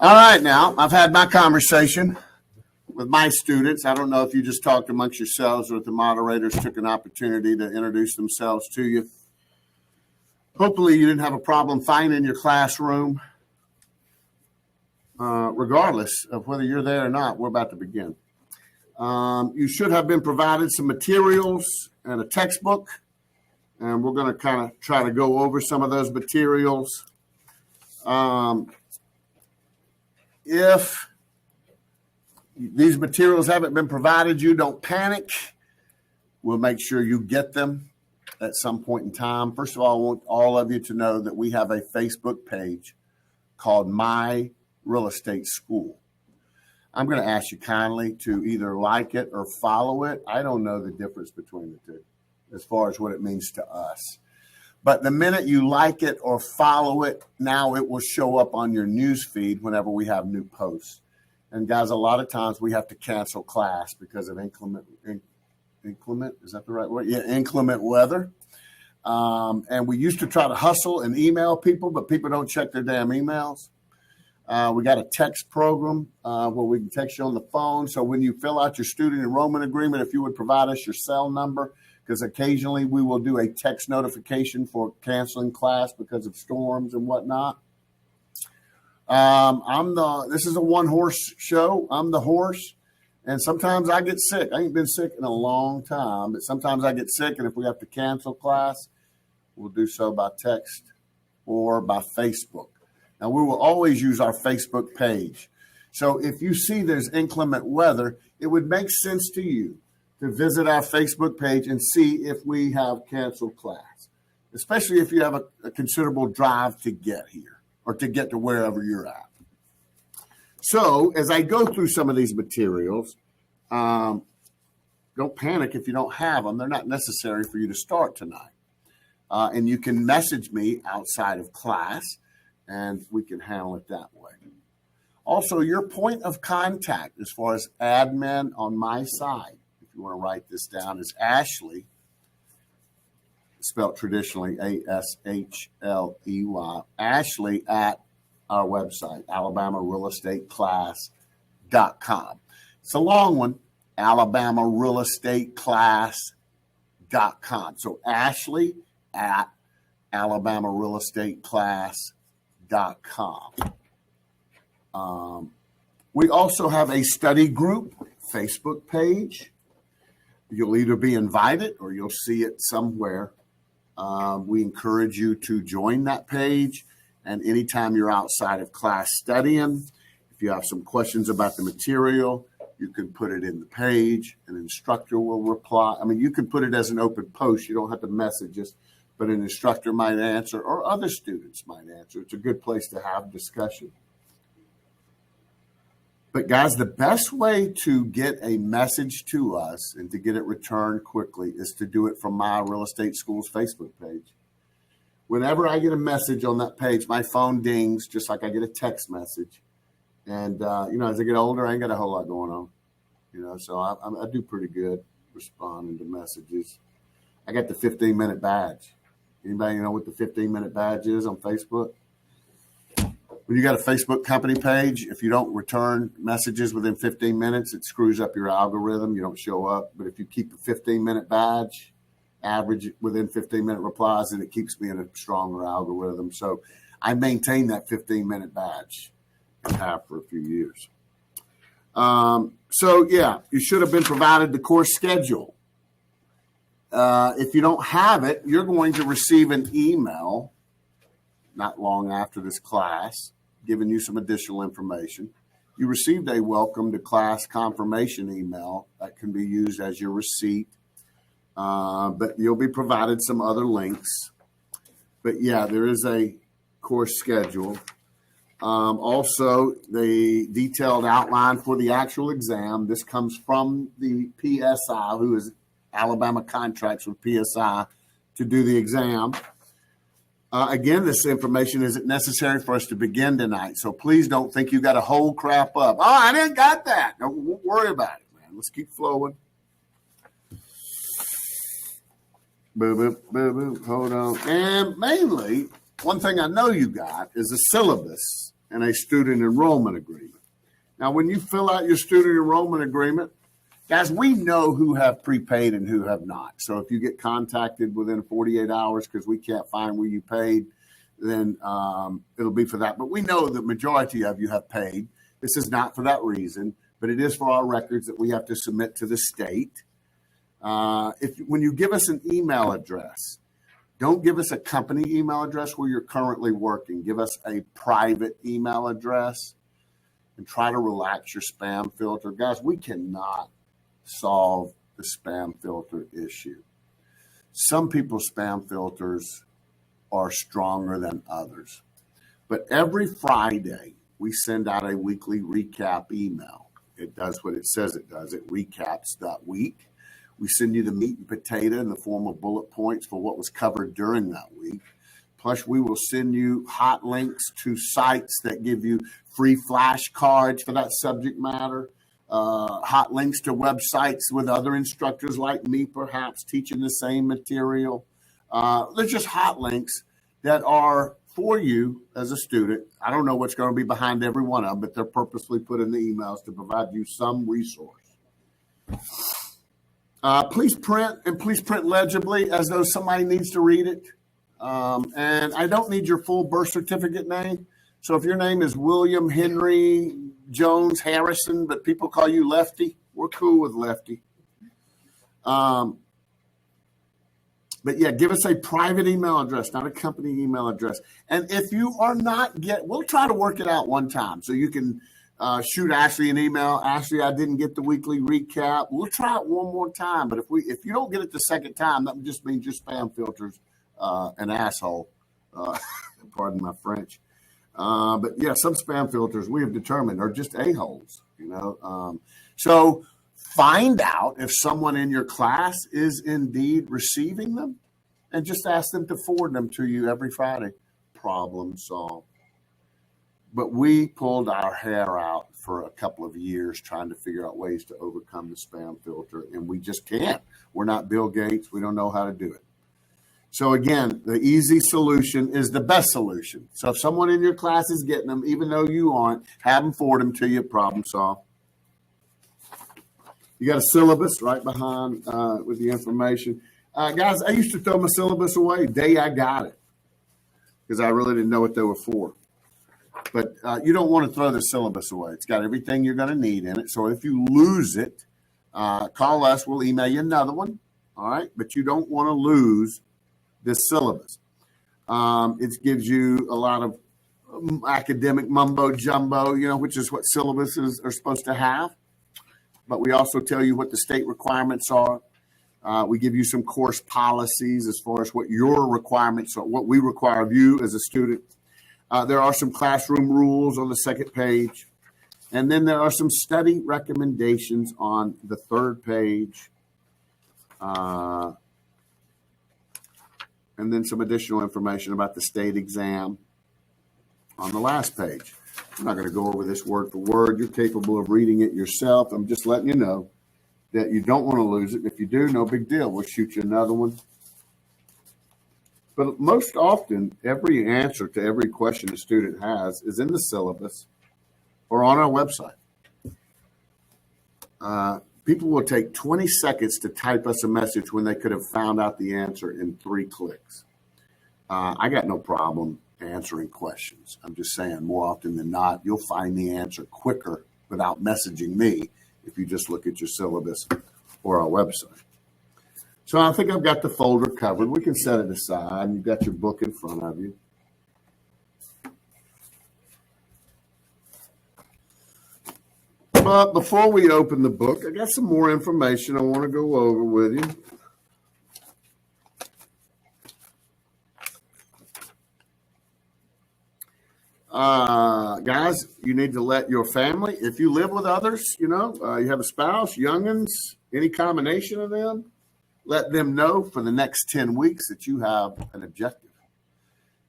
All right, now, I've had my conversation with my students. I don't know if you just talked amongst yourselves or if the moderators took an opportunity to introduce themselves to you. Hopefully you didn't have a problem finding your classroom. Regardless of whether you're there or not, we're about to begin. You should have been provided some materials and a textbook, and we're going to kind of try to go over some of those materials. If these materials haven't been provided you, don't panic. We'll make sure you get them at some point in time. First of all, I want all of you to know that we have a Facebook page called My Real Estate School. I'm going to ask you kindly to either like it or follow it. I don't know the difference between the two as far as what it means to us. But the minute you like it or follow it, now it will show up on your news feed whenever we have new posts. And guys, a lot of times we have to cancel class because of inclement, is that the right word? Yeah, inclement weather. And we used to try to hustle and email people, but people don't check their damn emails. We got a text program where we can text you on the phone. So when you fill out your student enrollment agreement, if you would provide us your cell number, because occasionally we will do a text notification for canceling class because of storms and whatnot. This is a one-horse show. I'm the horse, and sometimes I get sick. I ain't been sick in a long time, but sometimes I get sick, and if we have to cancel class, we'll do so by text or by Facebook. Now, we will always use our Facebook page. So if you see there's inclement weather, it would make sense to you to visit our Facebook page and see if we have canceled class, especially if you have a considerable drive to get here or to get to wherever you're at. So as I go through some of these materials, don't panic if you don't have them. They're not necessary for you to start tonight. And you can message me outside of class, and we can handle it that way. Also, your point of contact as far as admin on my side, if you want to write this down, is Ashley, spelled traditionally A-S-H-L-E-Y, Ashley at our website, alabamarealestateclass.com. It's a long one, alabamarealestateclass.com. So Ashley at alabamarealestateclass.com. We also have a study group Facebook page. You'll either be invited or you'll see it somewhere. We encourage you to join that page. And anytime you're outside of class studying, if you have some questions about the material, you can put it in the page. An instructor will reply. I mean, you can put it as an open post. You don't have to message us, but an instructor might answer or other students might answer. It's a good place to have discussion. But guys, the best way to get a message to us and to get it returned quickly is to do it from My Real Estate School's Facebook page. Whenever I get a message on that page, my phone dings just like I get a text message. And, as I get older, I ain't got a whole lot going on. So I do pretty good responding to messages. I got the 15-minute badge. Anybody know what the 15-minute badge is on Facebook? When you got a Facebook company page, if you don't return messages within 15 minutes, it screws up your algorithm. You don't show up. But if you keep a 15-minute badge, average within 15-minute replies, and it keeps me in a stronger algorithm. So I maintain that 15-minute badge and have for a few years. You should have been provided the course schedule. If you don't have it, you're going to receive an email not long after this class giving you some additional information. You received a welcome to class confirmation email that can be used as your receipt. But you'll be provided some other links. But yeah, there is a course schedule. Also, the detailed outline for the actual exam. This comes from the PSI, who is Alabama contracts with PSI to do the exam. Again, this information isn't necessary for us to begin tonight. So please don't think you got to hold crap up. Oh, I didn't got that. Don't worry about it, man. Let's keep flowing. Boo, boo, boo, boo. Hold on. And mainly, one thing I know you got is a syllabus and a student enrollment agreement. Now, when you fill out your student enrollment agreement, guys, we know who have prepaid and who have not. So if you get contacted within 48 hours because we can't find where you paid, then it'll be for that. But we know the majority of you have paid. This is not for that reason, but it is for our records that we have to submit to the state. When you give us an email address, don't give us a company email address where you're currently working. Give us a private email address and try to relax your spam filter. Guys, we cannot solve the spam filter issue. Some people's spam filters are stronger than others. But every Friday, we send out a weekly recap email. It does what it says it does. It recaps that week. We send you the meat and potato in the form of bullet points for what was covered during that week. Plus, we will send you hot links to sites that give you free flashcards for that subject matter, hot links to websites with other instructors like me, perhaps, teaching the same material. They're just hot links that are for you as a student. I don't know what's going to be behind every one of them, but they're purposely put in the emails to provide you some resource. Please print legibly as though somebody needs to read it. And I don't need your full birth certificate name. So if your name is William Henry Jones Harrison, but people call you Lefty, we're cool with Lefty. But yeah, give us a private email address, not a company email address. And if you are not we'll try to work it out one time. So you can shoot Ashley an email. Ashley, I didn't get the weekly recap. We'll try it one more time. But if you don't get it the second time, that just means your spam filter's an asshole. Pardon my French. But yeah, some spam filters we have determined are just a-holes, so find out if someone in your class is indeed receiving them and just ask them to forward them to you every Friday. Problem solved. But we pulled our hair out for a couple of years trying to figure out ways to overcome the spam filter, and we just can't. We're not Bill Gates. We don't know how to do it. So again, the easy solution is the best solution. So if someone in your class is getting them, even though you aren't, have them forward them to you. Problem solved. You got a syllabus right behind with the information. Guys, I used to throw my syllabus away the day I got it because I really didn't know what they were for. But you don't want to throw the syllabus away. It's got everything you're going to need in it. So if you lose it, call us. We'll email you another one. All right. But you don't want to lose this syllabus. It gives you a lot of academic mumbo jumbo, which is what syllabuses are supposed to have. But we also tell you what the state requirements are. We give you some course policies as far as what your requirements are, what we require of you as a student. There are some classroom rules on the second page. And then there are some study recommendations on the third page. And then some additional information about the state exam on the last page. I'm not going to go over this word for word. You're capable of reading it yourself. I'm just letting you know that you don't want to lose it. If you do, no big deal. We'll shoot you another one. But most often, every answer to every question a student has is in the syllabus or on our website. People will take 20 seconds to type us a message when they could have found out the answer in 3 clicks. I got no problem answering questions. I'm just saying, more often than not, you'll find the answer quicker without messaging me if you just look at your syllabus or our website. So I think I've got the folder covered. We can set it aside. You've got your book in front of you. But before we open the book, I got some more information I want to go over with you. Guys, you need to let your family, if you live with others, you have a spouse, youngins, any combination of them, let them know for the next 10 weeks that you have an objective,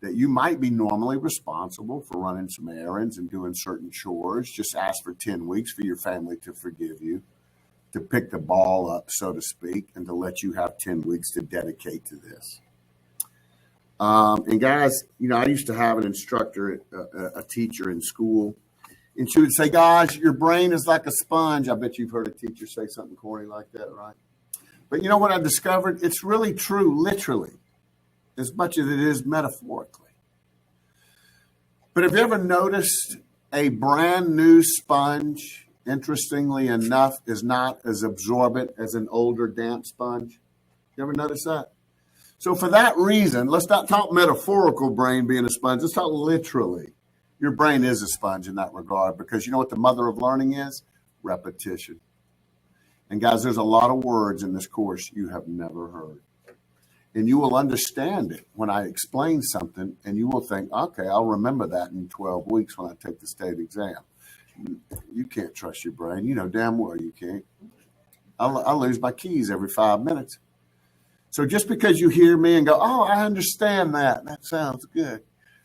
that you might be normally responsible for running some errands and doing certain chores. Just ask for 10 weeks for your family to forgive you, to pick the ball up, so to speak, and to let you have 10 weeks to dedicate to this. And guys, I used to have an instructor, a teacher in school, and she would say, guys, your brain is like a sponge. I bet you've heard a teacher say something corny like that, right? But you know what I discovered? It's really true, literally, as much as it is metaphorically. But have you ever noticed a brand new sponge, interestingly enough, is not as absorbent as an older damp sponge? You ever notice that? So for that reason, let's not talk metaphorical brain being a sponge. Let's talk literally. Your brain is a sponge in that regard, because you know what the mother of learning is? Repetition. And guys, there's a lot of words in this course you have never heard. And you will understand it when I explain something, and you will think, okay, I'll remember that in 12 weeks when I take the state exam. You can't trust your brain. You know damn well you can't. I lose my keys every 5 minutes. So just because you hear me and go, oh, I understand that. That sounds good.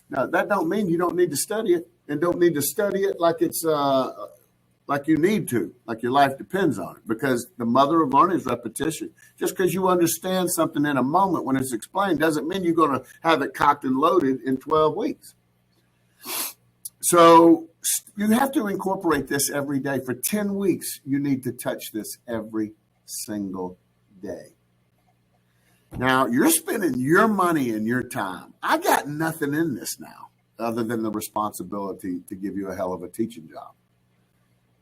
Now, that don't mean you don't need to study it, and don't need to study it like it's like you need to, like your life depends on it, because the mother of learning is repetition. Just because you understand something in a moment when it's explained doesn't mean you're going to have it cocked and loaded in 12 weeks. So you have to incorporate this every day. For 10 weeks, you need to touch this every single day. Now, you're spending your money and your time. I got nothing in this now other than the responsibility to give you a hell of a teaching job.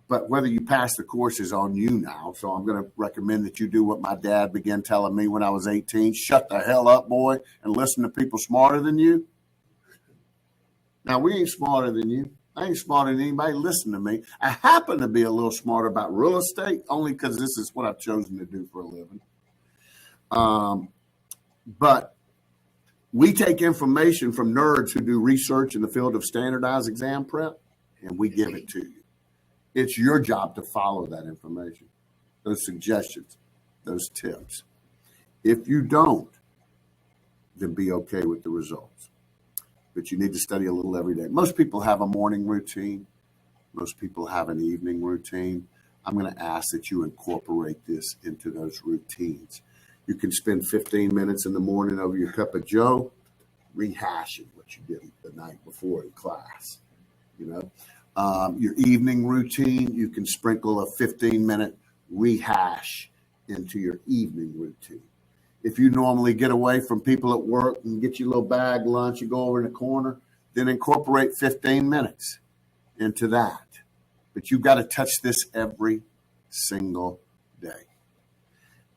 But whether you pass the course is on you now. So I'm going to recommend that you do what my dad began telling me when I was 18. Shut the hell up, boy, and listen to people smarter than you. Now, we ain't smarter than you. I ain't smarter than anybody. Listen to me. I happen to be a little smarter about real estate only because this is what I've chosen to do for a living. But we take information from nerds who do research in the field of standardized exam prep, and we give it to you. It's your job to follow that information, those suggestions, those tips. If you don't, then be okay with the results. But you need to study a little every day. Most people have a morning routine. Most people have an evening routine. I'm going to ask that you incorporate this into those routines. You can spend 15 minutes in the morning over your cup of joe, rehashing what you did the night before in class. Your evening routine, you can sprinkle a 15-minute rehash into your evening routine. If you normally get away from people at work and get your little bag lunch, you go over in the corner, then incorporate 15 minutes into that. But you've got to touch this every single day.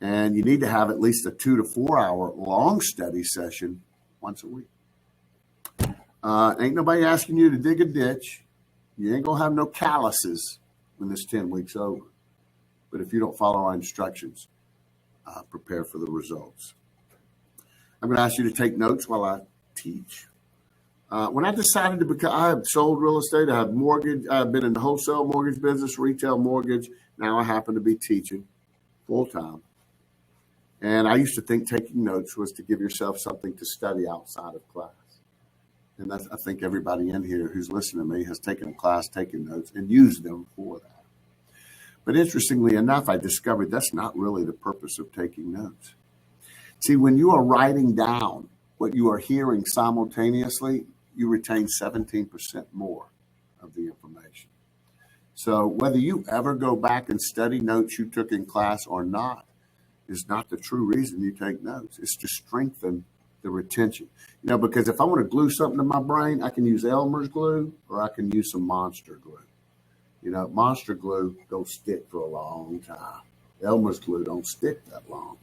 And you need to have at least a 2 to 4 hour long study session once a week. Ain't nobody asking you to dig a ditch. You ain't going to have no calluses when this 10 weeks over. But if you don't follow our instructions, prepare for the results. I'm going to ask you to take notes while I teach. When I decided to become, I have sold real estate. I have mortgage. I've been in the wholesale mortgage business, retail mortgage. Now I happen to be teaching full time. And I used to think taking notes was to give yourself something to study outside of class. And I think everybody in here who's listening to me has taken a class, taken notes, and used them for that. But interestingly enough, I discovered that's not really the purpose of taking notes. See, when you are writing down what you are hearing simultaneously, you retain 17% more of the information. So whether you ever go back and study notes you took in class or not is not the true reason you take notes. It's to strengthen the retention. Because if I want to glue something to my brain, I can use Elmer's glue or I can use some Monster glue. Monster glue don't stick for a long time. Elmer's glue don't stick that long.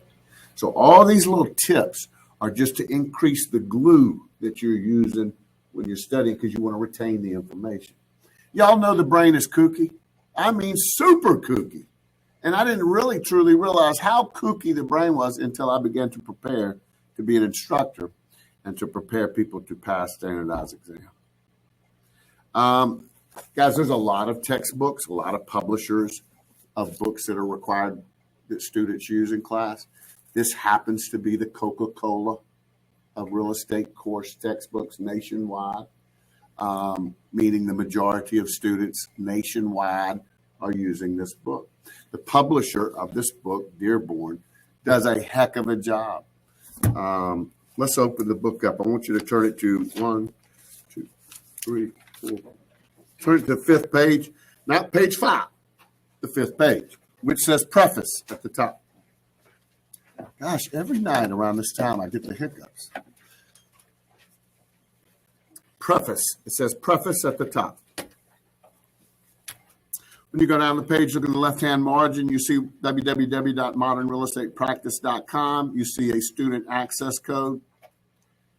So all these little tips are just to increase the glue that you're using when you're studying because you want to retain the information. Y'all know the brain is kooky. I mean, super kooky. And I didn't really truly realize how kooky the brain was until I began to prepare to be an instructor and to prepare people to pass standardized exam. Guys, there's a lot of textbooks, a lot of publishers of books that are required that students use in class. This happens to be the Coca-Cola of real estate course textbooks nationwide, meaning the majority of students nationwide are using this book. The publisher of this book, Dearborn, does a heck of a job. Let's open the book up. I want you to turn it to 1, 2, 3, 4. Turn it to the 5th page, not page 5, the 5th page, which says preface at the top. Gosh, every night around this time I get the hiccups. Preface. It says preface at the top. When you go down the page, look in the left-hand margin, you see www.modernrealestatepractice.com. You see a student access code.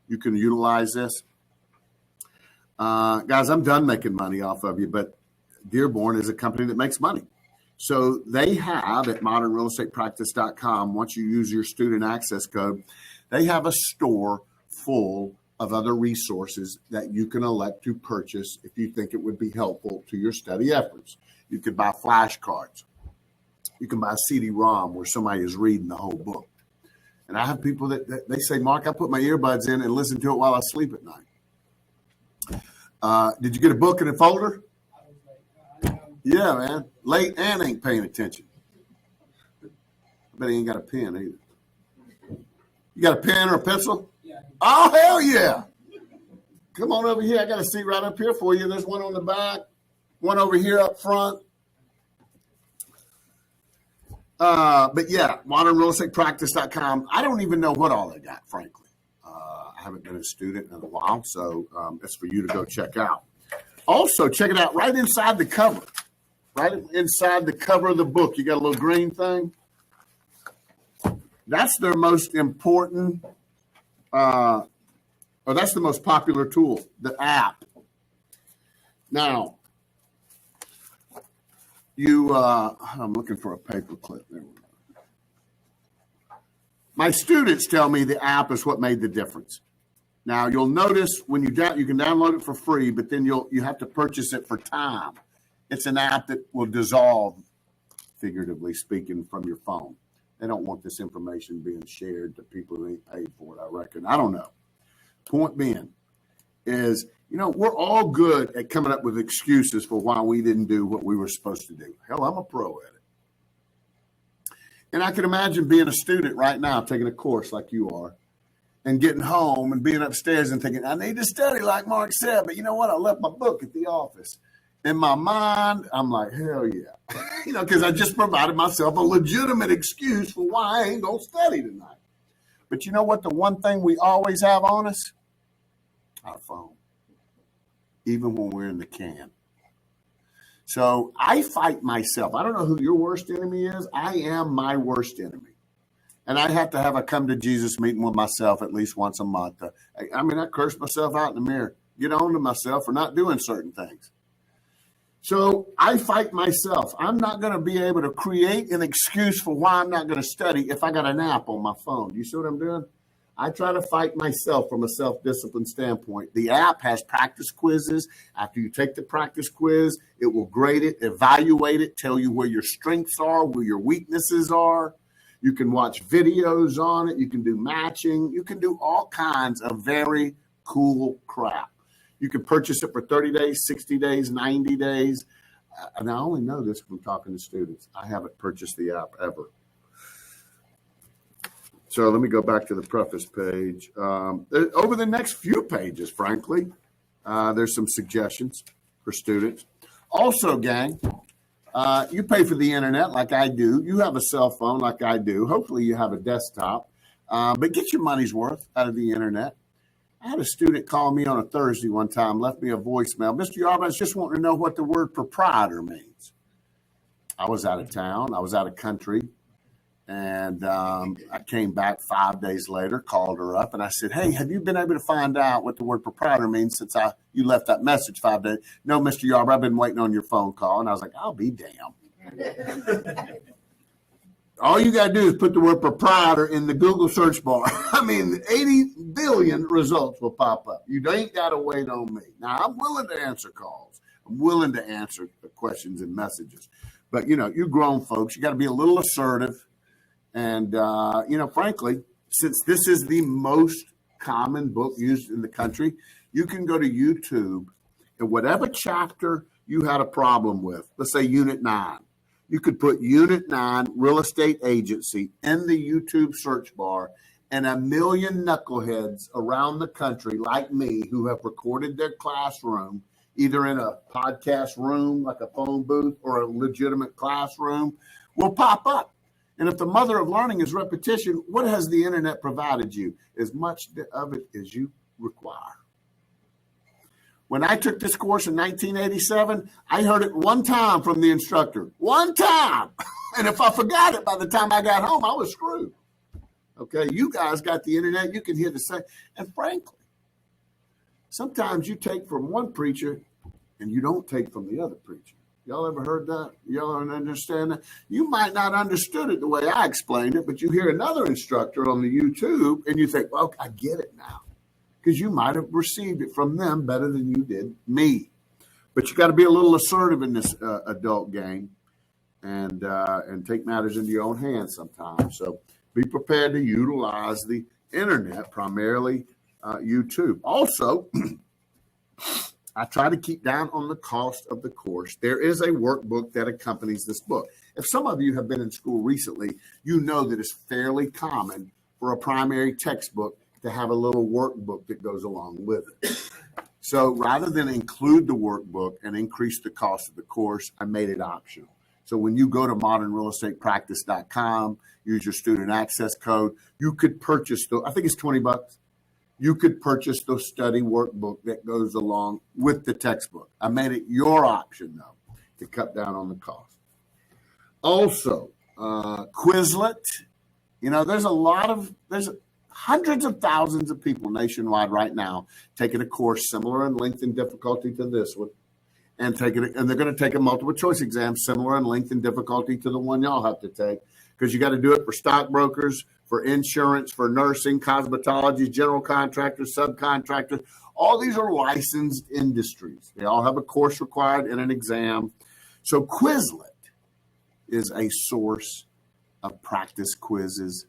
You can utilize this. Guys, I'm done making money off of you, but Dearborn is a company that makes money. So they have at modernrealestatepractice.com, once you use your student access code, they have a store full of other resources that you can elect to purchase if you think it would be helpful to your study efforts. You could buy flashcards. You can buy a CD-ROM where somebody is reading the whole book. And I have people that they say, Mark, I put my earbuds in and listen to it while I sleep at night. Did you get a book in a folder? Yeah, man. Late and ain't paying attention. I bet he ain't got a pen either. You got a pen or a pencil? Yeah. Oh, hell yeah. Come on over here. I got a seat right up here for you. There's one on the back, one over here up front. But yeah, modernrealestatepractice.com. I don't even know what all they got, frankly. I haven't been a student in a while, so it's for you to go check out. Also, check it out right inside the cover. Right inside the cover of the book, you got a little green thing. That's their most important, or that's the most popular tool, the app. Now, I'm looking for a paper clip. There we go. My students tell me the app is what made the difference. Now, you'll notice when you can download it for free, but then you have to purchase it for time. It's an app that will dissolve, figuratively speaking, from your phone. They don't want this information being shared to people who ain't paid for it, I reckon. I don't know. Point being is, we're all good at coming up with excuses for why we didn't do what we were supposed to do. Hell, I'm a pro at it. And I can imagine being a student right now, taking a course like you are, and getting home and being upstairs and thinking, I need to study like Mark said, but you know what? I left my book at the office. In my mind, I'm like, hell yeah. Because I just provided myself a legitimate excuse for why I ain't going to study tonight. But you know what? The one thing we always have on us? Our phone. Even when we're in the can. So I fight myself. I don't know who your worst enemy is. I am my worst enemy. And I have to have a come to Jesus meeting with myself at least once a month. I curse myself out in the mirror. Get on to myself for not doing certain things. So I fight myself. I'm not going to be able to create an excuse for why I'm not going to study if I got an app on my phone. You see what I'm doing? I try to fight myself from a self-discipline standpoint. The app has practice quizzes. After you take the practice quiz, it will grade it, evaluate it, tell you where your strengths are, where your weaknesses are. You can watch videos on it. You can do matching. You can do all kinds of very cool crap. You can purchase it for 30 days, 60 days, 90 days. And I only know this from talking to students. I haven't purchased the app ever. So let me go back to the preface page. Over the next few pages, frankly, there's some suggestions for students. Also, gang, you pay for the internet like I do. You have a cell phone like I do. Hopefully you have a desktop. But get your money's worth out of the internet. I had a student call me on a Thursday one time, left me a voicemail. Mr. Yarb, I was just wanting to know what the word proprietor means. I was out of town. I was out of country. And I came back 5 days later, called her up, and I said, hey, have you been able to find out what the word proprietor means since you left that message 5 days? No, Mr. Yarb, I've been waiting on your phone call. And I was like, I'll be damned. All you got to do is put the word proprietor in the Google search bar. 80 billion results will pop up. You ain't got to wait on me. Now, I'm willing to answer calls. I'm willing to answer questions and messages. But, you grown folks, you got to be a little assertive. And, frankly, since this is the most common book used in the country, you can go to YouTube and whatever chapter you had a problem with, let's say Unit 9, you could put Unit 9 Real Estate Agency in the YouTube search bar, and a million knuckleheads around the country like me who have recorded their classroom either in a podcast room like a phone booth or a legitimate classroom will pop up. And if the mother of learning is repetition, what has the internet provided you? As much of it as you require. When I took this course in 1987, I heard it one time from the instructor. One time. And if I forgot it by the time I got home, I was screwed. Okay, you guys got the internet. You can hear the same. And frankly, sometimes you take from one preacher and you don't take from the other preacher. Y'all ever heard that? Y'all understand that? You might not understood it the way I explained it, but you hear another instructor on the YouTube and you think, well, I get it now. Because you might have received it from them better than you did me. But you got to be a little assertive in this adult game and take matters into your own hands sometimes. So be prepared to utilize the internet, primarily YouTube. Also, I try to keep down on the cost of the course. There is a workbook that accompanies this book. If some of you have been in school recently, you know that it's fairly common for a primary textbook to have a little workbook that goes along with it. So rather than include the workbook and increase the cost of the course, I made it optional. So when you go to modernrealestatepractice.com, use your student access code, you could purchase I think it's $20. You could purchase the study workbook that goes along with the textbook. I made it your option, though, to cut down on the cost. Also, Quizlet. You know, there's hundreds of thousands of people nationwide right now taking a course similar in length and difficulty to this one, and they're going to take a multiple choice exam similar in length and difficulty to the one y'all have to take, because you got to do it for stockbrokers, for insurance, for nursing, cosmetology, general contractors, subcontractors. All these are licensed industries. They all have a course required and an exam. So Quizlet is a source of practice quizzes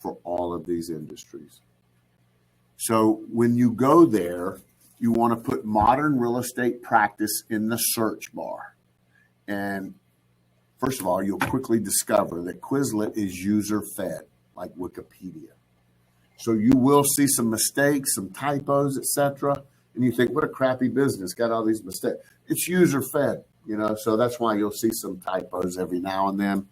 for all of these industries. So when you go there, you want to put modern real estate practice in the search bar. And first of all, you'll quickly discover that Quizlet is user-fed, like Wikipedia. So you will see some mistakes, some typos, etc. And you think, what a crappy business, got all these mistakes. It's user-fed, so that's why you'll see some typos every now and then.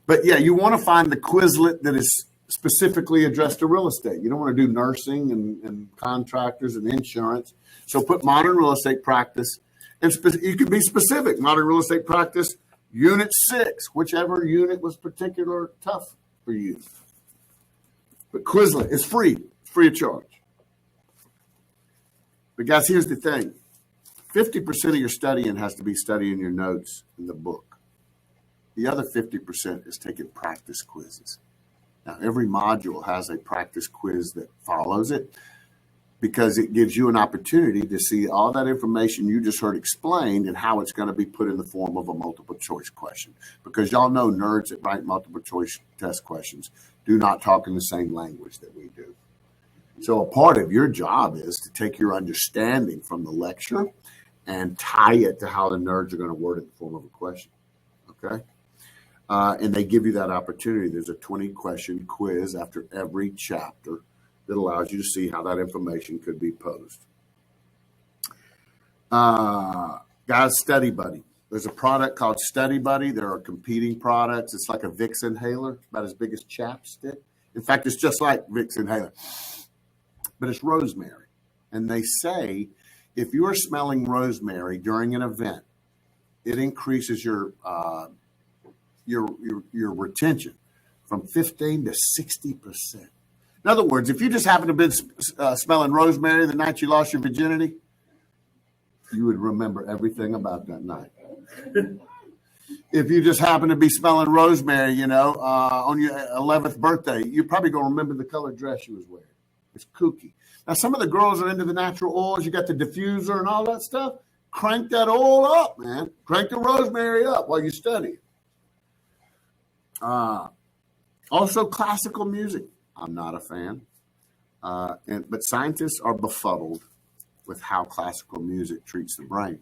But yeah, you want to find the Quizlet that is specifically addressed to real estate. You don't want to do nursing and contractors and insurance. So put modern real estate practice, and you can be specific. Modern real estate practice, unit 6, whichever unit was particular tough for you. But Quizlet is free of charge. But guys, here's the thing. 50% of your studying has to be studying your notes in the book. The other 50% is taking practice quizzes. Now, every module has a practice quiz that follows it because it gives you an opportunity to see all that information you just heard explained and how it's going to be put in the form of a multiple choice question. Because y'all know nerds that write multiple choice test questions do not talk in the same language that we do. So a part of your job is to take your understanding from the lecture and tie it to how the nerds are going to word it in the form of a question. Okay? And they give you that opportunity. There's a 20-question quiz after every chapter that allows you to see how that information could be posed. Guys, Study Buddy. There's a product called Study Buddy. There are competing products. It's like a Vicks inhaler, about as big as chapstick. In fact, it's just like Vicks inhaler, but it's rosemary. And they say if you are smelling rosemary during an event, it increases your retention from 15 to 60%. In other words, if you just happen to be smelling rosemary the night you lost your virginity, you would remember everything about that night. If you just happen to be smelling rosemary, on your 11th birthday, you're probably going to remember the colored dress you was wearing. It's kooky. Now, some of the girls are into the natural oils. You got the diffuser and all that stuff. Crank that oil up, man. Crank the rosemary up while you study. Also, classical music. I'm not a fan. But scientists are befuddled with how classical music treats the brain.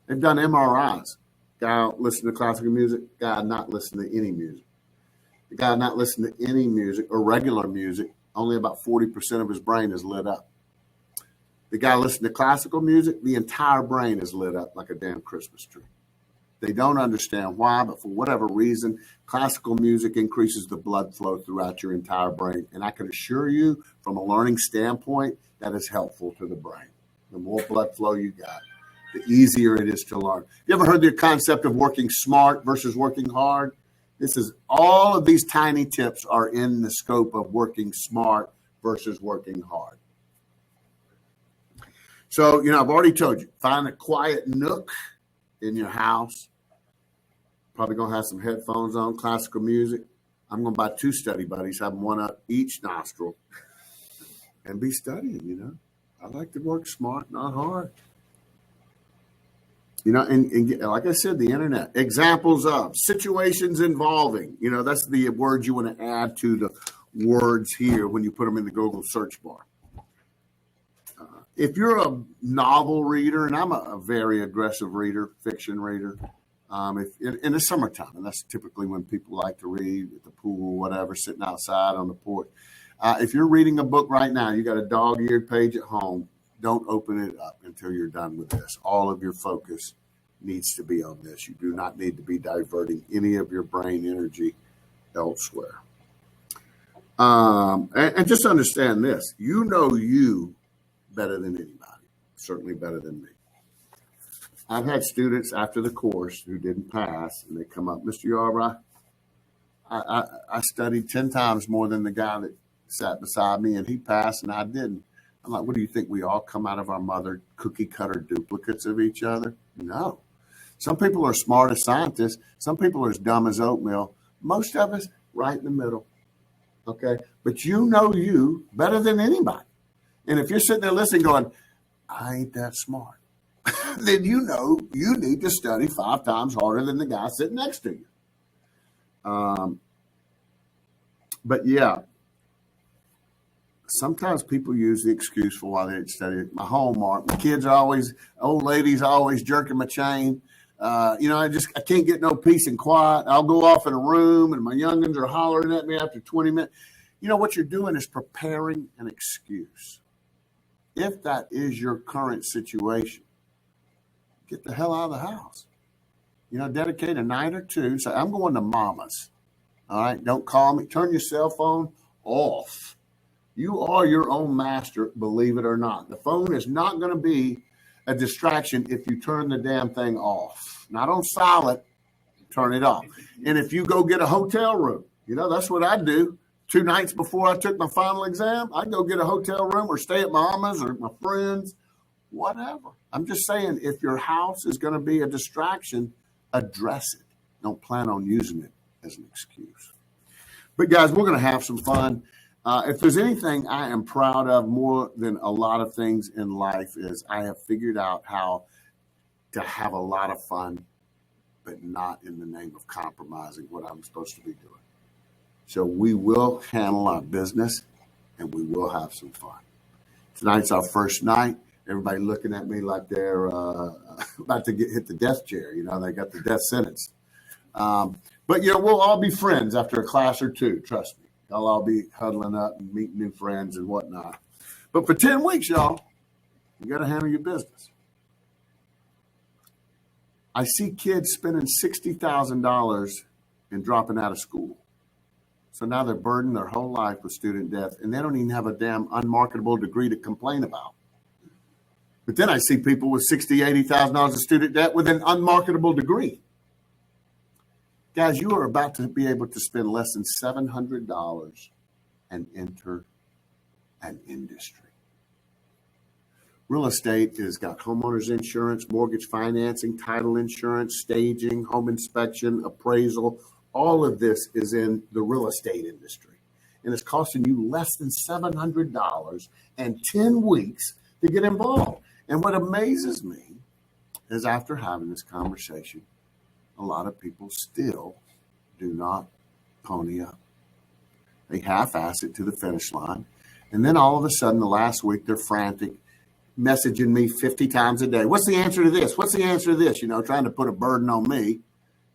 They've done MRIs. Guy listen to classical music, guy not listen to any music. The guy not listening to any music or regular music, only about 40% of his brain is lit up. The guy listening to classical music, the entire brain is lit up like a damn Christmas tree. They don't understand why, but for whatever reason, classical music increases the blood flow throughout your entire brain. And I can assure you, from a learning standpoint, that is helpful to the brain. The more blood flow you got, the easier it is to learn. You ever heard the concept of working smart versus working hard? This is all of these tiny tips are in the scope of working smart versus working hard. So, I've already told you, find a quiet nook in your house. Probably going to have some headphones on, classical music. I'm going to buy 2 study buddies, have them one up each nostril, and be studying, I like to work smart, not hard. And like I said, the internet, examples of, situations involving, that's the words you want to add to the words here when you put them in the Google search bar. If you're a novel reader, and I'm a very aggressive reader, fiction reader, in the summertime, and that's typically when people like to read at the pool or whatever, sitting outside on the porch. If you're reading a book right now, you got a dog-eared page at home, don't open it up until you're done with this. All of your focus needs to be on this. You do not need to be diverting any of your brain energy elsewhere. And just understand this. You know you better than anybody, certainly better than me. I've had students after the course who didn't pass, and they come up, Mr. Yarra, I studied 10 times more than the guy that sat beside me, and he passed, and I didn't. I'm like, what do you think? We all come out of our mother cookie-cutter duplicates of each other? No. Some people are smart as scientists. Some people are as dumb as oatmeal. Most of us right in the middle, okay? But you know you better than anybody. And if you're sitting there listening going, I ain't that smart, then you know you need to study 5 times harder than the guy sitting next to you. But yeah, sometimes people use the excuse for why they didn't study. My homework, my kids are always, old ladies are always jerking my chain. I can't get no peace and quiet. I'll go off in a room and my youngins are hollering at me after 20 minutes. What you're doing is preparing an excuse. If that is your current situation, get the hell out of the house. Dedicate a night or 2. Say, I'm going to mama's. All right, don't call me. Turn your cell phone off. You are your own master, believe it or not. The phone is not going to be a distraction if you turn the damn thing off. Not on silent, turn it off. And if you go get a hotel room, that's what I do. 2 nights before I took my final exam, I'd go get a hotel room or stay at mama's or my friends, whatever. I'm just saying, if your house is going to be a distraction, address it. Don't plan on using it as an excuse. But guys, we're going to have some fun. If there's anything I am proud of more than a lot of things in life is I have figured out how to have a lot of fun, but not in the name of compromising what I'm supposed to be doing. So we will handle our business and we will have some fun. Tonight's our first night. Everybody looking at me like they're about to hit the death chair. They got the death sentence. But we'll all be friends after a class or 2. Trust me. Y'all all be huddling up and meeting new friends and whatnot. But for 10 weeks, y'all, you got to handle your business. I see kids spending $60,000 and dropping out of school. So now they're burdened their whole life with student debt, and they don't even have a damn unmarketable degree to complain about. But then I see people with $60,000, $80,000 of student debt with an unmarketable degree. Guys, you are about to be able to spend less than $700 and enter an industry. Real estate has got homeowners insurance, mortgage financing, title insurance, staging, home inspection, appraisal. All of this is in the real estate industry. And it's costing you less than $700 and 10 weeks to get involved. And what amazes me is after having this conversation, a lot of people still do not pony up. They half-ass it to the finish line. And then all of a sudden, the last week, they're frantic, messaging me 50 times a day. What's the answer to this? What's the answer to this? Trying to put a burden on me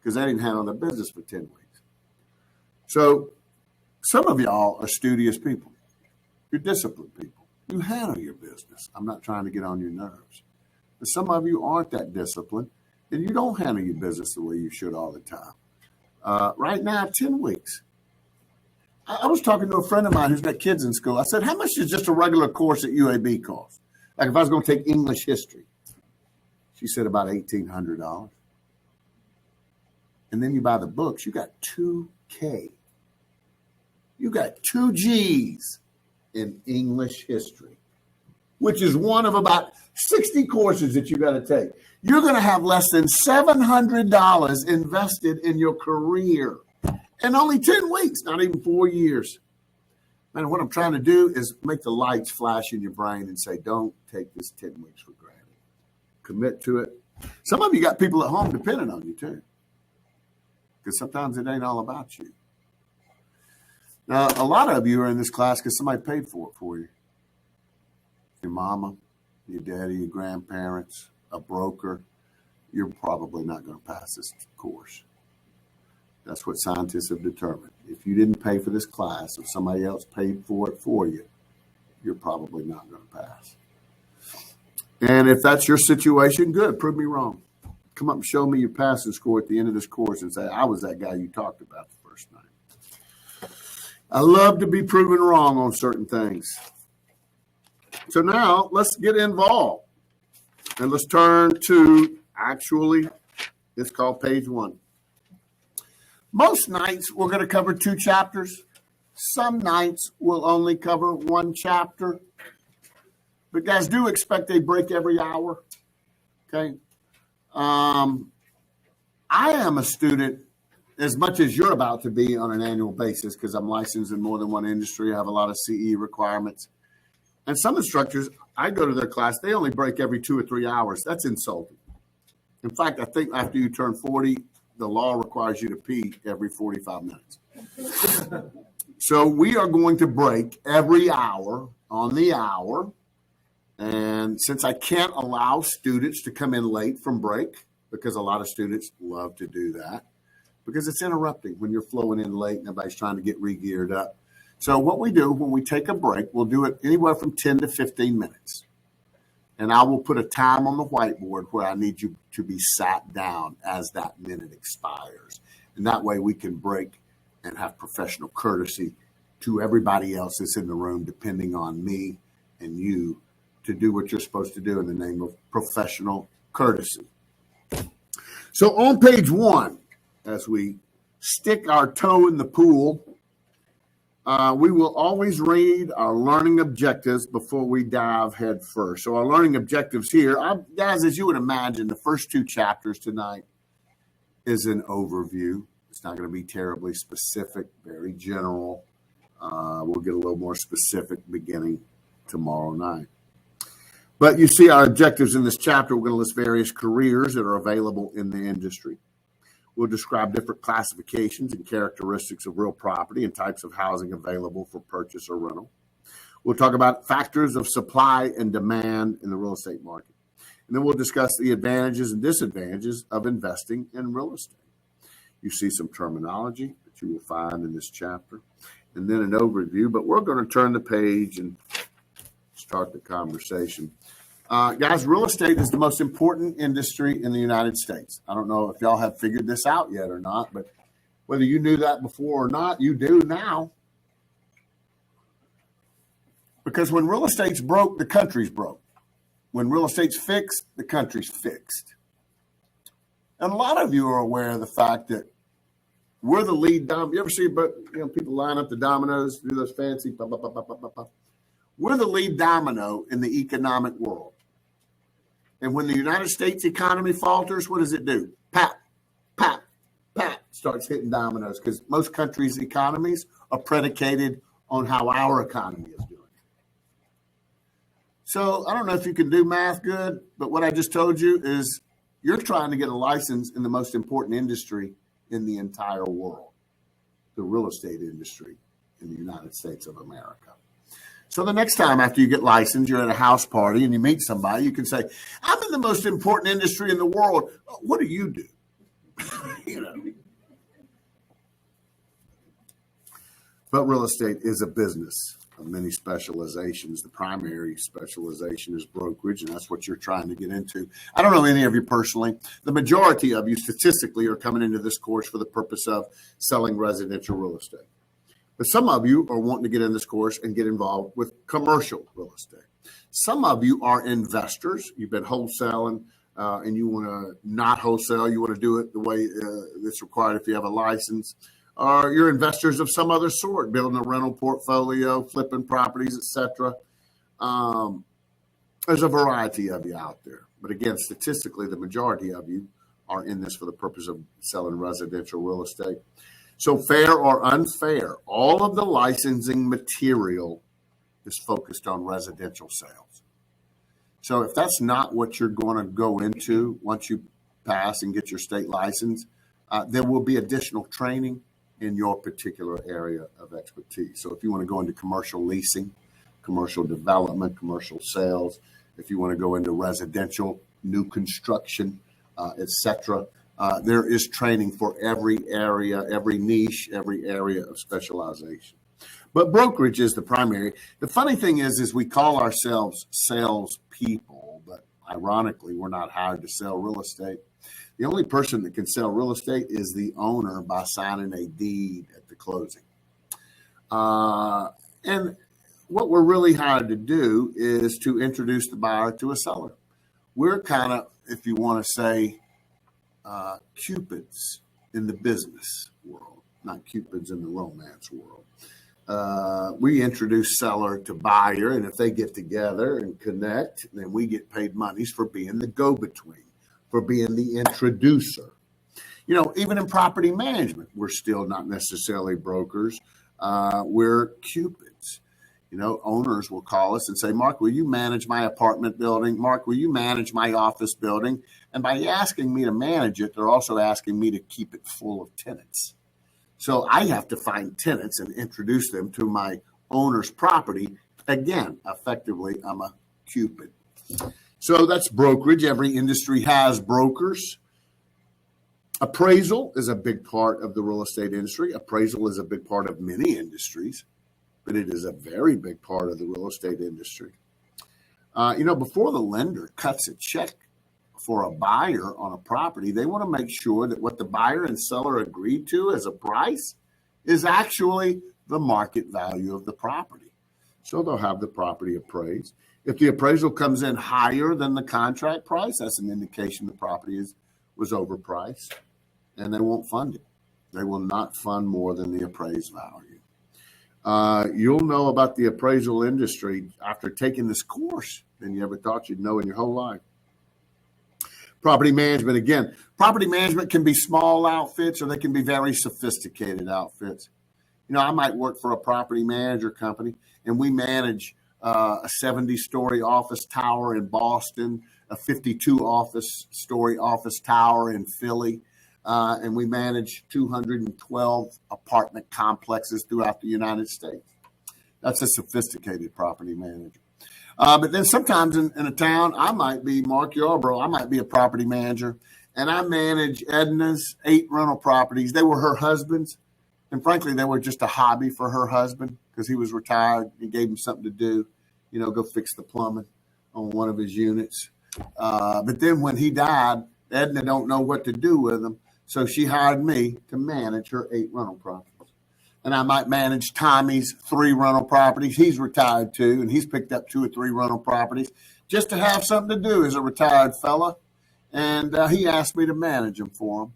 because they didn't handle their business for 10 weeks. So some of y'all are studious people. You're disciplined people. You handle your business. I'm not trying to get on your nerves. But some of you aren't that disciplined, and you don't handle your business the way you should all the time. Right now, 10 weeks. I was talking to a friend of mine who's got kids in school. I said, how much does just a regular course at UAB cost? Like if I was going to take English history. She said about $1,800. And then you buy the books, you got $2K. You got 2 G's in English history, which is one of about 60 courses that you got to take. You're going to have less than $700 invested in your career in only 10 weeks, not even 4 years. Man, what I'm trying to do is make the lights flash in your brain and say, don't take this 10 weeks for granted. Commit to it. Some of you got people at home depending on you too, because sometimes it ain't all about you. Now, a lot of you are in this class because somebody paid for it for you. Your mama, your daddy, your grandparents, a broker. You're probably not going to pass this course. That's what scientists have determined. If you didn't pay for this class, if somebody else paid for it for you, you're probably not going to pass. And if that's your situation, good, prove me wrong. Come up and show me your passing score at the end of this course and say, I was that guy you talked about the first night. I love to be proven wrong on certain things. So now let's get involved. And let's turn to, actually, it's called page 1. Most nights we're going to cover 2 chapters. Some nights we'll only cover 1 chapter. But guys, do expect a break every hour. Okay. I am a student as much as you're about to be on an annual basis because I'm licensed in more than one industry. I have a lot of CE requirements. And some instructors, I go to their class, they only break every 2 or 3 hours. That's insulting. In fact, I think after you turn 40, the law requires you to pee every 45 minutes. So we are going to break every hour on the hour. And since I can't allow students to come in late from break, because a lot of students love to do that, because it's interrupting when you're flowing in late and everybody's trying to get re-geared up. So what we do when we take a break, we'll do it anywhere from 10 to 15 minutes. And I will put a time on the whiteboard where I need you to be sat down as that minute expires. And that way we can break and have professional courtesy to everybody else that's in the room, depending on me and you, to do what you're supposed to do in the name of professional courtesy. So on page 1, as we stick our toe in the pool, we will always read our learning objectives before we dive head first. So our learning objectives here, guys, as you would imagine, the first 2 chapters tonight is an overview. It's not going to be terribly specific, very general. We'll get a little more specific beginning tomorrow night. But you see our objectives in this chapter. We're going to list various careers that are available in the industry. We'll describe different classifications and characteristics of real property and types of housing available for purchase or rental. We'll talk about factors of supply and demand in the real estate market. And then we'll discuss the advantages and disadvantages of investing in real estate. You see some terminology that you will find in this chapter, and then an overview. But we're going to turn the page and start the conversation. Guys, real estate is the most important industry in the United States. I don't know if y'all have figured this out yet or not, but whether you knew that before or not, you do now. Because when real estate's broke, the country's broke. When real estate's fixed, the country's fixed. And a lot of you are aware of the fact that we're the lead domino. You ever see people line up the dominoes, do those fancy, blah, blah, blah, blah, blah, blah. We're the lead domino in the economic world. And when the United States economy falters, what does it do? Pap, pap, pap, starts hitting dominoes, because most countries' economies are predicated on how our economy is doing. So I don't know if you can do math good, but what I just told you is you're trying to get a license in the most important industry in the entire world, the real estate industry in the United States of America. So the next time after you get licensed, you're at a house party and you meet somebody, you can say, I'm in the most important industry in the world. What do you do? But real estate is a business of many specializations. The primary specialization is brokerage, and that's what you're trying to get into. I don't know any of you personally. The majority of you statistically are coming into this course for the purpose of selling residential real estate. But some of you are wanting to get in this course and get involved with commercial real estate. Some of you are investors. You've been wholesaling and you want to not wholesale. You want to do it the way that's required if you have a license. Or you're investors of some other sort, building a rental portfolio, flipping properties, etc. There's a variety of you out there. But again, statistically, the majority of you are in this for the purpose of selling residential real estate. So fair or unfair, all of the licensing material is focused on residential sales. So if that's not what you're going to go into once you pass and get your state license, there will be additional training in your particular area of expertise. So if you want to go into commercial leasing, commercial development, commercial sales, if you want to go into residential, new construction, etc., there is training for every area, every niche, every area of specialization. But brokerage is the primary. The funny thing is we call ourselves sales people, but ironically, we're not hired to sell real estate. The only person that can sell real estate is the owner by signing a deed at the closing. And what we're really hired to do is to introduce the buyer to a seller. We're kind of, if you want to say, Cupids in the business world, not Cupids in the romance world. We introduce seller to buyer, and if they get together and connect, then we get paid monies for being the go-between, for being the introducer. You know, even in property management, we're still not necessarily brokers. We're Cupids. You know, owners will call us and say, Mark, will you manage my apartment building? Mark, will you manage my office building? And by asking me to manage it, they're also asking me to keep it full of tenants. So I have to find tenants and introduce them to my owner's property. Again, effectively, I'm a Cupid. So that's brokerage. Every industry has brokers. Appraisal is a big part of the real estate industry. Appraisal is a big part of many industries, but it is a very big part of the real estate industry. Before the lender cuts a check for a buyer on a property, they want to make sure that what the buyer and seller agreed to as a price is actually the market value of the property. So they'll have the property appraised. If the appraisal comes in higher than the contract price, that's an indication the property was overpriced, and they won't fund it. They will not fund more than the appraised value. You'll know about the appraisal industry after taking this course than you ever thought you'd know in your whole life. Property management, again, property management can be small outfits or they can be very sophisticated outfits. You know, I might work for a property manager company and we manage a 70-story office tower in Boston, a 52-story office tower in Philly, and we manage 212 apartment complexes throughout the United States. That's a sophisticated property manager. But then sometimes in a town, I might be Mark Yarbrough. I might be a property manager, and I manage Edna's 8 rental properties. They were her husband's, and frankly, they were just a hobby for her husband because he was retired. He gave him something to do, go fix the plumbing on one of his units. But then when he died, Edna don't know what to do with him, so she hired me to manage her 8 rental properties. And I might manage Tommy's 3 rental properties. He's retired too, and he's picked up 2 or 3 rental properties just to have something to do as a retired fella. And he asked me to manage them for him.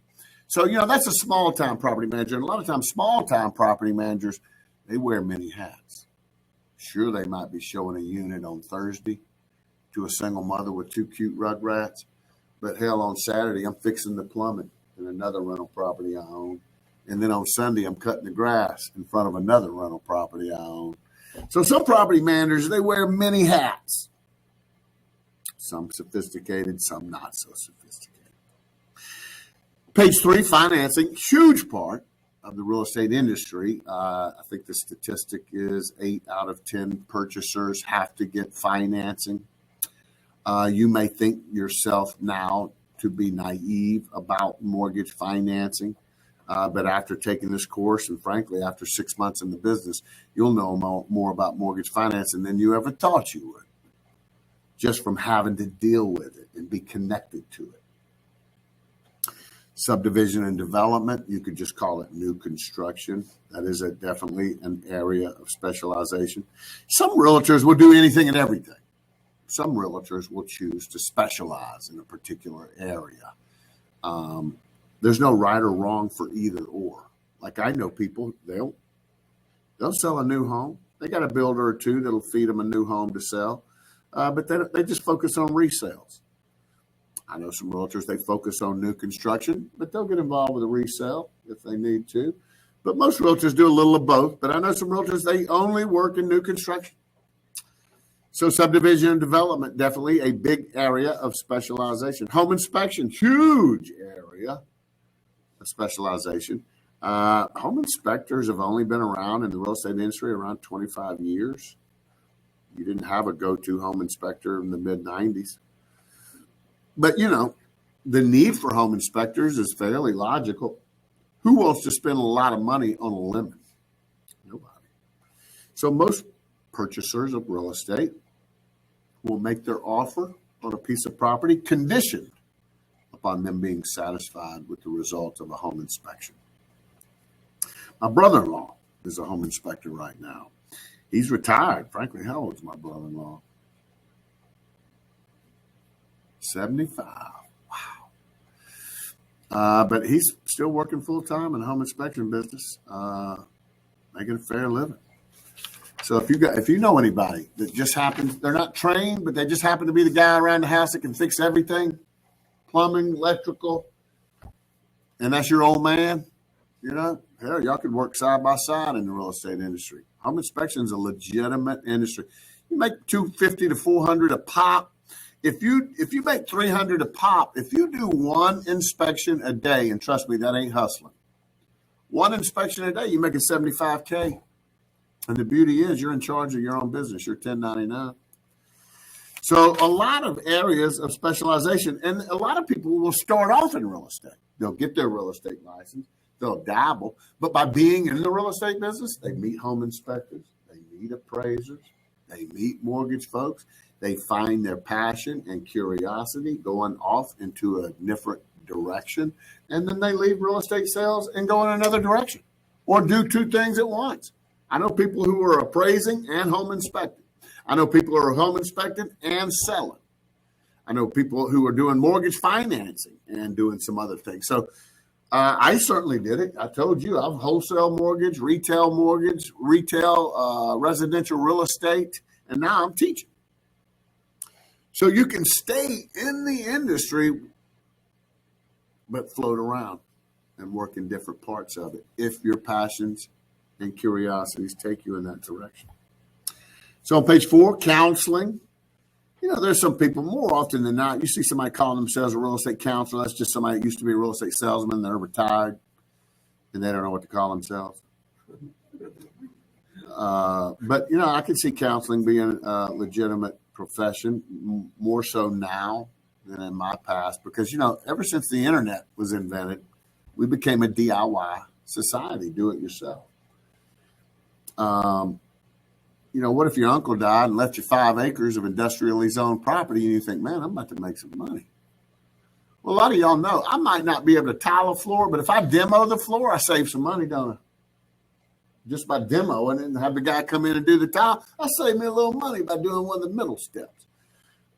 So, that's a small-time property manager. And a lot of times, small-time property managers, they wear many hats. Sure, they might be showing a unit on Thursday to a single mother with 2 cute rugrats. But hell, on Saturday, I'm fixing the plumbing in another rental property I own. And then on Sunday, I'm cutting the grass in front of another rental property I own. So some property managers, they wear many hats. Some sophisticated, some not so sophisticated. Page 3, financing, huge part of the real estate industry. I think the statistic is 8 out of 10 purchasers have to get financing. You may think yourself now to be naive about mortgage financing. But after taking this course, and frankly, after 6 months in the business, you'll know more about mortgage financing than you ever thought you would, just from having to deal with it and be connected to it. Subdivision and development, you could just call it new construction. That is definitely an area of specialization. Some realtors will do anything and everything. Some realtors will choose to specialize in a particular area. There's no right or wrong for either or. Like I know people, they'll sell a new home. They got a builder or two that'll feed them a new home to sell, but they just focus on resales. I know some realtors, they focus on new construction, but they'll get involved with a resale if they need to. But most realtors do a little of both. But I know some realtors, they only work in new construction. So subdivision and development, definitely a big area of specialization. Home inspection, huge area of specialization. Home inspectors have only been around in the real estate industry around 25 years. You didn't have a go-to home inspector in the mid-90s. But, the need for home inspectors is fairly logical. Who wants to spend a lot of money on a lemon? Nobody. So most purchasers of real estate will make their offer on a piece of property conditioned upon them being satisfied with the results of a home inspection. My brother-in-law is a home inspector right now. He's retired. Frankly, how old is my brother-in-law? 75. Wow. But he's still working full-time in the home inspection business, making a fair living. So if you know anybody that just happens, they're not trained, but they just happen to be the guy around the house that can fix everything, plumbing, electrical, and that's your old man, hell, y'all could work side by side in the real estate industry. Home inspection is a legitimate industry. You make $250 to $400 a pop. If you make $300 a pop, if you do one inspection a day, and trust me, that ain't hustling. One inspection a day, you make a $75K. And the beauty is you're in charge of your own business. You're 1099. So a lot of areas of specialization, and a lot of people will start off in real estate. They'll get their real estate license. They'll dabble. But by being in the real estate business, they meet home inspectors. They meet appraisers. They meet mortgage folks. They find their passion and curiosity going off into a different direction. And then they leave real estate sales and go in another direction or do two things at once. I know people who are appraising and home inspecting. I know people who are home inspecting and selling. I know people who are doing mortgage financing and doing some other things. So I certainly did it. I told you I've wholesale mortgage, retail residential real estate, and now I'm teaching. So you can stay in the industry, but float around and work in different parts of it if your passions and curiosities take you in that direction. So on page 4, counseling. There's some people, more often than not, you see somebody calling themselves a real estate counselor. That's just somebody that used to be a real estate salesman. They're retired, and they don't know what to call themselves. But I can see counseling being a legitimate profession, more so now than in my past, because, ever since the internet was invented, we became a DIY society, do it yourself. What if your uncle died and left you 5 acres of industrially zoned property and you think, man, I'm about to make some money? Well, a lot of y'all know I might not be able to tile a floor, but if I demo the floor, I save some money, don't I? Just by demoing it and have the guy come in and do the tile, I save me a little money by doing one of the middle steps.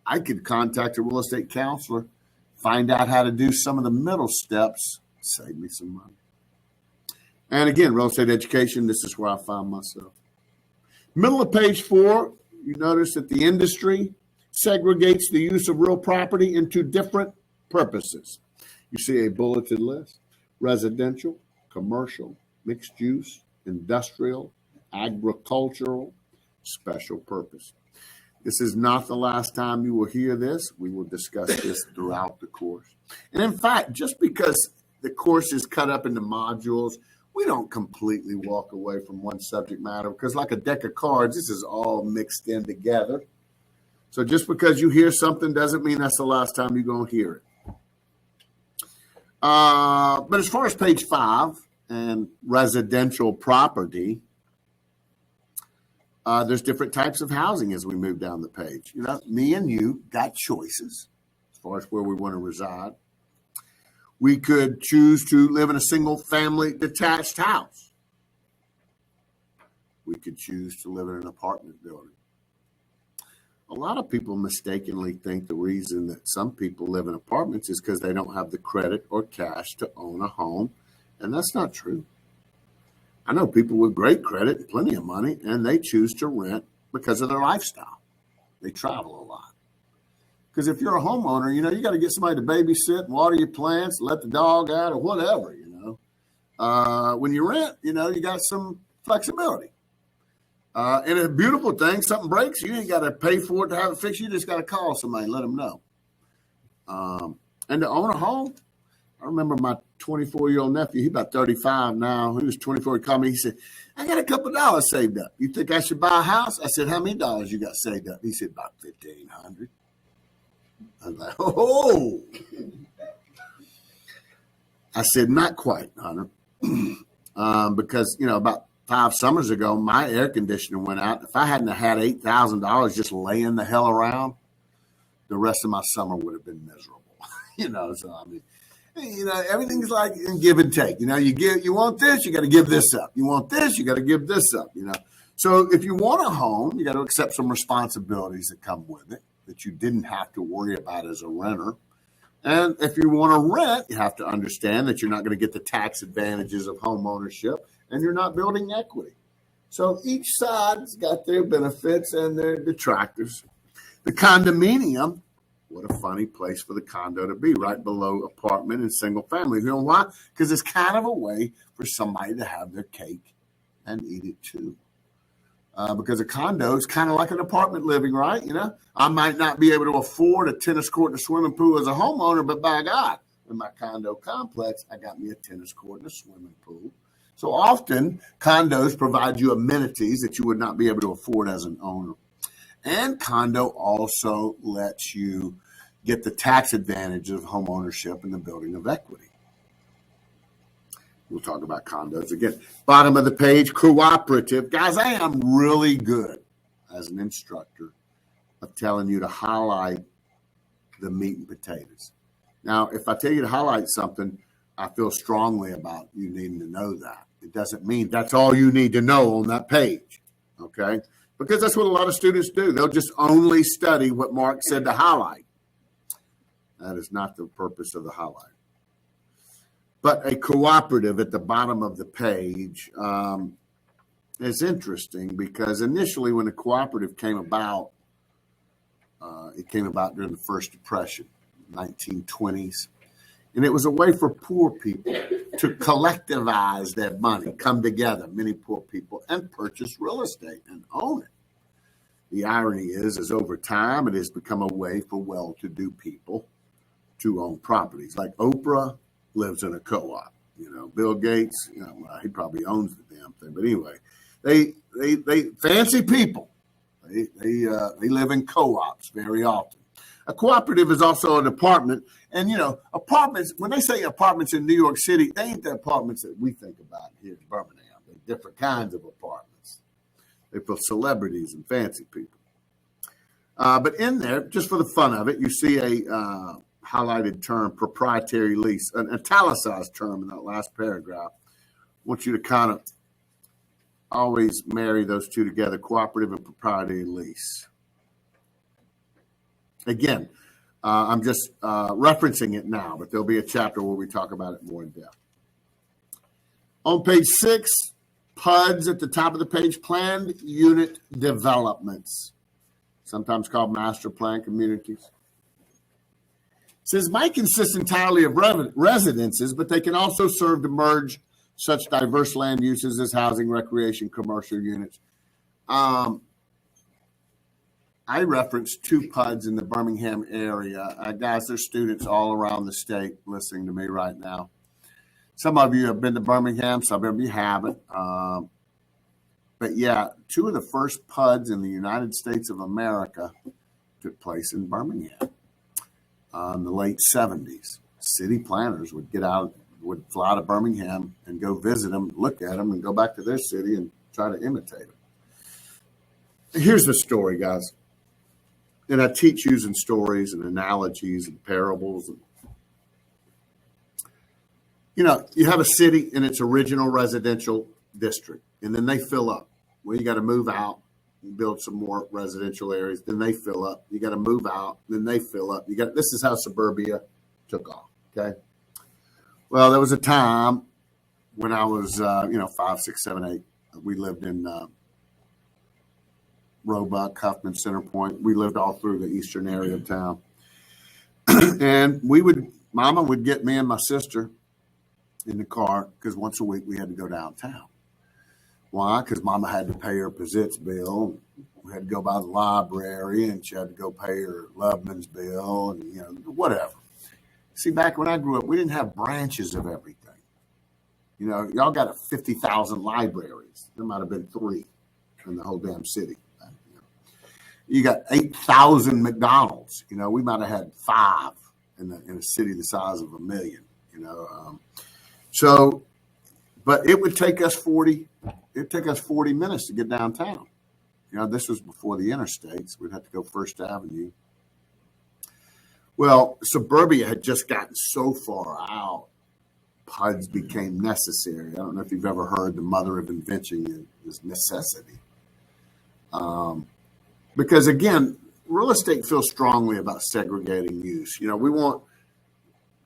I could contact a real estate counselor, find out how to do some of the middle steps, save me some money. And again, real estate education, this is where I find myself. Middle of page 4, you notice that the industry segregates the use of real property into different purposes. You see a bulleted list: residential, commercial, mixed use, industrial, agricultural, special purpose. This is not the last time you will hear this. We will discuss this throughout the course. And in fact, just because the course is cut up into modules, we don't completely walk away from one subject matter, because like a deck of cards, this is all mixed in together. So just because you hear something doesn't mean that's the last time you're going to hear it. But as far as page 5 and residential property, there's different types of housing as we move down the page. You know, me and you got choices as far as where we want to reside. We could choose to live in a single family detached house. We could choose to live in an apartment building. A lot of people mistakenly think the reason that some people live in apartments is because they don't have the credit or cash to own a home, and that's not true. I know people with great credit and plenty of money, and they choose to rent because of their lifestyle. They travel a lot. Because if you're a homeowner, you know, you got to get somebody to babysit, water your plants, let the dog out, or whatever, you know. When you rent, you know, you got some flexibility. And a beautiful thing, something breaks, you ain't got to pay for it to have it fixed. You just got to call somebody and let them know. And to own a home, I remember my 24-year-old nephew, he's about 35 now. He was 24. He called me. He said, I got a couple of dollars saved up. You think I should buy a house? I said, how many dollars you got saved up? He said, about $1,500. I was like, oh. I said, not quite, Hunter. Because, you know, about 5 summers ago, my air conditioner went out. If I hadn't had $8,000 just laying the hell around, the rest of my summer would have been miserable. You know, so I mean, you know, everything's like in give and take. You know, you want this, you got to give this up. You want this, you got to give this up. You know, so if you want a home, you got to accept some responsibilities that come with it that you didn't have to worry about as a renter. And if you want to rent, you have to understand that you're not going to get the tax advantages of home ownership, and you're not building equity. So each side's got their benefits and their detractors. The condominium, what a funny place for the condo to be, right below apartment and single family. You know why? Because it's kind of a way for somebody to have their cake and eat it too. Because a condo is kind of like an apartment living, right? You know, I might not be able to afford a tennis court and a swimming pool as a homeowner, but by God, in my condo complex, I got me a tennis court and a swimming pool. So often, condos provide you amenities that you would not be able to afford as an owner. And condo also lets you get the tax advantage of home ownership and the building of equity. We'll talk about condos again. Bottom of the page, cooperative. Guys, I am really good as an instructor of telling you to highlight the meat and potatoes. Now, if I tell you to highlight something, I feel strongly about you needing to know that. It doesn't mean that's all you need to know on that page, okay? Because that's what a lot of students do. They'll just only study what Mark said to highlight. That is not the purpose of the highlight. But a cooperative at the bottom of the page is interesting because initially when the cooperative came about, it came about during the First Depression, 1920s. And it was a way for poor people to collectivize their money, come together, many poor people, and purchase real estate and own it. The irony is over time, it has become a way for well-to-do people to own properties. Like Oprah lives in a co-op. You know, Bill Gates, you know, well, he probably owns the damn thing. But anyway, they fancy people. They live in co-ops very often. A cooperative is also an apartment. And, you know, apartments, when they say apartments in New York City, they ain't the apartments that we think about here in Birmingham. They're different kinds of apartments. They're for celebrities and fancy people. But in there, just for the fun of it, you see a highlighted term, proprietary lease, an italicized term in that last paragraph. I want you to kind of always marry those two together, cooperative and proprietary lease. Again, I'm just referencing it now, but there'll be a chapter where we talk about it more in depth. On page 6, PUDs at the top of the page, planned unit developments, sometimes called master plan communities. It says might consist entirely of residences, but they can also serve to merge such diverse land uses as housing, recreation, commercial units. I referenced 2 PUDs in the Birmingham area. Guys, there's students all around the state listening to me right now. Some of you have been to Birmingham, some of you haven't. But yeah, 2 of the first PUDs in the United States of America took place in Birmingham in the late 70s. city planners would fly to Birmingham and go visit them, look at them, and go back to their city and try to imitate them. Here's the story, guys. And I teach using stories and analogies and parables. You have a city in its original residential district, and then they fill up. Well, you got to move out and build some more residential areas. Then they fill up. You got to move out. Then they fill up. This is how suburbia took off. Okay. Well, there was a time when I was, 5, 6, 7, 8. We lived in Roebuck, Huffman, Center Point. We lived all through the eastern area of town. And Mama would get me and my sister in the car because once a week we had to go downtown. Why? Because Mama had to pay her Pizitz bill. We had to go by the library, and she had to go pay her Loveman's bill, and whatever. See, back when I grew up, we didn't have branches of everything. Y'all got 50,000 libraries. There might have been 3 in the whole damn city. You got 8,000 McDonald's. We might have had 5 in a city the size of 1 million. But it would take us 40 minutes to get downtown. This was before the interstates. We'd have to go First Avenue. Well, suburbia had just gotten so far out, PUDs became necessary. I don't know if you've ever heard the mother of invention is necessity. Because again, real estate feels strongly about segregating use. We want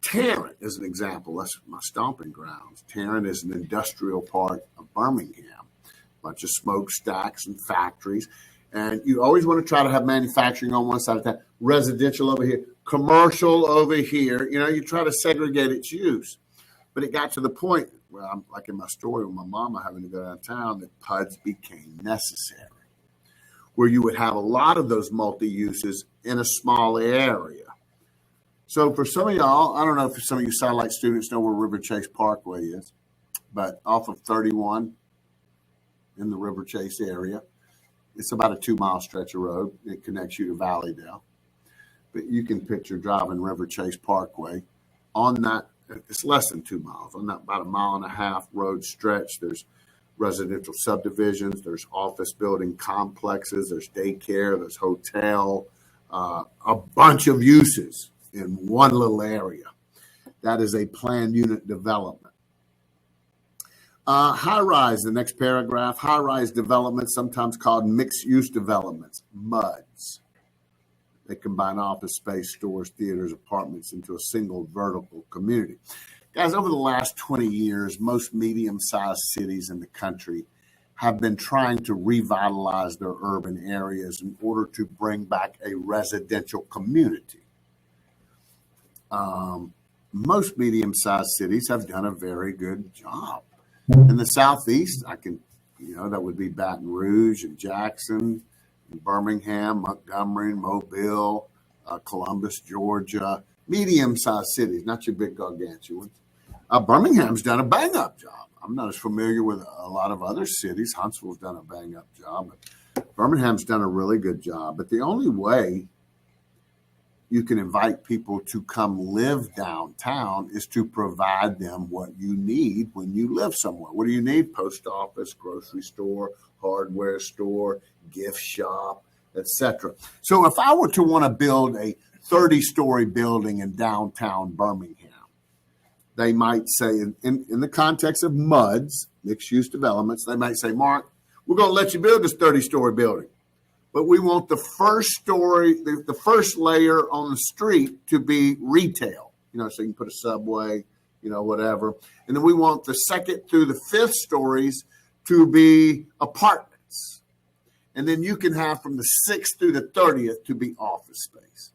Tarrant as an example. That's my stomping grounds. Tarrant is an industrial part of Birmingham, a bunch of smokestacks and factories. And you always want to try to have manufacturing on one side of town, residential over here, commercial over here. You try to segregate its use. But it got to the point where I'm like in my story with my mama having to go downtown that PUDs became necessary, where you would have a lot of those multi-uses in a small area. So for some of y'all, I don't know if some of you satellite students know where River Chase Parkway is, but off of 31 in the River Chase area, it's about a 2-mile stretch of road. It connects you to Valleydale. But you can picture driving River Chase Parkway on that. It's less than 2 miles. On that about 1.5 mile road stretch, there's residential subdivisions, there's office building complexes, there's daycare, there's hotel, a bunch of uses in one little area. That is a planned unit development. Highrise, the next paragraph, high-rise developments, sometimes called mixed-use developments, MUDs. They combine office space, stores, theaters, apartments into a single vertical community. Guys, over the last 20 years, most medium-sized cities in the country have been trying to revitalize their urban areas in order to bring back a residential community. Most medium-sized cities have done a very good job. In the Southeast, that would be Baton Rouge and Jackson, Birmingham, Montgomery, Mobile, Columbus, Georgia, medium-sized cities, not your big gargantuans. Birmingham's done a bang-up job. I'm not as familiar with a lot of other cities. Huntsville's done a bang-up job, but Birmingham's done a really good job. But the only way you can invite people to come live downtown is to provide them what you need when you live somewhere. What do you need? Post office, grocery store, hardware store, gift shop, etc. So if I were to want to build a 30-story building in downtown Birmingham, they might say, in the context of MUDs, mixed-use developments, they might say, Mark, we're going to let you build this 30-story building, but we want the first story, the first layer on the street to be retail, so you can put a Subway, whatever. And then we want the second through the 5th stories to be apartments. And then you can have from the 6th through the 30th to be office space.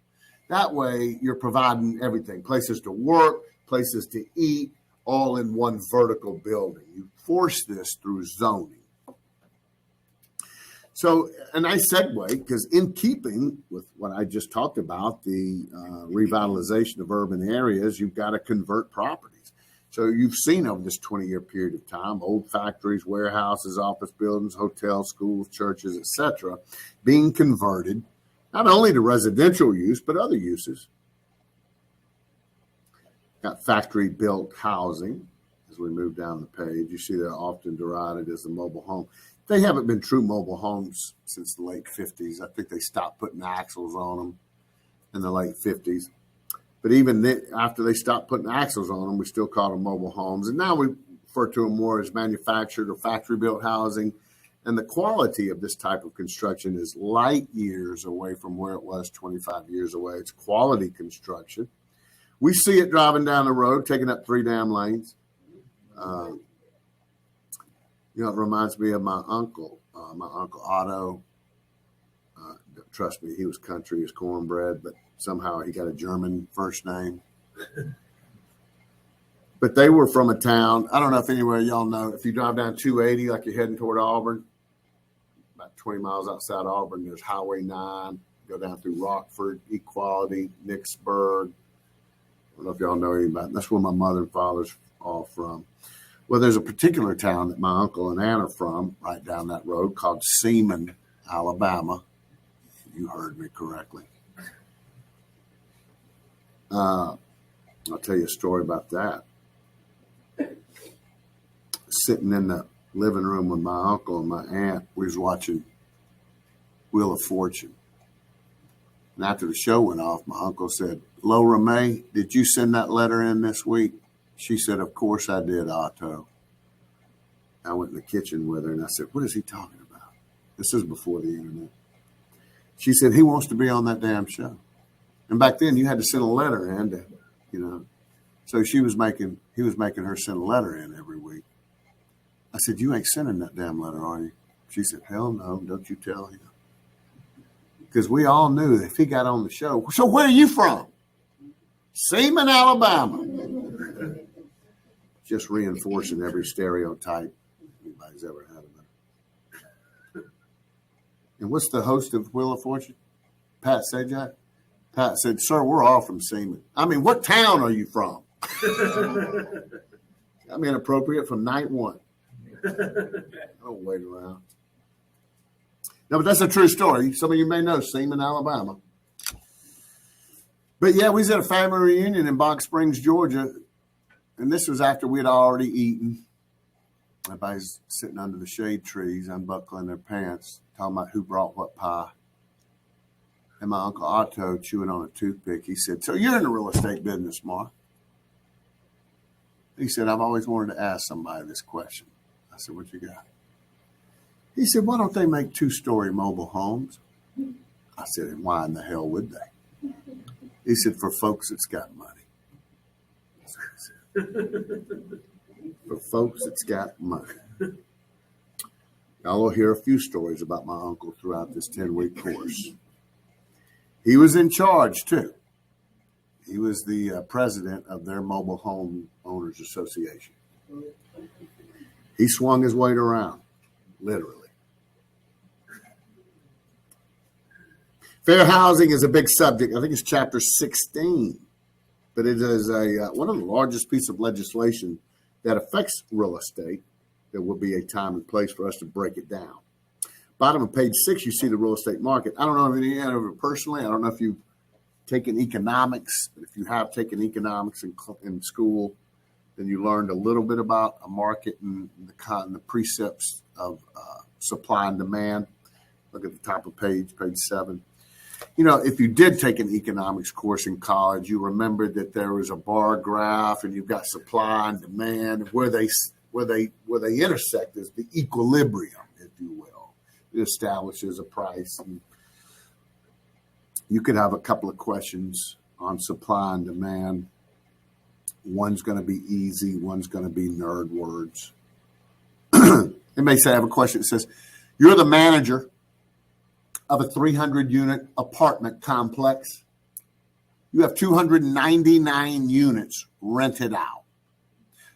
That way you're providing everything, places to work, places to eat, all in one vertical building. You force this through zoning. So a nice segue, because in keeping with what I just talked about, the revitalization of urban areas, you've got to convert properties. So you've seen over this 20-year period of time, old factories, warehouses, office buildings, hotels, schools, churches, etc., being converted, not only to residential use, but other uses. Got factory-built housing. As we move down the page, you see they're often derided as the mobile home. They haven't been true mobile homes since the late 50s. I think they stopped putting axles on them in the late 50s. But even after they stopped putting axles on them, we still call them mobile homes. And now we refer to them more as manufactured or factory-built housing. And the quality of this type of construction is light years away from where it was 25 years away. It's quality construction. We see it driving down the road, taking up 3 damn lanes. It reminds me of my uncle Otto. Trust me, he was country as cornbread, but somehow he got a German first name. But they were from a town. I don't know if anywhere y'all know, if you drive down 280 like you're heading toward Auburn, about 20 miles outside Auburn, there's Highway 9. Go down through Rockford, Equality, Nicksburg. I don't know if y'all know anything about it. That's where my mother and father's all from. Well, there's a particular town that my uncle and aunt are from right down that road called Seaman, Alabama. You heard me correctly. I'll tell you a story about that. Sitting in the living room with my uncle and my aunt, we was watching Wheel of Fortune. And after the show went off, my uncle said, "Laura May, did you send that letter in this week?" She said, "Of course I did, Otto." I went in the kitchen with her and I said, "What is he talking about?" This is before the internet. She said, "He wants to be on that damn show." And back then you had to send a letter in to, So he was making her send a letter in every week. I said, "You ain't sending that damn letter, are you?" She said, "Hell no, don't you tell him." Because we all knew that if he got on the show, "So where are you from?" "Seaman, Alabama." Just reinforcing every stereotype anybody's ever had of it. And what's the host of Wheel of Fortune? Pat Sajak? Pat said, "Sir, we're all from Seaman." I mean, what town are you from? I mean, inappropriate from night one. Don't wait around. No, but that's a true story. Some of you may know Seaman, Alabama. But yeah, we was at a family reunion in Box Springs, Georgia. And this was after we had already eaten. Everybody's sitting under the shade trees, unbuckling their pants, talking about who brought what pie. And my Uncle Otto, chewing on a toothpick, he said, "So you're in the real estate business, Mark?" He said, "I've always wanted to ask somebody this question." I said, "What you got?" He said, "Why don't they make 2-story mobile homes?" I said, "And why in the hell would they?" He said, "For folks that's got money." For folks that's got money. Y'all will hear a few stories about my uncle throughout this 10-week course. He was in charge, too. He was the president of their Mobile Home Owners Association. He swung his weight around, literally. Fair housing is a big subject. I think it's chapter 16. But it is one of the largest pieces of legislation that affects real estate. There will be a time and place for us to break it down. Bottom of page 6, you see the real estate market. I don't know any of it personally. I don't know if you've taken economics. But if you have taken economics in school, then you learned a little bit about a market and the precepts of supply and demand. Look at the top of page 7. If you did take an economics course in college, you remembered that there was a bar graph and you've got supply and demand. Where they intersect is the equilibrium, if you will. It establishes a price. And you could have a couple of questions on supply and demand. One's going to be easy. One's going to be nerd words. It may say I have a question that says, "You're the manager of a 300-unit apartment complex. You have 299 units rented out.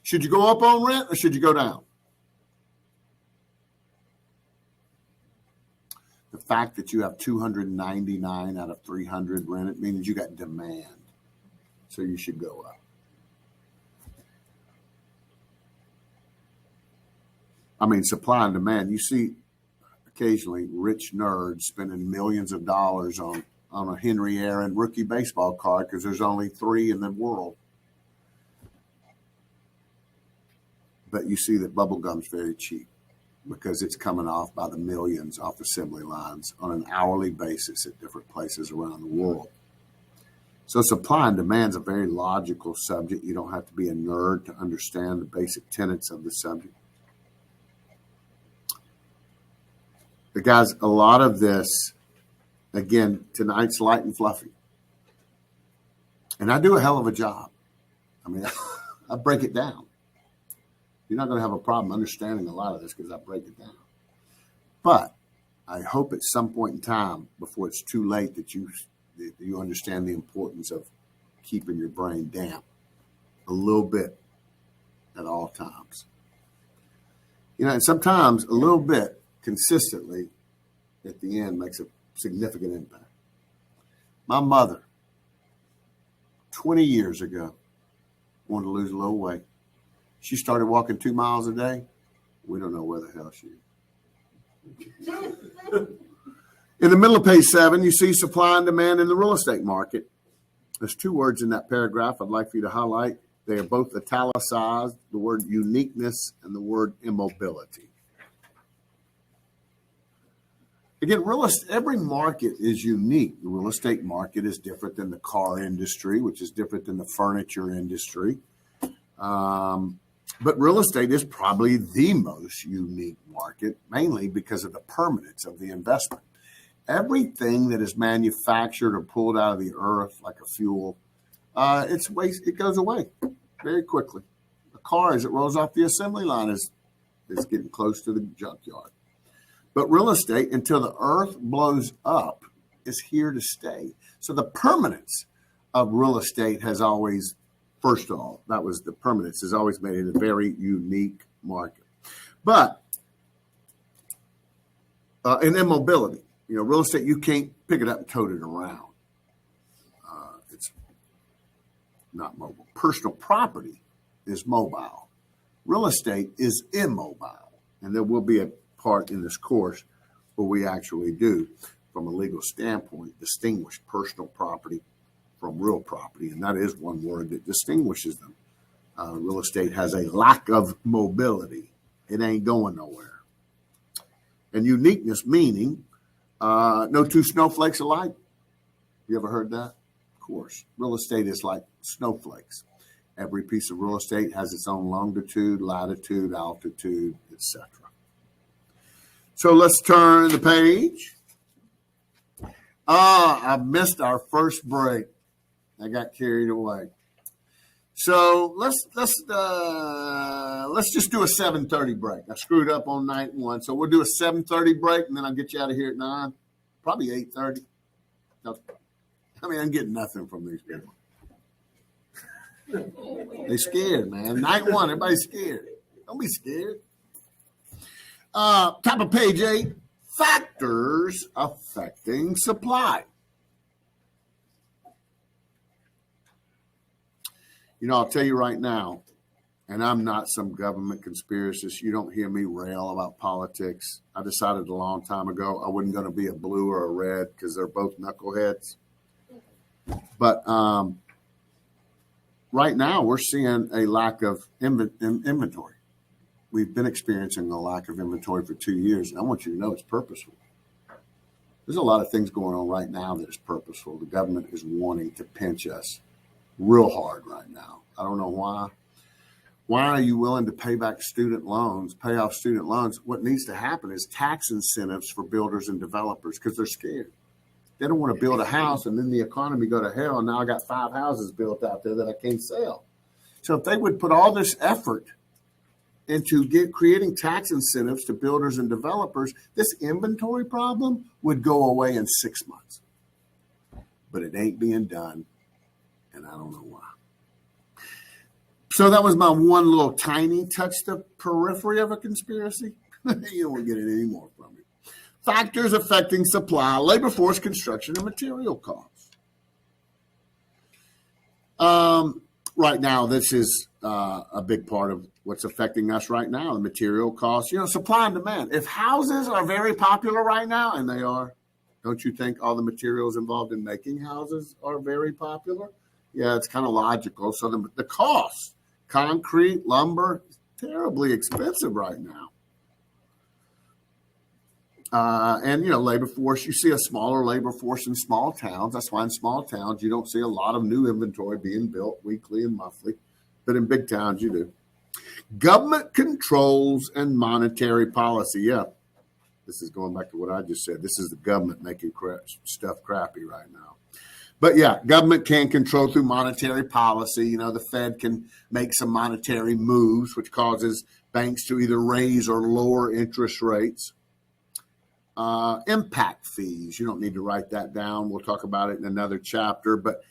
Should you go up on rent or should you go down?" The fact that you have 299 out of 300 rented means you got demand. So you should go up. I mean, supply and demand. You see occasionally rich nerds spending millions of dollars on a Henry Aaron rookie baseball card because there's only 3 in the world. but you see that bubble gum's very cheap because it's coming off by the millions off assembly lines on an hourly basis at different places around the world. So supply and demand is a very logical subject. You don't have to be a nerd to understand the basic tenets of the subject. But guys, a lot of this, again, tonight's light and fluffy. And I do a hell of a job. I mean, I break it down. You're not going to have a problem understanding a lot of this because I break it down. But I hope at some point in time, before it's too late, that you understand the importance of keeping your brain damp a little bit at all times. You know, and sometimes a little bit consistently at the end makes a significant impact. My mother, 20 years ago, wanted to lose a little weight. She started walking 2 miles a day. We don't know where the hell she is. In the middle of page 7, you see supply and demand in the real estate market. There's 2 words in that paragraph I'd like for you to highlight. They are both italicized, the word uniqueness and the word immobility. Again, every market is unique. The real estate market is different than the car industry, which is different than the furniture industry. But real estate is probably the most unique market, mainly because of the permanence of the investment. Everything that is manufactured or pulled out of the earth like a fuel, it goes away very quickly. A car, as it rolls off the assembly line, is getting close to the junkyard. But real estate, until the earth blows up, is here to stay. So the permanence of real estate has always, first of all, that was the permanence, has always made it a very unique market. But in immobility, you know, real estate, you can't pick it up and tote it around. It's not mobile. Personal property is mobile. Real estate is immobile. And there will be a part in this course where we actually do, from a legal standpoint, distinguish personal property from real property. And that is one word that distinguishes them. Real estate has a lack of mobility. It ain't going nowhere. And uniqueness meaning no 2 snowflakes alike. You ever heard that? Of course. Real estate is like snowflakes. Every piece of real estate has its own longitude, latitude, altitude, etc. So let's turn the page. I missed our first break. I got carried away. So let's just do a 7:30 break. I screwed up on night 1, so we'll do a 7:30 break, and then I'll get you out of here at 9, probably 8:30. I mean, I'm getting nothing from these people. They're scared, man. Night 1, everybody's scared. Don't be scared. Top of page 8, factors affecting supply. You know, I'll tell you right now, and I'm not some government conspiracist. You don't hear me rail about politics. I decided a long time ago I wasn't going to be a blue or a red because they're both knuckleheads. But right now we're seeing a lack of inventory. We've been experiencing a lack of inventory for 2 years, and I want you to know it's purposeful. There's a lot of things going on right now that is purposeful. The government is wanting to pinch us real hard right now. I don't know why. Why are you willing to pay off student loans? What needs to happen is tax incentives for builders and developers because they're scared. They don't want to build a house and then the economy go to hell. And now I got 5 houses built out there that I can't sell. So if they would put all this effort into creating tax incentives to builders and developers, this inventory problem would go away in 6 months. But it ain't being done, and I don't know why. So that was my one little tiny touch the periphery of a conspiracy. You won't get it anymore from me. Factors affecting supply, labor force, construction, and material costs. Right now, this is a big part of what's affecting us right now, the material costs. You know, supply and demand. If houses are very popular right now, and they are, don't you think all the materials involved in making houses are very popular? Yeah, it's kind of logical. So the costs, concrete, lumber, terribly expensive right now. And, labor force, you see a smaller labor force in small towns. That's why in small towns, you don't see a lot of new inventory being built weekly and monthly. But in big towns, you do. Government controls and monetary policy. Yeah, this is going back to what I just said. This is the government making stuff crappy right now. But yeah, government can control through monetary policy. The Fed can make some monetary moves, which causes banks to either raise or lower interest rates. Impact fees. You don't need to write that down. We'll talk about it in another chapter. But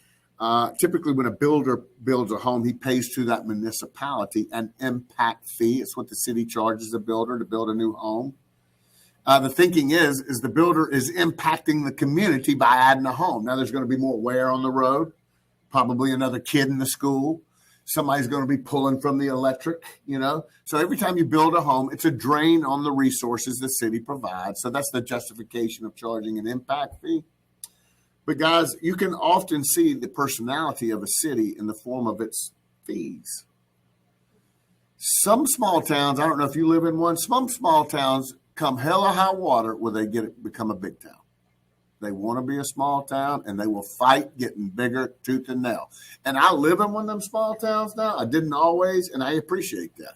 typically when a builder builds a home, he pays to that municipality an impact fee. It's what the city charges a builder to build a new home. The thinking is the builder is impacting the community by adding a home. Now there's going to be more wear on the road, probably another kid in the school. Somebody's going to be pulling from the electric, So every time you build a home, it's a drain on the resources the city provides. So that's the justification of charging an impact fee. But guys, you can often see the personality of a city in the form of its fees. Some small towns, I don't know if you live in one, some small towns come hell or high water where they become a big town. They want to be a small town, and they will fight getting bigger tooth and nail. And I live in one of them small towns now. I didn't always, and I appreciate that.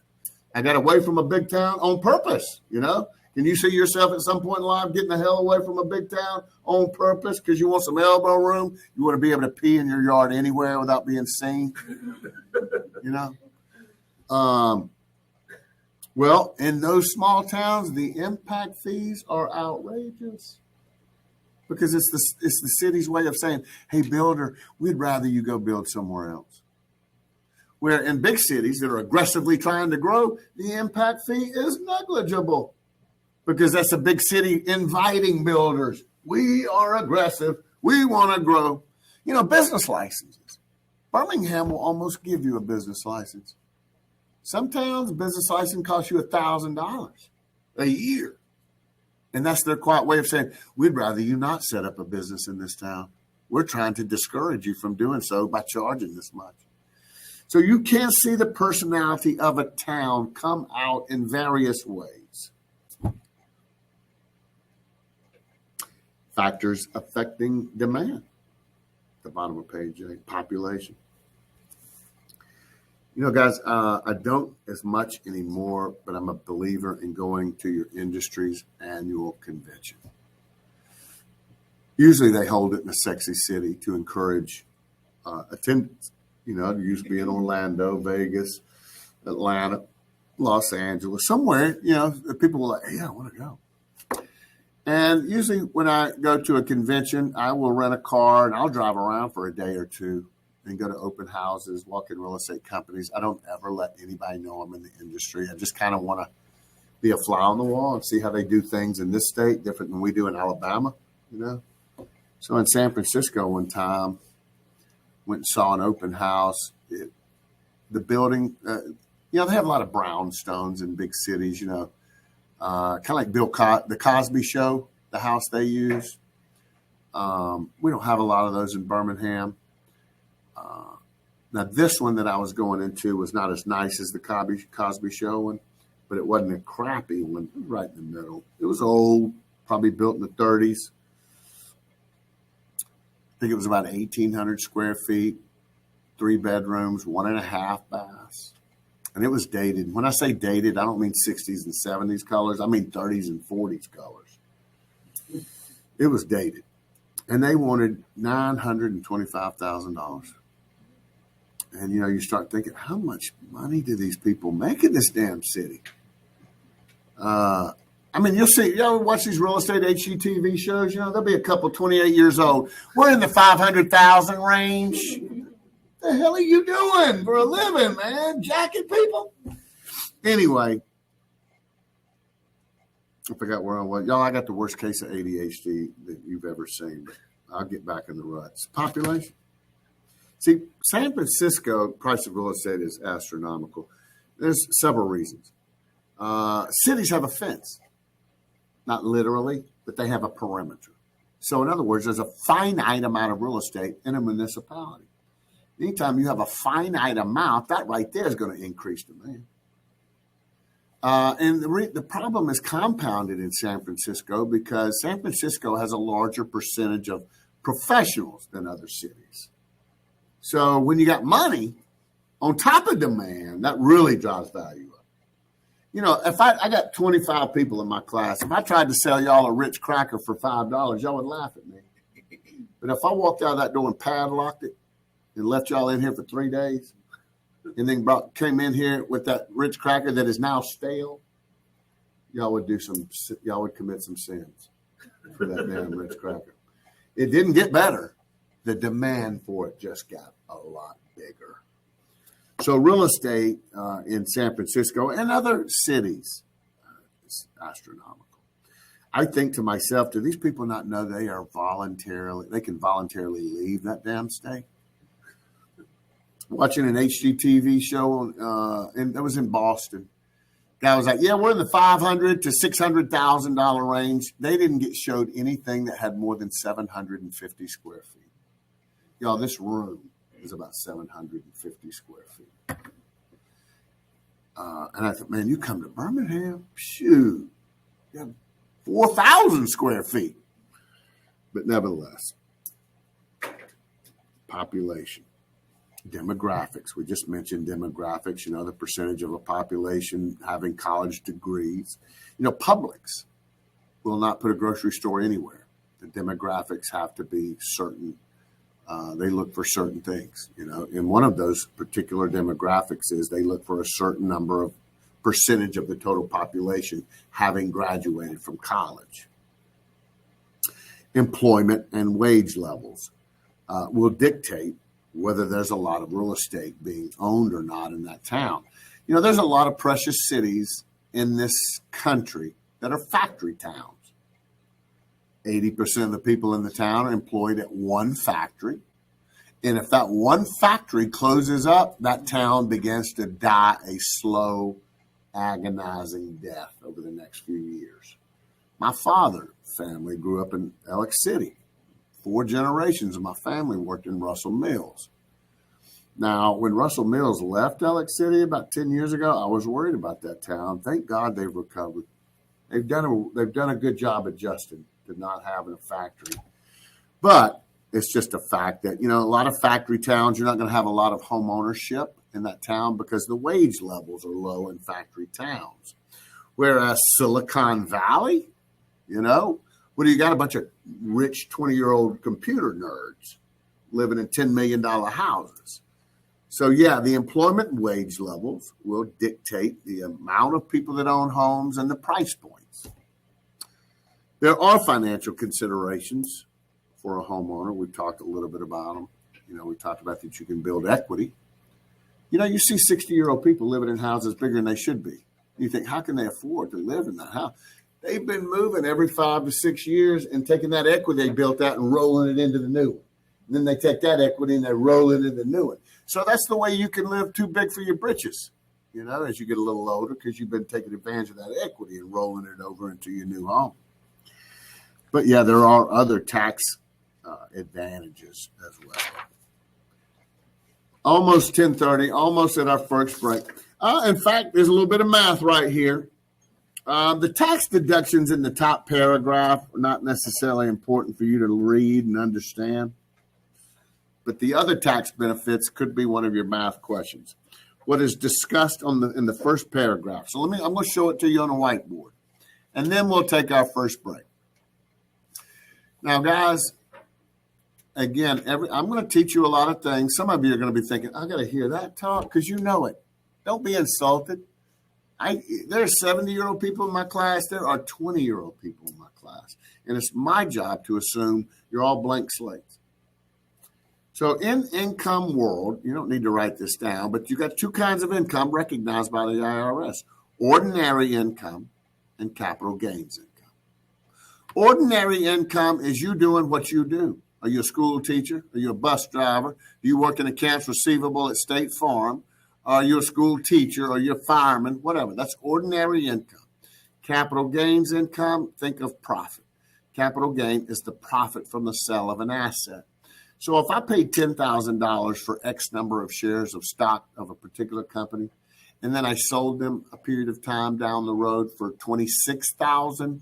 I got away from a big town on purpose, Can you see yourself at some point in life getting the hell away from a big town on purpose because you want some elbow room? You want to be able to pee in your yard anywhere without being seen, Well, in those small towns, the impact fees are outrageous. Because it's the city's way of saying, hey, builder, we'd rather you go build somewhere else. Where in big cities that are aggressively trying to grow, the impact fee is negligible. Because that's a big city inviting builders. We are aggressive. We want to grow. Business licenses. Birmingham will almost give you a business license. Some towns, a business license costs you $1,000 a year. And that's their quiet way of saying, we'd rather you not set up a business in this town. We're trying to discourage you from doing so by charging this much. So you can see the personality of a town come out in various ways. Factors affecting demand. At the bottom of page 8, population. Guys, I don't as much anymore, but I'm a believer in going to your industry's annual convention. Usually they hold it in a sexy city to encourage attendance. It used to be in Orlando, Vegas, Atlanta, Los Angeles, somewhere, people were like, hey, I want to go. And usually when I go to a convention, I will rent a car and I'll drive around for a day or two. And go to open houses, walk in real estate companies. I don't ever let anybody know I'm in the industry. I just kind of want to be a fly on the wall and see how they do things in this state different than we do in Alabama, So in San Francisco one time, went and saw an open house. The building, they have a lot of brownstones in big cities, kind of like the Cosby Show, the house they use. We don't have a lot of those in Birmingham. Now, this one that I was going into was not as nice as the Cosby Show one, but it wasn't a crappy one. It was right in the middle. It was old, probably built in the 30s. I think it was about 1,800 square feet, 3 bedrooms, 1.5 baths. And it was dated. When I say dated, I don't mean 60s and 70s colors. I mean 30s and 40s colors. It was dated. And they wanted $925,000. And, you start thinking, how much money do these people make in this damn city? You'll see, watch these real estate HGTV shows, there'll be a couple 28 years old. We're in the 500,000 range. The hell are you doing for a living, man? Jacking people? Anyway, I forgot where I was. Y'all, I got the worst case of ADHD that you've ever seen, but I'll get back in the ruts. Population. See, San Francisco, price of real estate is astronomical. There's several reasons. Cities have a fence. Not literally, but they have a perimeter. So in other words, there's a finite amount of real estate in a municipality. Anytime you have a finite amount, that right there is going to increase demand. And the problem is compounded in San Francisco because San Francisco has a larger percentage of professionals than other cities. So when you got money on top of demand, that really drives value up. You know, if I got 25 people in my class, if I tried to sell y'all a Ritz cracker for $5, y'all would laugh at me. But if I walked out of that door and padlocked it and left y'all in here for 3 days, and then came in here with that Ritz cracker that is now stale, y'all would commit some sins for that damn Ritz cracker. It didn't get better. The demand for it just got a lot bigger. So real estate in San Francisco and other cities is astronomical. I think to myself, do these people not know they can voluntarily leave that damn state? Watching an HGTV show, and that was in Boston. Guy was like, yeah, we're in the $500,000 to $600,000 range. They didn't get showed anything that had more than 750 square feet. Y'all, this room is about 750 square feet. And I thought, man, you come to Birmingham, shoot, you have 4,000 square feet. But nevertheless, population. Demographics. We just mentioned demographics, you know, the percentage of a population having college degrees. You know, Publix will not put a grocery store anywhere. The demographics have to be certain. They look for certain things, you know, and one of those particular demographics is they look for a certain number of percentage of the total population having graduated from college. Employment and wage levels will dictate whether there's a lot of real estate being owned or not in that town. You know, there's a lot of precious cities in this country that are factory towns. 80% of the people in the town are employed at one factory. And if that one factory closes up, that town begins to die a slow, agonizing death over the next few years. My father's family grew up in Alex City. 4 generations of my family worked in Russell Mills. Now, when Russell Mills left Alex City about 10 years ago, I was worried about that town. Thank God they've recovered. They've done a good job adjusting to not having a factory. But it's just a fact that, you know, a lot of factory towns, you're not going to have a lot of home ownership in that town because the wage levels are low in factory towns. Whereas Silicon Valley, you know, what do you got? A bunch of rich 20-year-old computer nerds living in $10 million houses. So, yeah, the employment wage levels will dictate the amount of people that own homes and the price points. There are financial considerations for a homeowner. We've talked a little bit about them. You know, we talked about that you can build equity. You know, you see 60-year-old people living in houses bigger than they should be. You think, how can they afford to live in that house? They've been moving every 5 to 6 years and taking that equity they built out and rolling it into the new one. And then they take that equity and they roll it into the new one. So that's the way you can live too big for your britches, you know, as you get a little older because you've been taking advantage of that equity and rolling it over into your new home. But, yeah, there are other tax advantages as well. Almost 10:30, almost at our first break. In fact, there's a little bit of math right here. The tax deductions in the top paragraph are not necessarily important for you to read and understand, but the other tax benefits could be one of your math questions. What is discussed in the first paragraph. So I'm going to show it to you on a whiteboard, and then we'll take our first break. Now, guys, again, I'm going to teach you a lot of things. Some of you are going to be thinking, I got to hear that talk because you know it. Don't be insulted. There are 70-year-old people in my class. There are 20-year-old people in my class. And it's my job to assume you're all blank slates. So in income world, you don't need to write this down, but you got 2 kinds of income recognized by the IRS. Ordinary income and capital gains income. Ordinary income is you doing what you do. Are you a school teacher? Are you a bus driver? Do you work in accounts receivable at State Farm? Are you a school teacher? Are you a fireman? Whatever. That's ordinary income. Capital gains income, think of profit. Capital gain is the profit from the sale of an asset. So if I paid $10,000 for X number of shares of stock of a particular company, and then I sold them a period of time down the road for $26,000,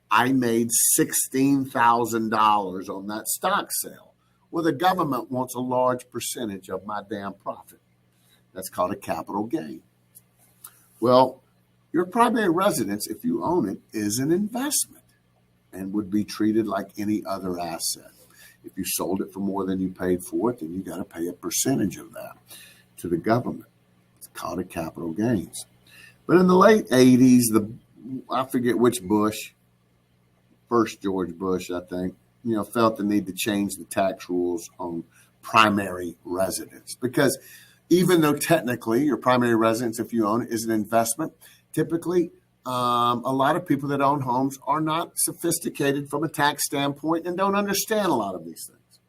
I made $16,000 on that stock sale. Well, the government wants a large percentage of my damn profit. That's called a capital gain. Well, your primary residence, if you own it, is an investment and would be treated like any other asset. If you sold it for more than you paid for it, then you got to pay a percentage of that to the government. It's called a capital gains. But in the late 80s, I forget which Bush, first George Bush, I think, felt the need to change the tax rules on primary residence. Because even though technically your primary residence, if you own it, is an investment, typically a lot of people that own homes are not sophisticated from a tax standpoint and don't understand a lot of these things.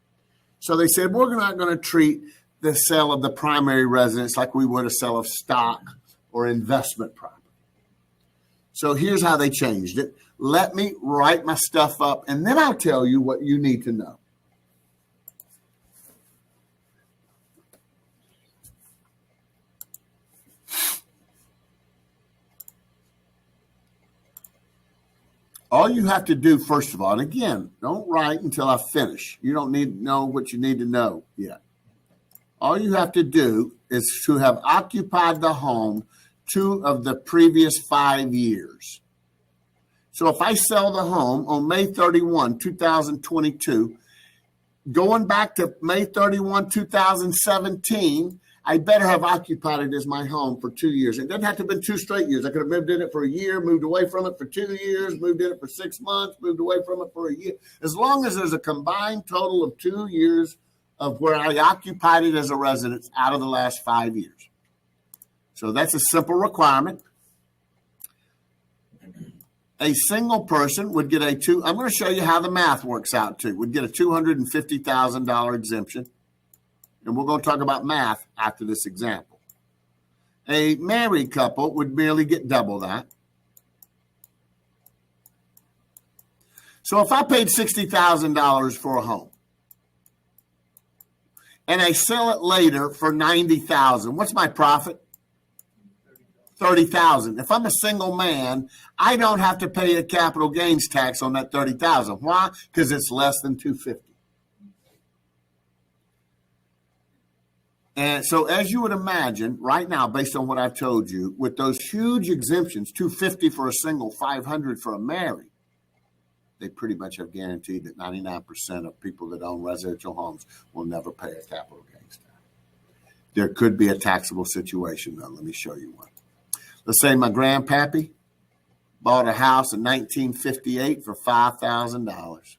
So they said, we're not going to treat the sale of the primary residence like we would a sale of stock or investment property. So here's how they changed it. Let me write my stuff up, and then I'll tell you what you need to know. All you have to do, first of all, and again, don't write until I finish. You don't need to know what you need to know yet. All you have to do is to have occupied the home 2 of the previous 5 years. So if I sell the home on May 31, 2022, going back to May 31, 2017, I better have occupied it as my home for 2 years. It doesn't have to have been 2 straight years. I could have lived in it for a year, moved away from it for 2 years, moved in it for 6 months, moved away from it for a year. As long as there's a combined total of 2 years of where I occupied it as a residence out of the last 5 years. So that's a simple requirement. A single person would get I'm going to show you how the math works out too, would get a $250,000 exemption. And we're going to talk about math after this example. A married couple would merely get double that. So if I paid $60,000 for a home and I sell it later for $90,000, what's my profit? $30,000. If I'm a single man, I don't have to pay a capital gains tax on that $30,000. Why? Because it's less than $250,000. And so as you would imagine, right now, based on what I've told you, with those huge exemptions, $250,000 for a single, $500,000 for a married, they pretty much have guaranteed that 99% of people that own residential homes will never pay a capital gains tax. There could be a taxable situation, though. Let me show you one. Let's say my grandpappy bought a house in 1958 for $5,000.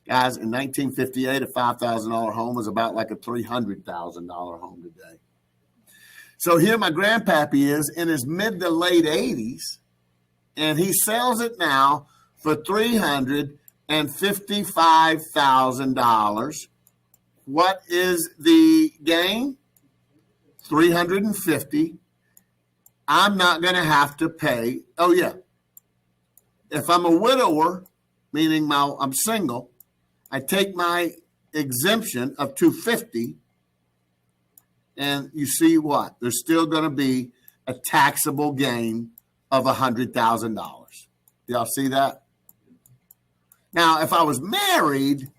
Guys, in 1958, a $5,000 home was about like a $300,000 home today. So here my grandpappy is in his mid to late 80s, and he sells it now for $355,000. What is the gain? $350,000. I'm not going to have to pay. Oh, yeah. If I'm a widower, meaning I'm single, I take my exemption of $250,000, and you see what? There's still going to be a taxable gain of $100,000. Y'all see that? Now, if I was married,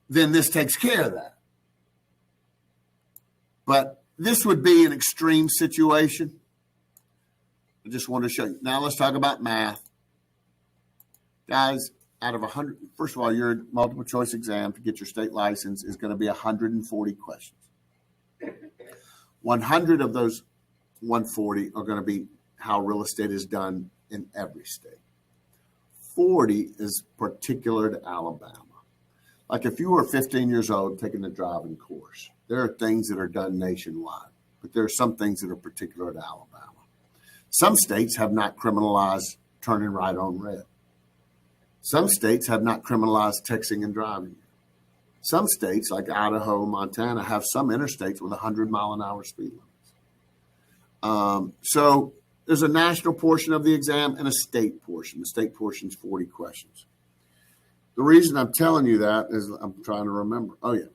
then this takes care of that. But this would be an extreme situation. I just want to show you. Now let's talk about math. Guys, out of 100, first of all, your multiple choice exam to get your state license is going to be 140 questions. 100 of those 140 are going to be how real estate is done in every state. 40 is particular to Alabama. Like if you were 15 years old taking the driving course, there are things that are done nationwide, but there are some things that are particular to Alabama. Some states have not criminalized turning right on red. Some states have not criminalized texting and driving. Some states, like Idaho, Montana, have some interstates with 100-mile-an-hour speed limits. So there's a national portion of the exam and a state portion. The state portion is 40 questions. The reason I'm telling you that is I'm trying to remember. Oh, yeah.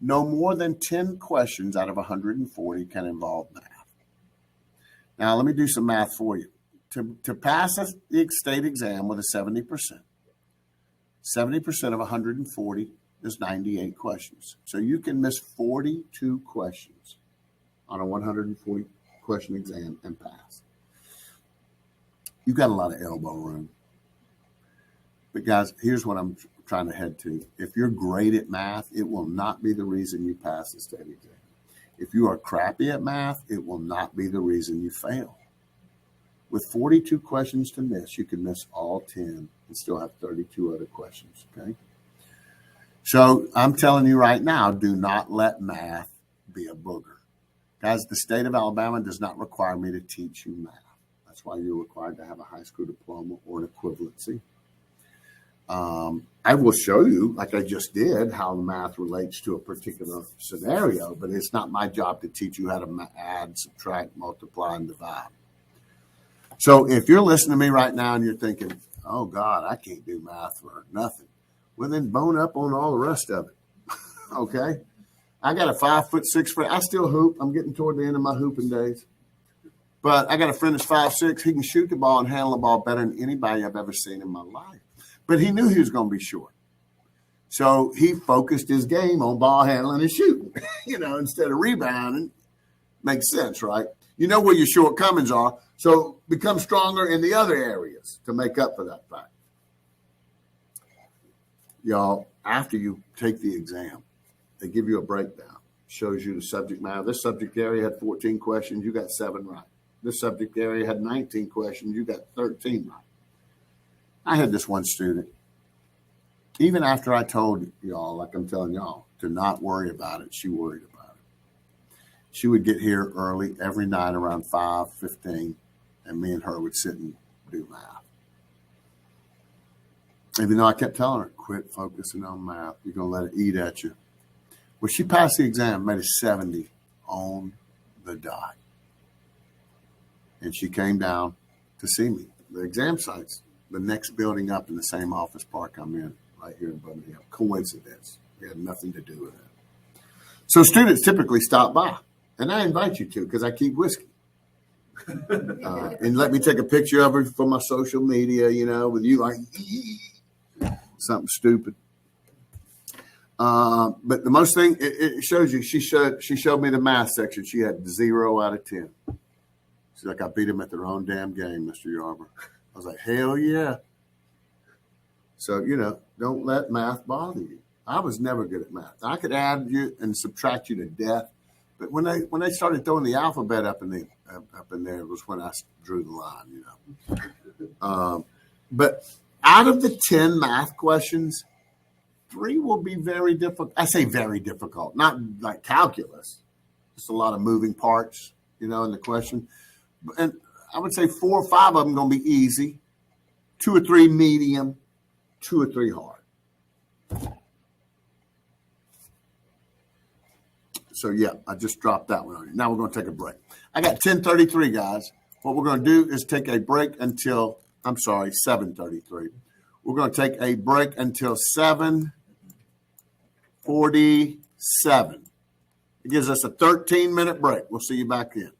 No more than 10 questions out of 140 can involve math. Now, let me do some math for you. To pass the state exam with a 70%, 70% of 140 is 98 questions. So you can miss 42 questions on a 140 question exam and pass. You've got a lot of elbow room. But guys, here's what I'm trying to head to. If you're great at math, it will not be the reason you pass the state exam. If you are crappy at math, it will not be the reason you fail. With 42 questions to miss, you can miss all 10 and still have 32 other questions, okay? So I'm telling you right now, do not let math be a booger. Guys, the state of Alabama does not require me to teach you math. That's why you're required to have a high school diploma or an equivalency. I will show you, like I just did, how math relates to a particular scenario, but it's not my job to teach you how to add, subtract, multiply, and divide. So if you're listening to me right now and you're thinking, oh, God, I can't do math for nothing, well, then bone up on all the rest of it, okay? I got a 5'6" friend. I still hoop. I'm getting toward the end of my hooping days. But I got a friend that's 5'6". He can shoot the ball and handle the ball better than anybody I've ever seen in my life. But he knew he was going to be short. So he focused his game on ball handling and shooting, instead of rebounding. Makes sense, right? You know where your shortcomings are. So become stronger in the other areas to make up for that fact. Y'all, after you take the exam, they give you a breakdown. Shows you the subject matter. This subject area had 14 questions. You got 7 right. This subject area had 19 questions. You got 13 right. I had this one student, even after I told y'all, like I'm telling y'all, to not worry about it, she worried about it. She would get here early every night around 5:15, and me and her would sit and do math. Even though I kept telling her, quit focusing on math. You're going to let it eat at you. Well, she passed the exam, made a 70 on the dot. And she came down to see me. The exam site's the next building up in the same office park I'm in, right here in Birmingham. Coincidence. It had nothing to do with it. So students typically stop by, and I invite you to because I keep whiskey. And let me take a picture of her for my social media, with you like something stupid. But the most thing, it shows you, she showed me the math section. She had 0 out of 10. She's like, I beat him at their own damn game, Mr. Yarber. I was like, hell yeah. So, don't let math bother you. I was never good at math. I could add you and subtract you to death. But when they started throwing the alphabet up in there was when I drew the line, But out of the 10 math questions, 3 will be very difficult. I say very difficult, not like calculus. Just a lot of moving parts, in the question. And I would say 4 or 5 of them going to be easy, 2 or 3 medium, 2 or 3 hard. So, yeah, I just dropped that one on you. Now we're going to take a break. I got 10:33, guys. What we're going to do is take a break until, 7:33. We're going to take a break until 7:47. It gives us a 13-minute break. We'll see you back in.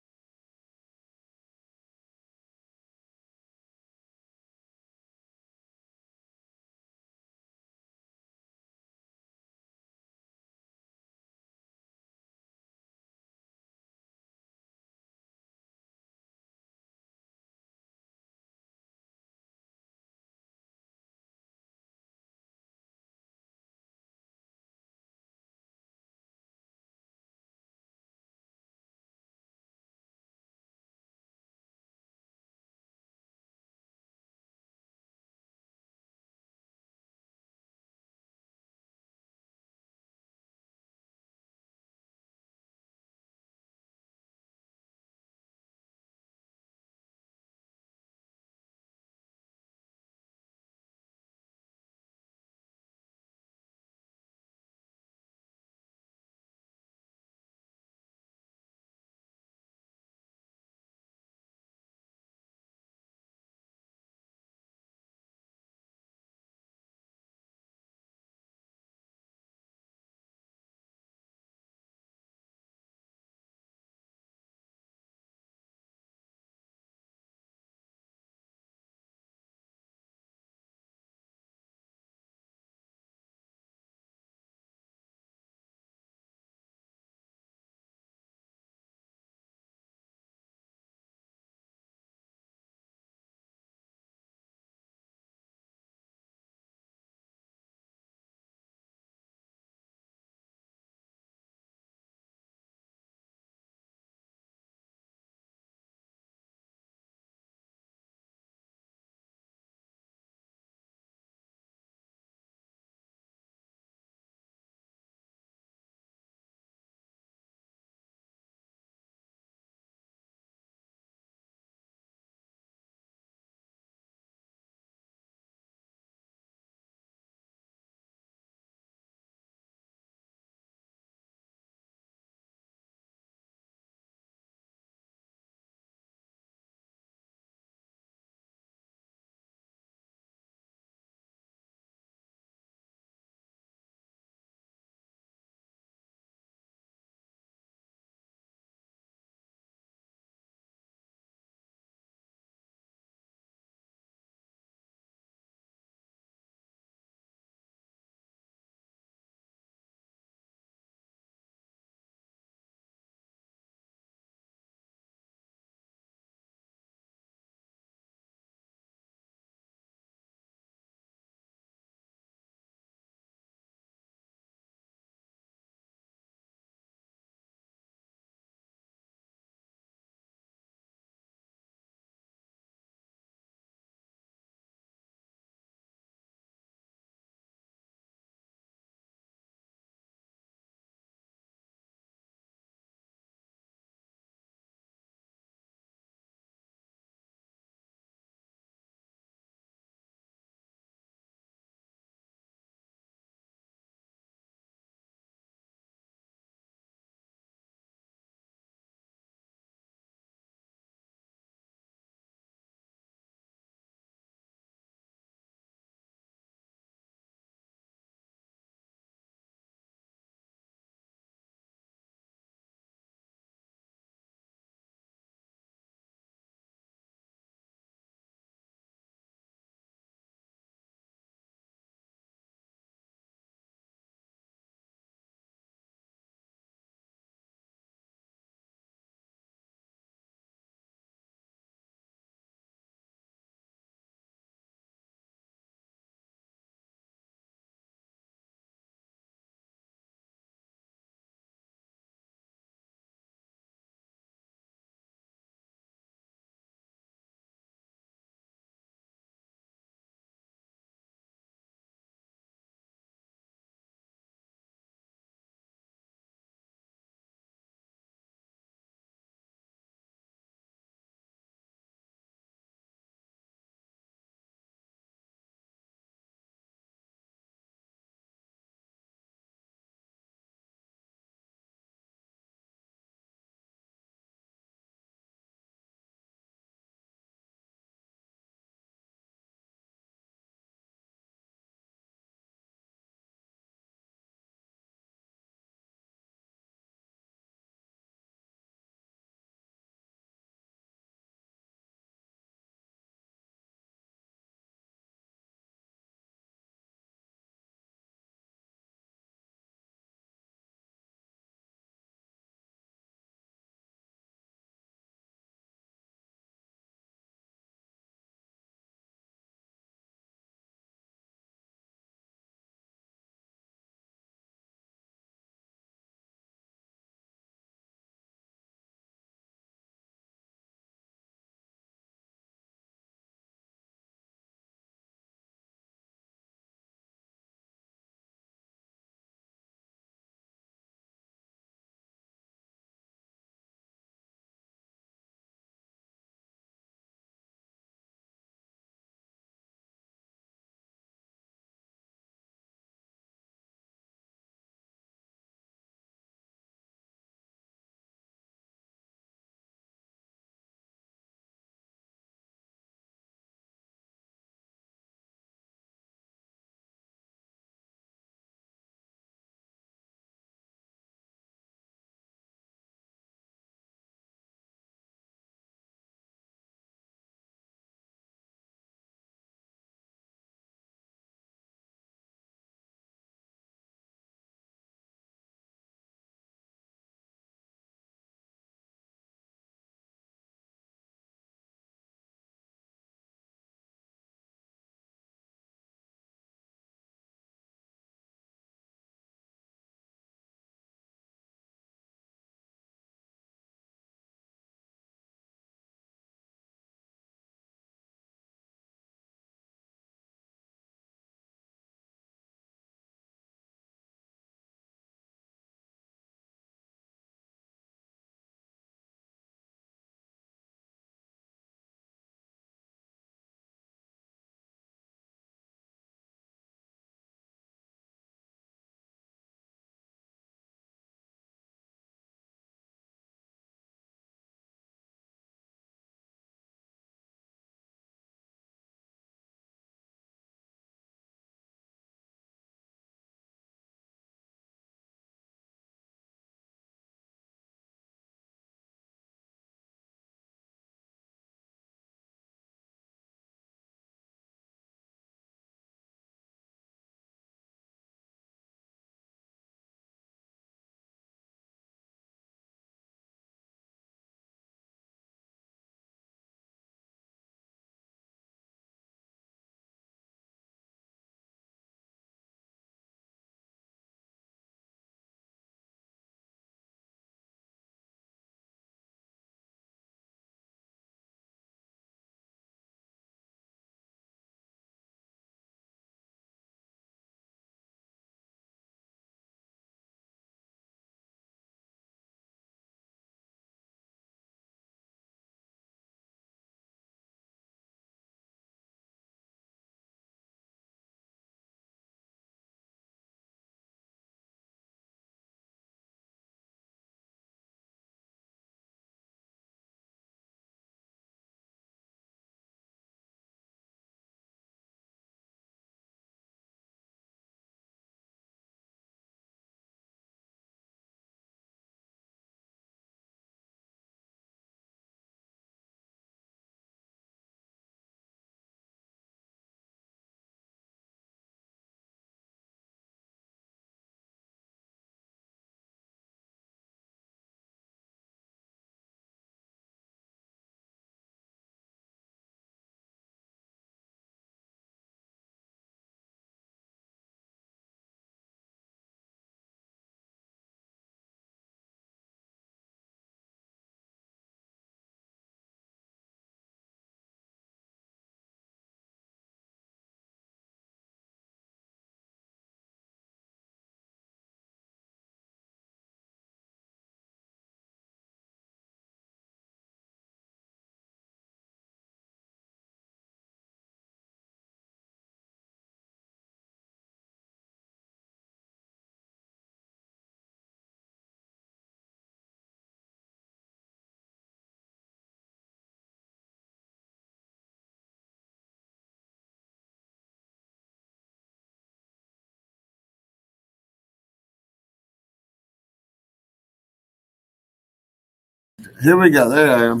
Here we go. There I am.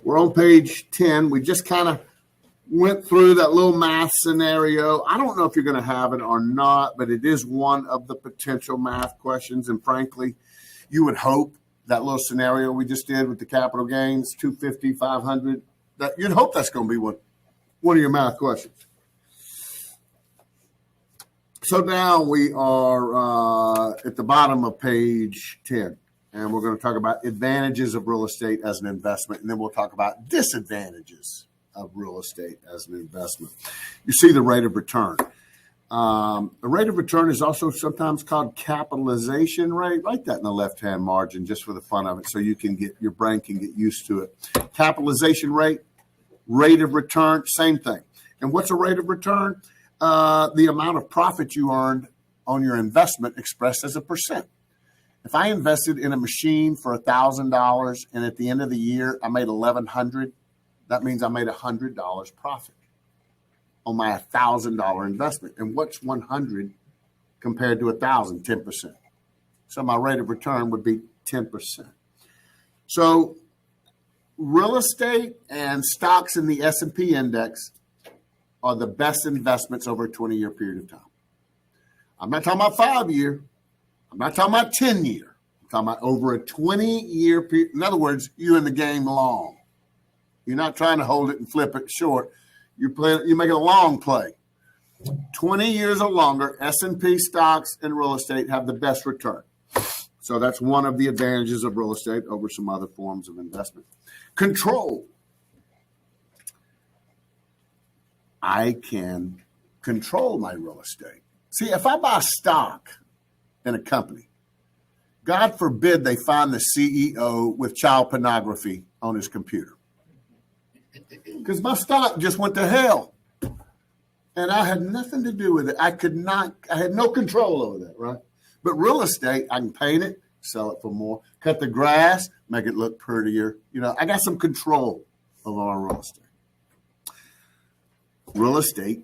We're on page 10. We just kind of went through that little math scenario. I don't know if you're going to have it or not, but it is one of the potential math questions. And frankly, you would hope that little scenario we just did with the capital gains, 250, 500, that you'd hope that's going to be one of your math questions. So now we are at the bottom of page 10. And we're going to talk about advantages of real estate as an investment, and then we'll talk about disadvantages of real estate as an investment. You see the rate of return. The rate of return is also sometimes called capitalization rate. Write that in the left-hand margin just for the fun of it, so your brain can get used to it. Capitalization rate, rate of return, same thing. And what's a rate of return? The amount of profit you earned on your investment expressed as a percent. If I invested in a machine for $1,000 and at the end of the year I made $1,100, that means I made $100 profit on my $1,000 investment. And what's 100 compared to 1,000? 10%. So my rate of return would be 10%. So real estate and stocks in the S&P index are the best investments over a 20-year period of time. I'm not talking about 5-year. I'm not talking about 10-year. I'm talking about over a 20-year period. In other words, you're in the game long. You're not trying to hold it and flip it short. You're making a long play. 20 years or longer, S&P stocks and real estate have the best return. So that's one of the advantages of real estate over some other forms of investment. Control. I can control my real estate. See, if I buy stock in a company, God forbid they find the CEO with child pornography on his computer, because my stock just went to hell and I had nothing to do with it. I had no control over that, right? But real estate, I can paint it, sell it for more, cut the grass, make it look prettier. I got some control over our real estate. Real estate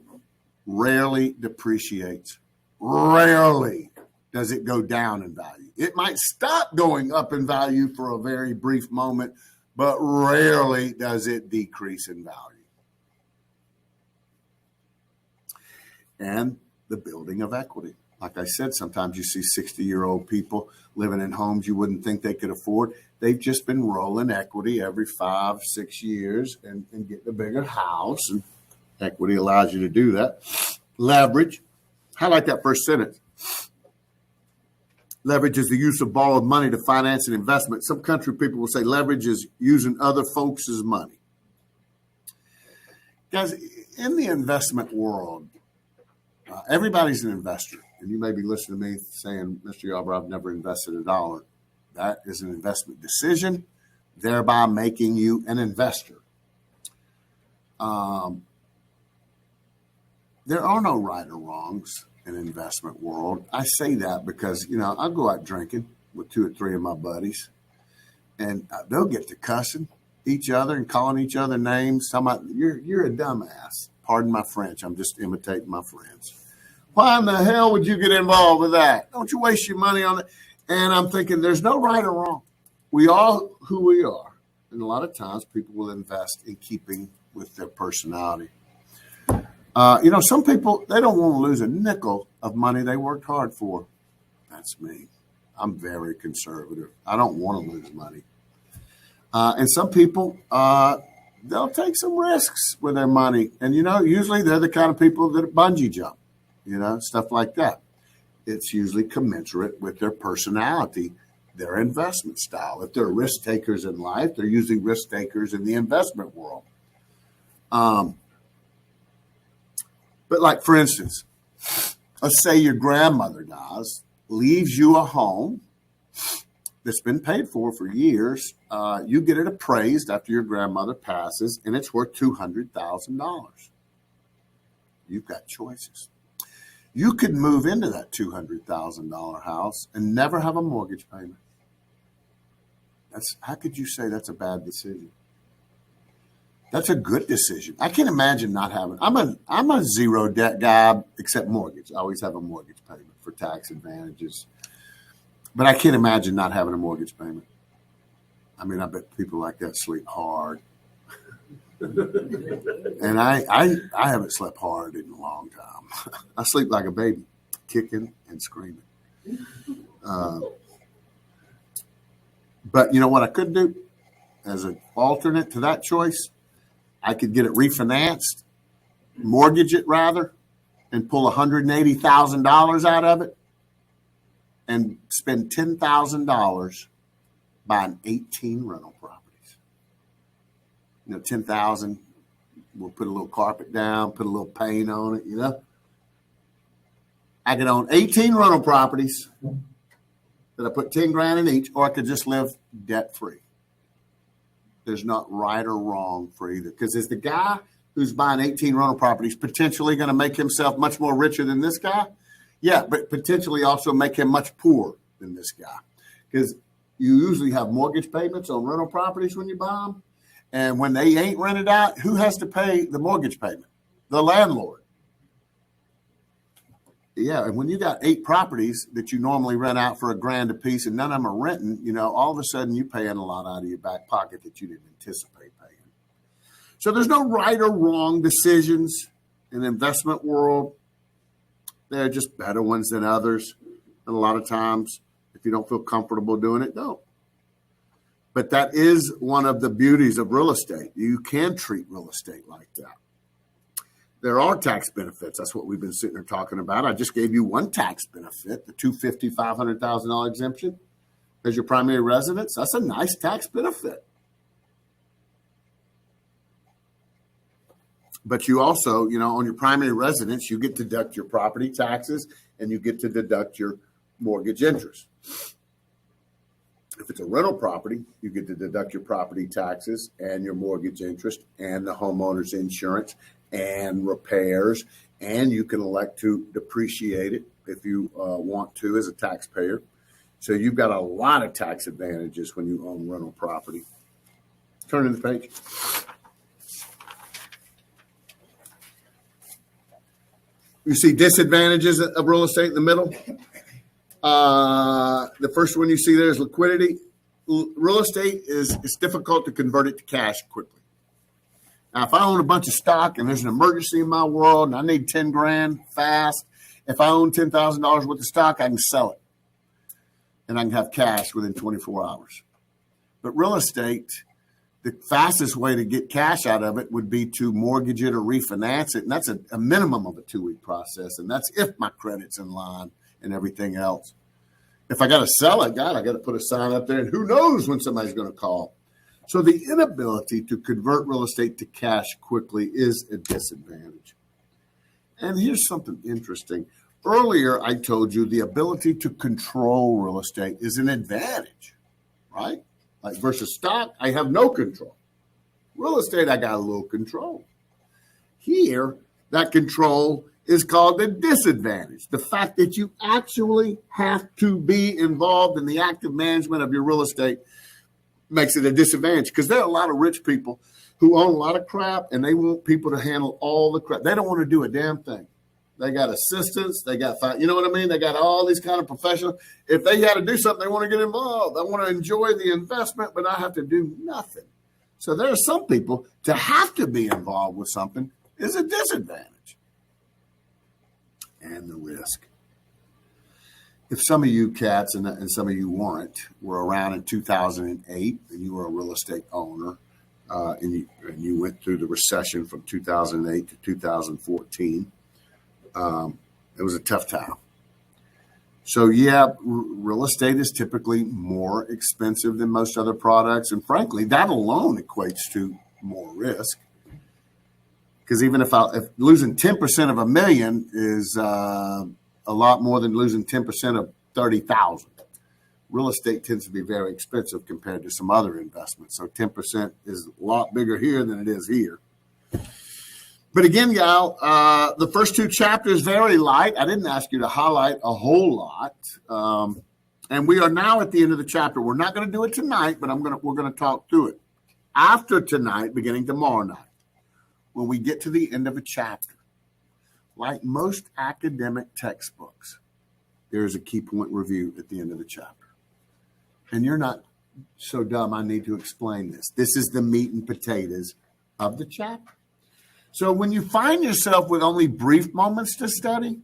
rarely depreciates. Rarely does it go down in value. It might stop going up in value for a very brief moment, but rarely does it decrease in value. And the building of equity. Like I said, sometimes you see 60-year-old people living in homes you wouldn't think they could afford. They've just been rolling equity every 5-6 years and getting a bigger house. And equity allows you to do that. Leverage. I like that first sentence. Leverage is the use of borrowed money to finance an investment. Some country people will say leverage is using other folks' money. Guys, in the investment world, everybody's an investor. And you may be listening to me saying, Mr. Yarbrough, I've never invested a dollar. That is an investment decision, thereby making you an investor. There are no right or wrongs in investment world. I say that because, I'll go out drinking with 2 or 3 of my buddies, and they'll get to cussing each other and calling each other names. Talking about, you're a dumbass. Pardon my French. I'm just imitating my friends. Why in the hell would you get involved with that? Don't you waste your money on it? And I'm thinking there's no right or wrong. We are who we are. And a lot of times people will invest in keeping with their personality. Some people, they don't want to lose a nickel of money they worked hard for. That's me. I'm very conservative. I don't want to lose money. And some people, they'll take some risks with their money. And, usually they're the kind of people that bungee jump, stuff like that. It's usually commensurate with their personality, their investment style. If they're risk takers in life, they're usually risk takers in the investment world. But like, for instance, let's say your grandmother dies, leaves you a home that's been paid for years. You get it appraised after your grandmother passes, and it's worth $200,000. You've got choices. You could move into that $200,000 house and never have a mortgage payment. How could you say that's a bad decision? That's a good decision. I can't imagine not having. I'm a zero debt guy, except mortgage. I always have a mortgage payment for tax advantages. But I can't imagine not having a mortgage payment. I mean, I bet people like that sleep hard. And I haven't slept hard in a long time. I sleep like a baby, kicking and screaming. But you know what I could do as an alternate to that choice? I could get it refinanced, mortgage it rather, and pull $180,000 out of it and spend $10,000 buying 18 rental properties. You know, 10,000, we'll put a little carpet down, put a little paint on it, you know. I could own 18 rental properties that I put 10 grand in each, or I could just live debt free. There's not right or wrong for either. Because is the guy who's buying 18 rental properties potentially going to make himself much more richer than this guy? Yeah, but potentially also make him much poorer than this guy. Because you usually have mortgage payments on rental properties when you buy them. And when they ain't rented out, who has to pay the mortgage payment? The landlord. Yeah, and when you got 8 properties that you normally rent out for $1,000 a piece and none of them are renting, you know, all of a sudden you're paying a lot out of your back pocket that you didn't anticipate paying. So there's no right or wrong decisions in the investment world. There are just better ones than others. And a lot of times, if you don't feel comfortable doing it, don't. But that is one of the beauties of real estate. You can treat real estate like that. There are tax benefits. That's what we've been sitting here talking about. I just gave you one tax benefit, the $250,000, $500,000 exemption as your primary residence. That's a nice tax benefit. But you also, you know, on your primary residence, you get to deduct your property taxes and you get to deduct your mortgage interest. If it's a rental property, you get to deduct your property taxes and your mortgage interest and the homeowner's insurance and repairs, and you can elect to depreciate it if you want to as a taxpayer. So you've got a lot of tax advantages when you own rental property. Turn to the page. You see disadvantages of real estate in the middle. The first one you see there is liquidity. Real estate it's difficult to convert it to cash quickly. Now, if I own a bunch of stock and there's an emergency in my world and I need 10 grand fast, if I own $10,000 worth of stock, I can sell it and I can have cash within 24 hours. But real estate, the fastest way to get cash out of it would be to mortgage it or refinance it. And that's a minimum of a 2-week process. And that's if my credit's in line and everything else. If I got to sell it, God, I got to put a sign up there and who knows when somebody's going to call. So the inability to convert real estate to cash quickly is a disadvantage. And here's something interesting. Earlier, I told you the ability to control real estate is an advantage, right? Like versus stock, I have no control. Real estate, I got a little control. Here, that control is called a disadvantage. The fact that you actually have to be involved in the active management of your real estate makes it a disadvantage because there are a lot of rich people who own a lot of crap and they want people to handle all the crap. They don't want to do a damn thing. They got assistants. They got, you know what I mean? They got all these kind of professionals. If they got to do something, they want to get involved. They want to enjoy the investment, but not have to do nothing. So there are some people to have to be involved with something is a disadvantage. And the risk. If some of you cats and some of you weren't were around in 2008 and you were a real estate owner and you went through the recession from 2008 to 2014, it was a tough time. So yeah, real estate is typically more expensive than most other products. And frankly, that alone equates to more risk. Because even if losing 10% of $1 million is a lot more than losing 10% of 30,000. Real estate tends to be very expensive compared to some other investments. So 10% is a lot bigger here than it is here. But again, y'all, the first 2 chapters very light. I didn't ask you to highlight a whole lot. And we are now at the end of the chapter. We're not going to do it tonight, but we're going to talk through it. After tonight, beginning tomorrow night, when we get to the end of a chapter, like most academic textbooks, there is a key point review at the end of the chapter. And you're not so dumb, I need to explain this. This is the meat and potatoes of the chapter. So when you find yourself with only brief moments to study,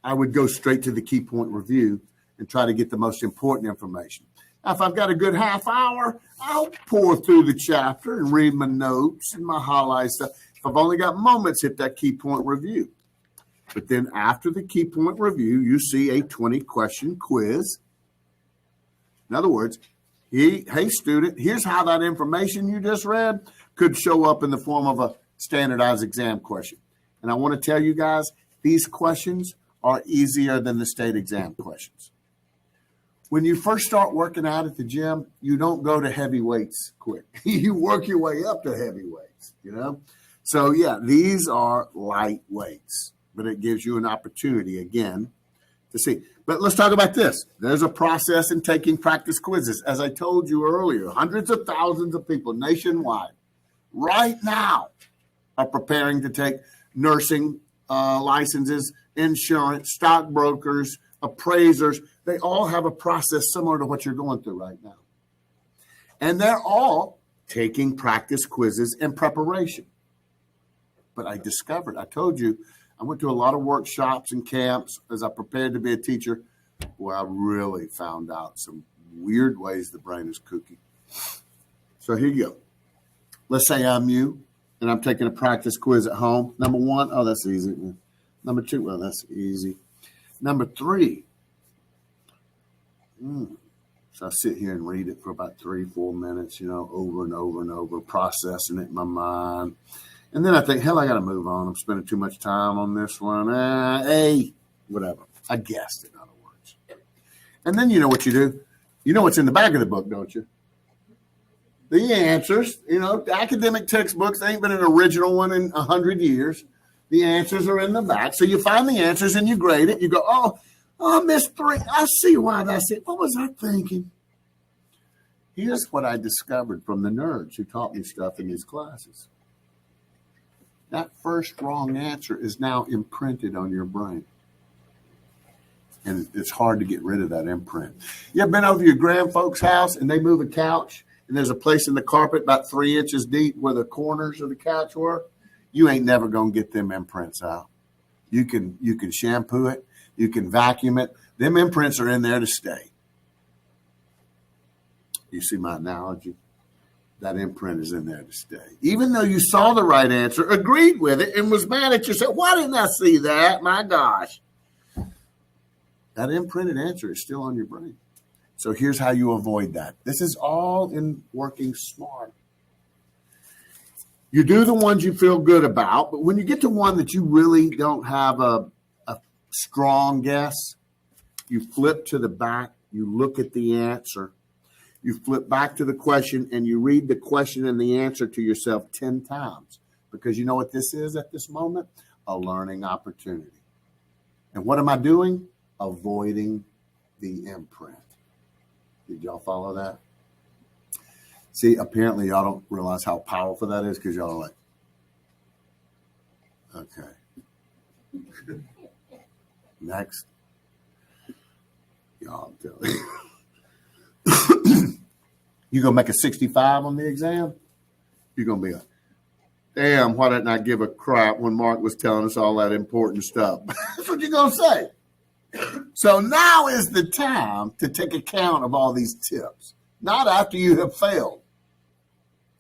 I would go straight to the key point review and try to get the most important information. Now, if I've got a good half hour, I'll pour through the chapter and read my notes and my highlight stuff. If I've only got moments, hit that key point review. But then after the key point review, you see a 20-question quiz. In other words, hey, student, here's how that information you just read could show up in the form of a standardized exam question. And I want to tell you guys, these questions are easier than the state exam questions. When you first start working out at the gym, you don't go to heavy weights quick. You work your way up to heavy weights, you know? So, yeah, these are light weights, but it gives you an opportunity, again, to see. But let's talk about this. There's a process in taking practice quizzes. As I told you earlier, hundreds of thousands of people nationwide right now are preparing to take nursing licenses, insurance, stockbrokers, appraisers. They all have a process similar to what you're going through right now. And they're all taking practice quizzes in preparation. But I told you, I went to a lot of workshops and camps as I prepared to be a teacher, where I really found out some weird ways the brain is kooky. So here you go. Let's say I'm you, and I'm taking a practice quiz at home. Number 1, oh, that's easy. Number 2, well, that's easy. Number 3, so I sit here and read it for about 3-4 minutes, over and over and over, processing it in my mind. And then I think, hell, I got to move on. I'm spending too much time on this one. Whatever. I guessed, in other words. And then you know what you do? You know what's in the back of the book, don't you? The answers. The academic textbooks, there ain't been an original one in 100 years. The answers are in the back. So you find the answers and you grade it. You go, oh, I missed 3. I see why that's it. What was I thinking? Here's what I discovered from the nerds who taught me stuff in these classes. That first wrong answer is now imprinted on your brain. And it's hard to get rid of that imprint. You ever been over to your grandfolks' house and they move a couch and there's a place in the carpet about 3 inches deep where the corners of the couch were? You ain't never going to get them imprints out. You can shampoo it. You can vacuum it. Them imprints are in there to stay. You see my analogy? That imprint is in there to stay. Even though you saw the right answer, agreed with it, and was mad at yourself, why didn't I see that? My gosh. That imprinted answer is still on your brain. So here's how you avoid that. This is all in working smart. You do the ones you feel good about, but when you get to one that you really don't have a strong guess, you flip to the back, you look at the answer, you flip back to the question, and you read the question and the answer to yourself 10 times. Because you know what this is at this moment? A learning opportunity. And what am I doing? Avoiding the imprint. Did y'all follow that? See, apparently y'all don't realize how powerful that is because y'all are like, okay. Next. Y'all tell me. You gonna make a 65 on the exam? You're gonna be like, damn, why didn't I give a crap when Mark was telling us all that important stuff? That's what you're gonna say. So now is the time to take account of all these tips, not after you have failed.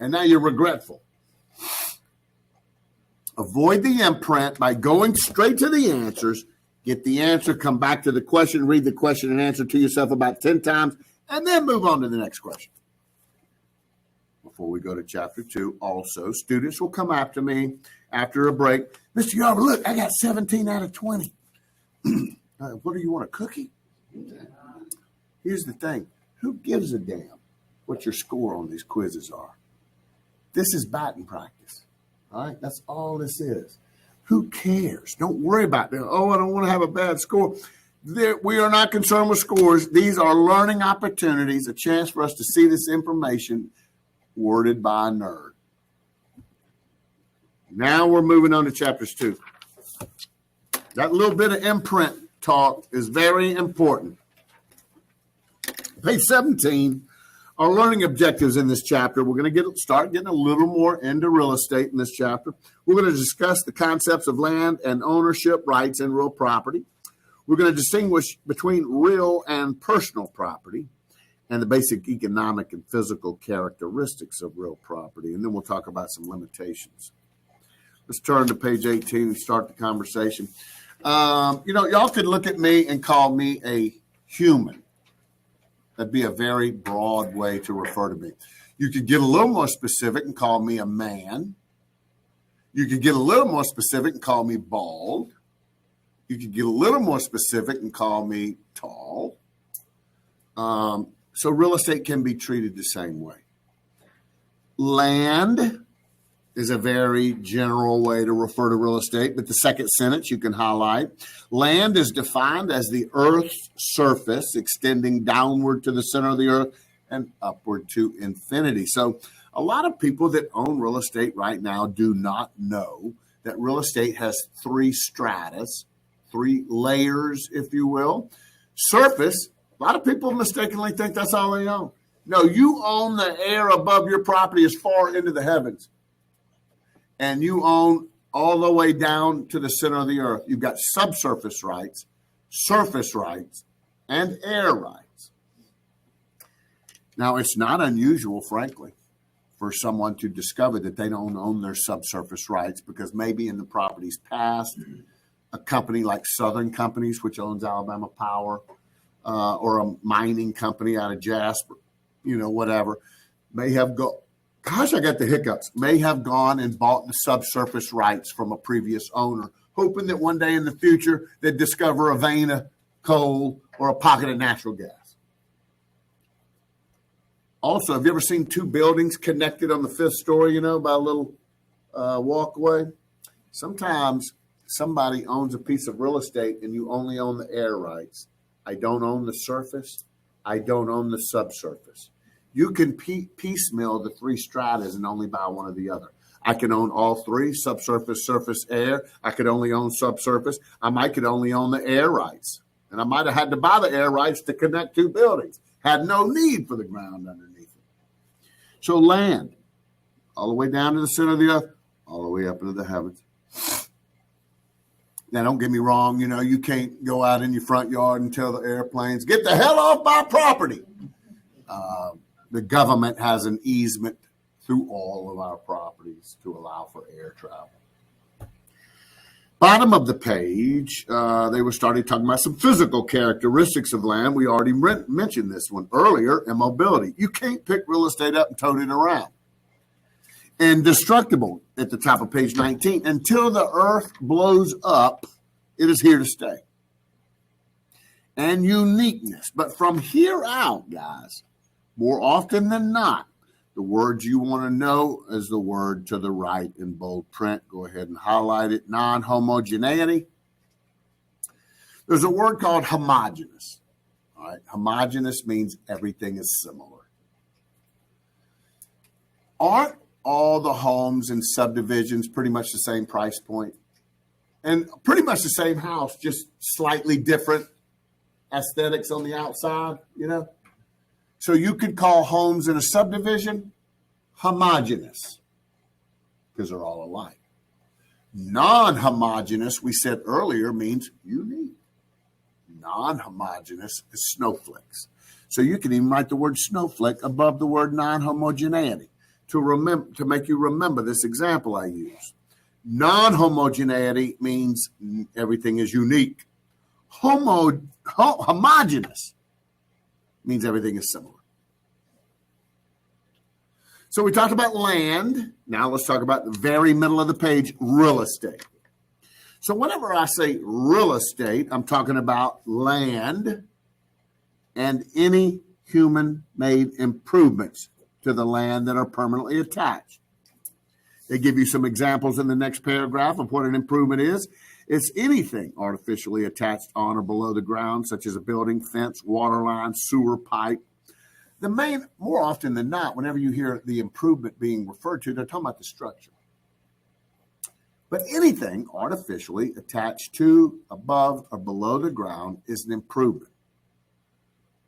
And now you're regretful. Avoid the imprint by going straight to the answers. Get the answer, come back to the question, read the question and answer to yourself about 10 times, and then move on to the next question. Before we go to chapter 2, also, students will come after me after a break. Mr. Yarber, look, I got 17 out of 20. What do you want, a cookie? Here's the thing. Who gives a damn what your score on these quizzes are? This is batting practice. All right? That's all this is. Who cares? Don't worry about that. Oh, I don't want to have a bad score. We are not concerned with scores. These are learning opportunities, a chance for us to see this information worded by a nerd. Now we're moving on to chapters 2. That little bit of imprint talk is very important. Page 17, Our learning objectives in this chapter, we're going to start getting a little more into real estate in this chapter. We're going to discuss the concepts of land and ownership rights in real property. We're going to distinguish between real and personal property and the basic economic and physical characteristics of real property. And then we'll talk about some limitations. Let's turn to page 18 and start the conversation. Y'all could look at me and call me a human. That'd be a very broad way to refer to me. You could get a little more specific and call me a man. You could get a little more specific and call me bald. You could get a little more specific and call me tall. So real estate can be treated the same way. Land is a very general way to refer to real estate, but the second sentence you can highlight. Land is defined as the earth's surface extending downward to the center of the earth and upward to infinity. So a lot of people that own real estate right now do not know that real estate has three stratas, three layers, if you will. Surface, a lot of people mistakenly think that's all they own. No, you own the air above your property as far into the heavens. And you own all the way down to the center of the earth. You've got subsurface rights, surface rights, and air rights. Now, it's not unusual, frankly, for someone to discover that they don't own their subsurface rights because maybe in the property's past, a company like Southern Companies, which owns Alabama Power, or a mining company out of Jasper, whatever, may have I got the hiccups, may have gone and bought the subsurface rights from a previous owner, hoping that one day in the future they'd discover a vein of coal or a pocket of natural gas. Also, have you ever seen two buildings connected on the fifth story, by a little walkway? Sometimes somebody owns a piece of real estate and you only own the air rights. I don't own the surface. I don't own the subsurface. You can piecemeal the three stratas and only buy one or the other. I can own all three, subsurface, surface, air. I could only own subsurface. Could only own the air rights. And I might have had to buy the air rights to connect two buildings. Had no need for the ground underneath it. So land, all the way down to the center of the earth, all the way up into the heavens. Now, don't get me wrong. You can't go out in your front yard and tell the airplanes, get the hell off my property. The government has an easement through all of our properties to allow for air travel. Bottom of the page, they were starting talking about some physical characteristics of land. We already mentioned this one earlier, and mobility. You can't pick real estate up and tote it around. Indestructible at the top of page 19. Until the earth blows up, it is here to stay. And uniqueness. But from here out, guys, more often than not, the word you want to know is the word to the right in bold print. Go ahead and highlight it. Non-homogeneity. There's a word called homogeneous. All right. Homogeneous means everything is similar. Aren't all the homes and subdivisions pretty much the same price point? And pretty much the same house, just slightly different aesthetics on the outside, So you could call homes in a subdivision homogeneous because they're all alike. Non-homogeneous, we said earlier, means unique. Non-homogeneous is snowflakes. So you can even write the word snowflake above the word non-homogeneity to make you remember this example I use. Non-homogeneity means everything is unique. Homogeneous means everything is similar. So we talked about land. Now let's talk about the very middle of the page, real estate. So whenever I say real estate, I'm talking about land and any human-made improvements to the land that are permanently attached. They give you some examples in the next paragraph of what an improvement is. It's anything artificially attached on or below the ground, such as a building, fence, water line, sewer pipe. More often than not, whenever you hear the improvement being referred to, they're talking about the structure. But anything artificially attached to, above, or below the ground is an improvement.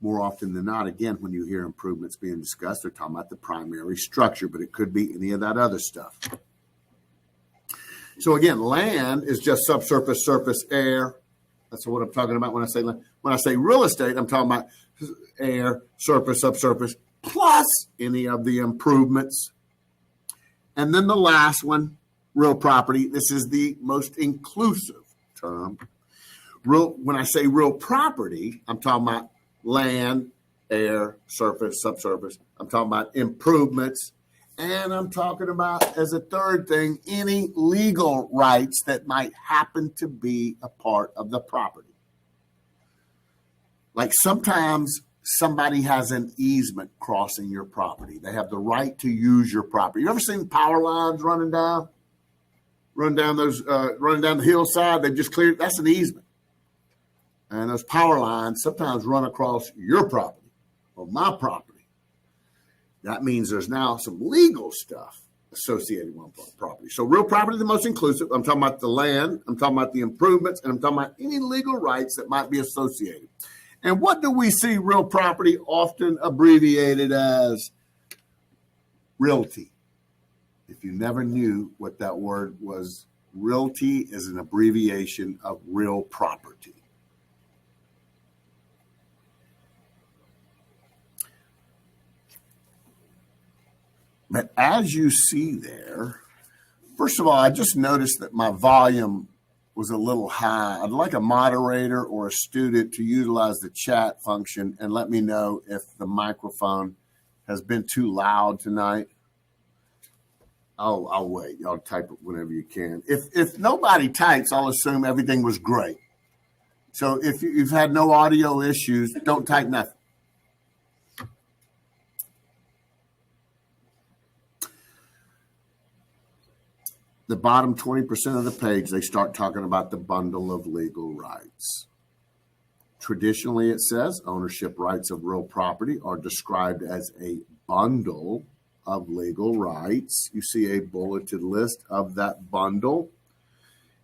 more often than not, again, when you hear improvements being discussed, they're talking about the primary structure, but it could be any of that other stuff. So again, land is just subsurface, surface, air. That's what I'm talking about when I say land. When I say real estate, I'm talking about air, surface, subsurface, plus any of the improvements. And then the last one, real property. This is the most inclusive term. When I say real property, I'm talking about land, air, surface, subsurface. I'm talking about improvements. And I'm talking about, as a third thing, any legal rights that might happen to be a part of the property. Like sometimes somebody has an easement crossing your property. They have the right to use your property. You ever seen power lines running down the hillside? They've just cleared. That's an easement. And those power lines sometimes run across your property or my property. That means there's now some legal stuff associated with property. So real property, the most inclusive. I'm talking about the land. I'm talking about the improvements. And I'm talking about any legal rights that might be associated. And what do we see real property often abbreviated as? Realty. If you never knew what that word was, realty is an abbreviation of real property. But as you see there, first of all, I just noticed that my volume was a little high. I'd like a moderator or a student to utilize the chat function and let me know if the microphone has been too loud tonight. I'll wait. Y'all type it whenever you can. If nobody types, I'll assume everything was great. So if you've had no audio issues, don't type nothing. The bottom 20% of the page, they start talking about the bundle of legal rights. Traditionally, it says ownership rights of real property are described as a bundle of legal rights. You see a bulleted list of that bundle.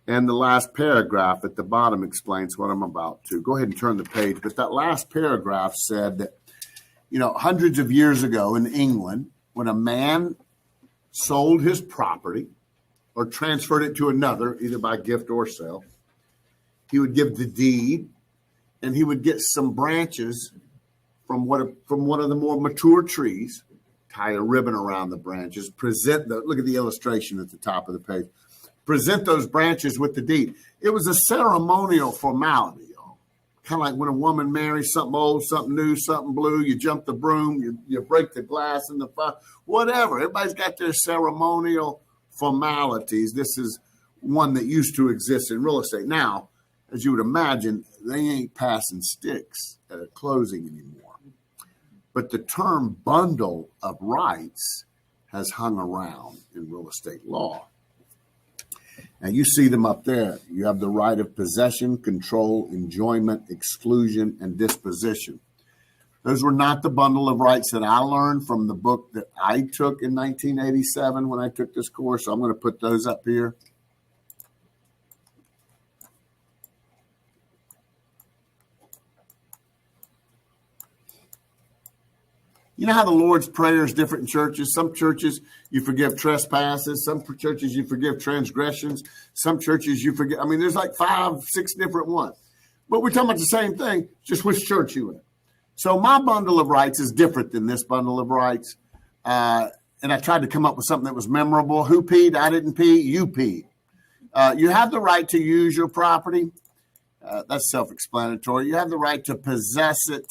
And the last paragraph at the bottom explains what I'm about to. Go ahead and turn the page. But that last paragraph said that, hundreds of years ago in England, when a man sold his property, or transferred it to another, either by gift or sale, he would give the deed, and he would get some branches from one of the more mature trees, tie a ribbon around the branches, look at the illustration at the top of the page, present those branches with the deed. It was a ceremonial formality, y'all. Kind of like when a woman marries something old, something new, something blue, you jump the broom, you break the glass in the fire, whatever. Everybody's got their ceremonial formalities. This is one that used to exist in real estate. Now, as you would imagine, they ain't passing sticks at a closing anymore. But the term bundle of rights has hung around in real estate law. And you see them up there. You have the right of possession, control, enjoyment, exclusion, and disposition. Those were not the bundle of rights that I learned from the book that I took in 1987 when I took this course. So I'm going to put those up here. You know how the Lord's Prayer is different in churches? Some churches, you forgive trespasses. Some churches, you forgive transgressions. Some churches, you forgive. There's like 5, 6 different ones. But we're talking about the same thing, just which church you in. So my bundle of rights is different than this bundle of rights. And I tried to come up with something that was memorable. Who peed? I didn't pee. You peed. You have the right to use your property. That's self-explanatory. You have the right to possess it.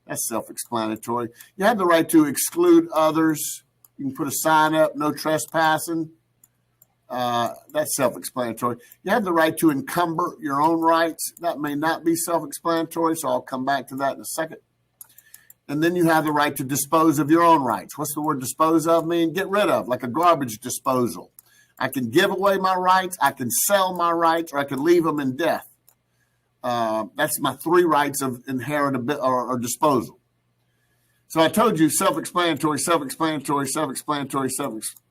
That's self-explanatory. You have the right to exclude others. You can put a sign up, no trespassing. That's self-explanatory. You have the right to encumber your own rights. That may not be self-explanatory, so I'll come back to that in a second. And then you have the right to dispose of your own rights. What's the word dispose of mean? Get rid of, like a garbage disposal. I can give away my rights, I can sell my rights, or I can leave them in death. That's my 3 rights of inheritability or disposal. So I told you self-explanatory, self-explanatory, self-explanatory,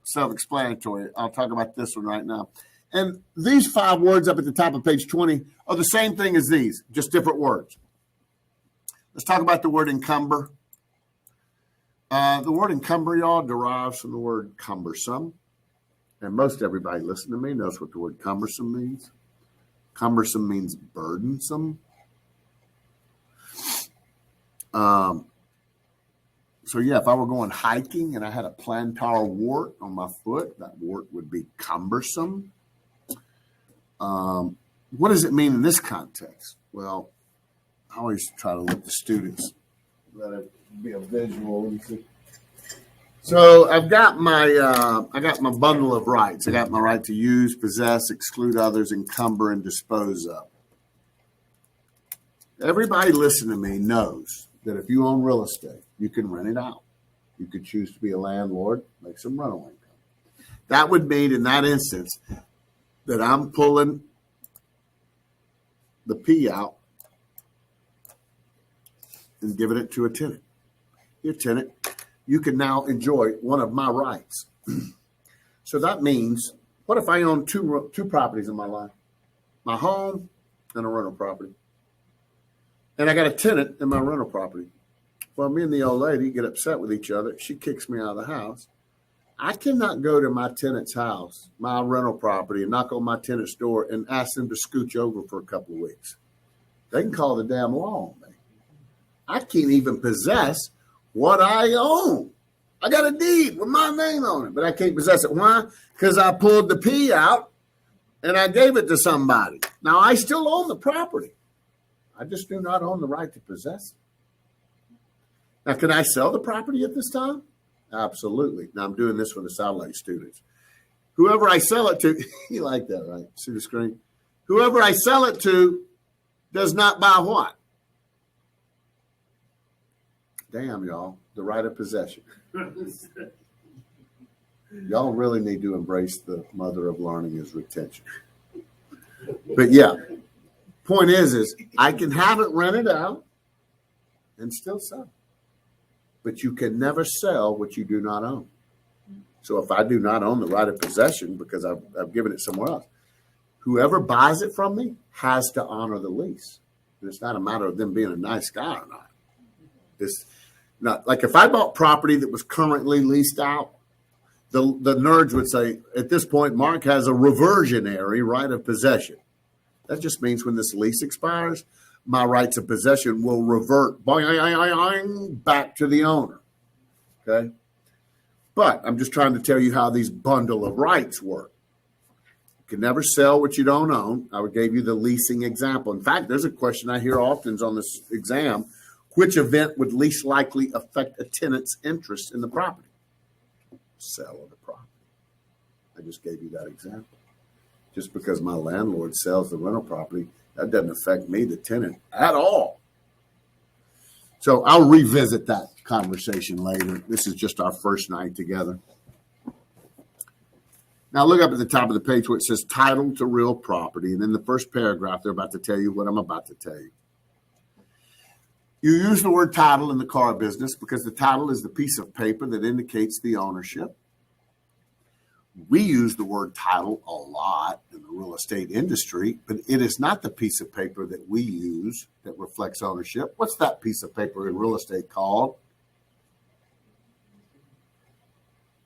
self-explanatory. I'll talk about this one right now. And these 5 words up at the top of page 20 are the same thing as these, just different words. Let's talk about the word encumber. The word encumber, y'all, derives from the word cumbersome. And most everybody listening to me knows what the word cumbersome means. Cumbersome means burdensome. So yeah, if I were going hiking and I had a plantar wart on my foot, that wart would be cumbersome. What does it mean in this context? Well, I always try to let the students let it be a visual. So I've got my bundle of rights. I got my right to use, possess, exclude others, encumber, and dispose of. Everybody listening to me knows that if you own real estate, you can rent it out. You could choose to be a landlord, make some rental income. That would mean in that instance that I'm pulling the P out and giving it to a tenant. Your tenant, you can now enjoy one of my rights. So that means, what if I own two properties in my life? My home and a rental property. And I got a tenant in my rental property. Well, me and the old lady get upset with each other. She kicks me out of the house. I cannot go to my tenant's house, my rental property, and knock on my tenant's door and ask them to scooch over for a couple of weeks. They can call the damn law on me. I can't even possess what I own. I got a deed with my name on it, but I can't possess it. Why? Because I pulled the P out and I gave it to somebody. Now, I still own the property. I just do not own the right to possess it. Now, can I sell the property at this time? Absolutely. Now, I'm doing this for the satellite students. Whoever I sell it to, you like that, right? See the screen? Whoever I sell it to does not buy what? Damn, y'all, the right of possession. Y'all really need to embrace the mother of learning is retention. But yeah, point is I can have it rented out and still sell. But you can never sell what you do not own. So if I do not own the right of possession because I've given it somewhere else, whoever buys it from me has to honor the lease. And it's not a matter of them being a nice guy or not. It's not like if I bought property that was currently leased out, the nerds would say, at this point, Mark has a reversionary right of possession. That just means when this lease expires, my rights of possession will revert back to the owner. Okay? But I'm just trying to tell you how these bundle of rights work. You can never sell what you don't own. I gave you the leasing example. In fact, there's a question I hear often on this exam. Which event would least likely affect a tenant's interest in the property? Sale of the property. I just gave you that example. Just because my landlord sells the rental property, that doesn't affect me, the tenant, at all. So I'll revisit that conversation later. This is just our first night together. Now look up at the top of the page where it says title to real property. And in the first paragraph, they're about to tell you what I'm about to tell you. You use the word title in the car business because the title is the piece of paper that indicates the ownership. We use the word title a lot in the real estate industry, but it is not the piece of paper that we use that reflects ownership. What's that piece of paper in real estate called?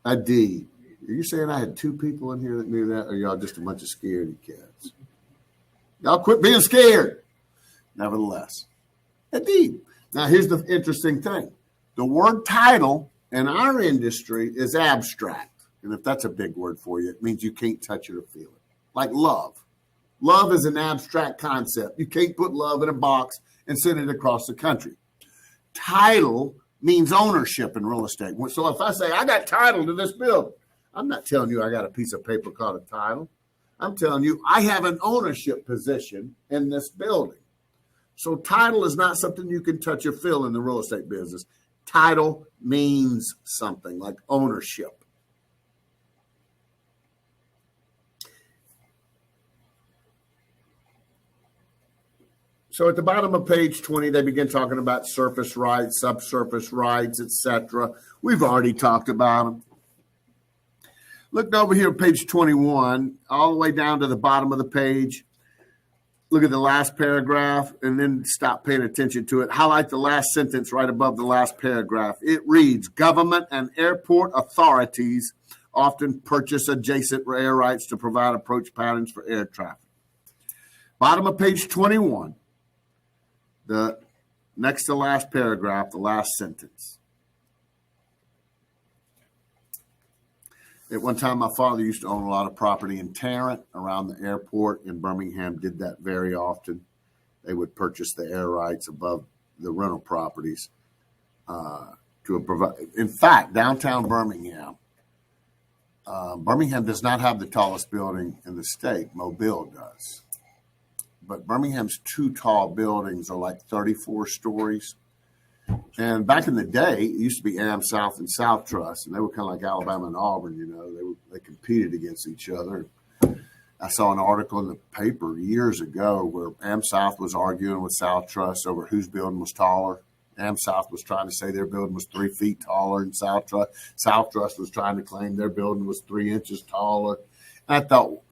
A deed. Are you saying I had two people in here that knew that, or y'all just a bunch of scaredy cats? Y'all quit being scared. Nevertheless, a deed. Now, here's the interesting thing. The word title in our industry is abstract. And if that's a big word for you, it means you can't touch it or feel it. Like love. Love is an abstract concept. You can't put love in a box and send it across the country. Title means ownership in real estate. So if I say, I got title to this building, I'm not telling you I got a piece of paper called a title. I'm telling you I have an ownership position in this building. So title is not something you can touch or feel in the real estate business. Title means something like ownership. So at the bottom of page 20, they begin talking about surface rights, subsurface rights, etc. We've already talked about them. Look over here at page 21, all the way down to the bottom of the page. look at the last paragraph and then stop paying attention to it. Highlight the last sentence right above the last paragraph. It reads, government and airport authorities often purchase adjacent air rights to provide approach patterns for air traffic. Bottom of page 21, the next to last paragraph, the last sentence. At one time, my father used to own a lot of property in Tarrant around the airport, and Birmingham did that very often. They would purchase the air rights above the rental properties to provide. In fact, downtown Birmingham, Birmingham does not have the tallest building in the state. Mobile does. But Birmingham's two tall buildings are like 34 stories. And back in the day, it used to be Am South and South Trust, and they were kind of like Alabama and Auburn, you know. They competed against each other. I saw an article in the paper years ago where Am South was arguing with South Trust over whose building was taller. Am South was trying to say their building was 3 feet taller than South Trust. South Trust was trying to claim their building was 3 inches taller. And I thought,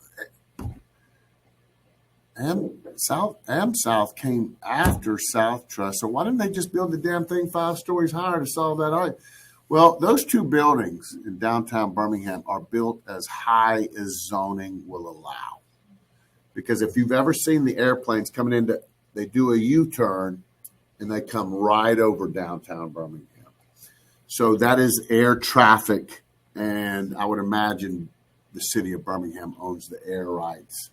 Am South came after South Trust, so why didn't they just build the damn thing 5 stories higher to solve that argument? Well, those two buildings in downtown Birmingham are built as high as zoning will allow. Because if you've ever seen the airplanes coming into, they do a U-turn and they come right over downtown Birmingham. So that is air traffic, and I would imagine the city of Birmingham owns the air rights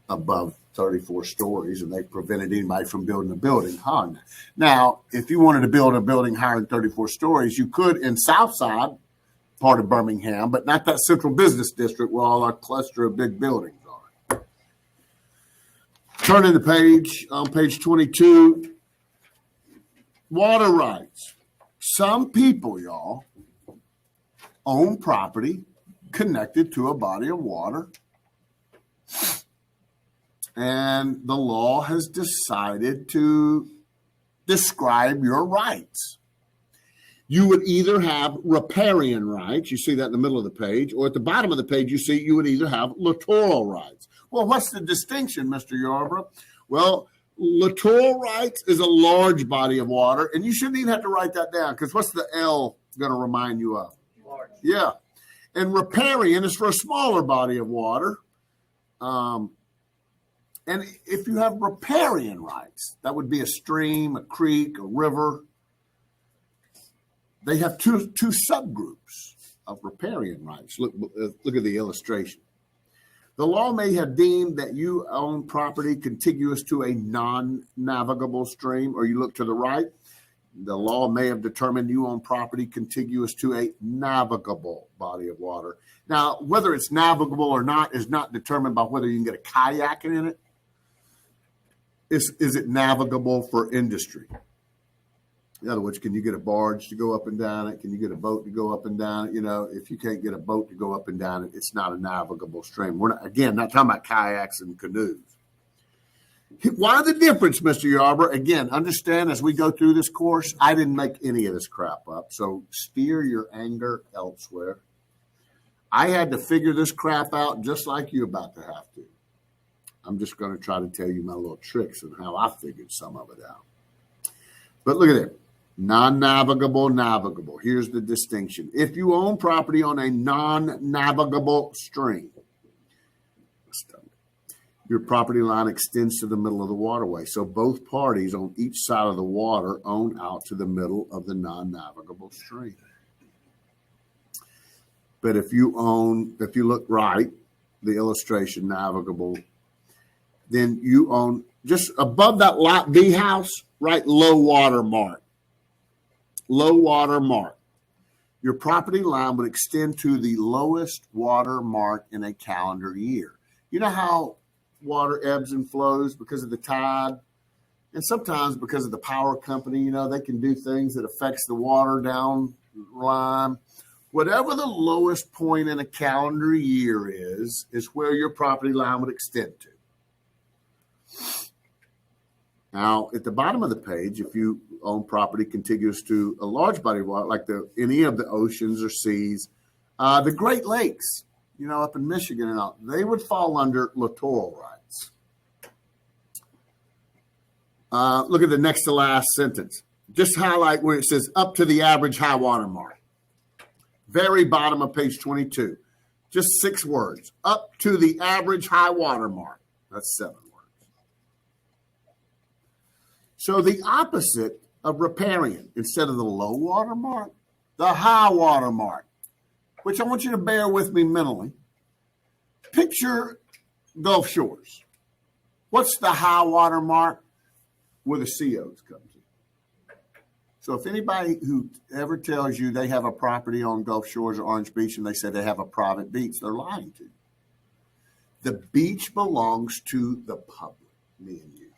above 34 stories, and they prevented anybody from building a building higher than that. Now, if you wanted to build a building higher than 34 stories, you could in Southside, part of Birmingham, but not that central business district where all our cluster of big buildings are. Turning the page, on page 22, water rights. Some people, y'all, own property connected to a body of water, and the law has decided to describe your rights. You would either have riparian rights, you see that in the middle of the page, or at the bottom of the page, you see you would either have littoral rights. Well, what's the distinction, Mr. Yarborough? Well, littoral rights is a large body of water, and you shouldn't even have to write that down, because what's the L going to remind you of? Large. Yeah. And riparian is for a smaller body of water. And if you have riparian rights, that would be a stream, a creek, a river. They have two subgroups of riparian rights. Look at the illustration. The law may have deemed that you own property contiguous to a non-navigable stream, or you look to the right, the law may have determined you own property contiguous to a navigable body of water. Now, whether it's navigable or not is not determined by whether you can get a kayak in it. Is it navigable for industry? In other words, can you get a barge to go up and down it? Can you get a boat to go up and down it? You know, if you can't get a boat to go up and down it, it's not a navigable stream. We're not talking about kayaks and canoes. Why the difference, Mr. Yarborough? Again, understand as we go through this course, I didn't make any of this crap up. So steer your anger elsewhere. I had to figure this crap out just like you're about to have to. I'm just going to try to tell you my little tricks and how I figured some of it out. But look at it. Non-navigable, navigable. Here's the distinction. If you own property on a non-navigable stream, your property line extends to the middle of the waterway. So both parties on each side of the water own out to the middle of the non-navigable stream. But if you look right, the illustration navigable, then you own just above that lot B house, right, low water mark. Low water mark. Your property line would extend to the lowest water mark in a calendar year. You know how water ebbs and flows because of the tide? And sometimes because of the power company, you know, they can do things that affects the water down line. Whatever the lowest point in a calendar year is where your property line would extend to. Now, at the bottom of the page, if you own property contiguous to a large body of water, like any of the oceans or seas, the Great Lakes, you know, up in Michigan and all, they would fall under littoral rights. Look at the next to last sentence. Just highlight where it says up to the average high water mark. Very bottom of page 22. Just 6 words. Up to the average high water mark. That's 7 words. So the opposite of riparian, instead of the low water mark, the high water mark, which I want you to bear with me mentally. Picture Gulf Shores. What's the high water mark? Where the COs come to. So if anybody who ever tells you they have a property on Gulf Shores or Orange Beach and they say they have a private beach, they're lying to you. The beach belongs to the public, me and you.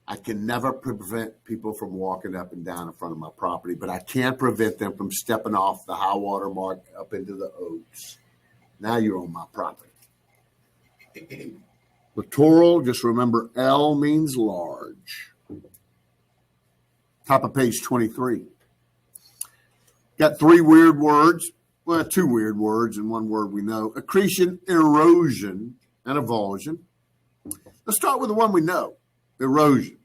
I can never prevent people from walking up and down in front of my property, but I can prevent them from stepping off the high water mark up into the oaks. Now you're on my property. Littoral, just remember L means large. Top of page 23. Got 3 weird words. Well, 2 weird words and 1 word we know. Accretion, erosion, and avulsion. Let's start with the one we know, erosion.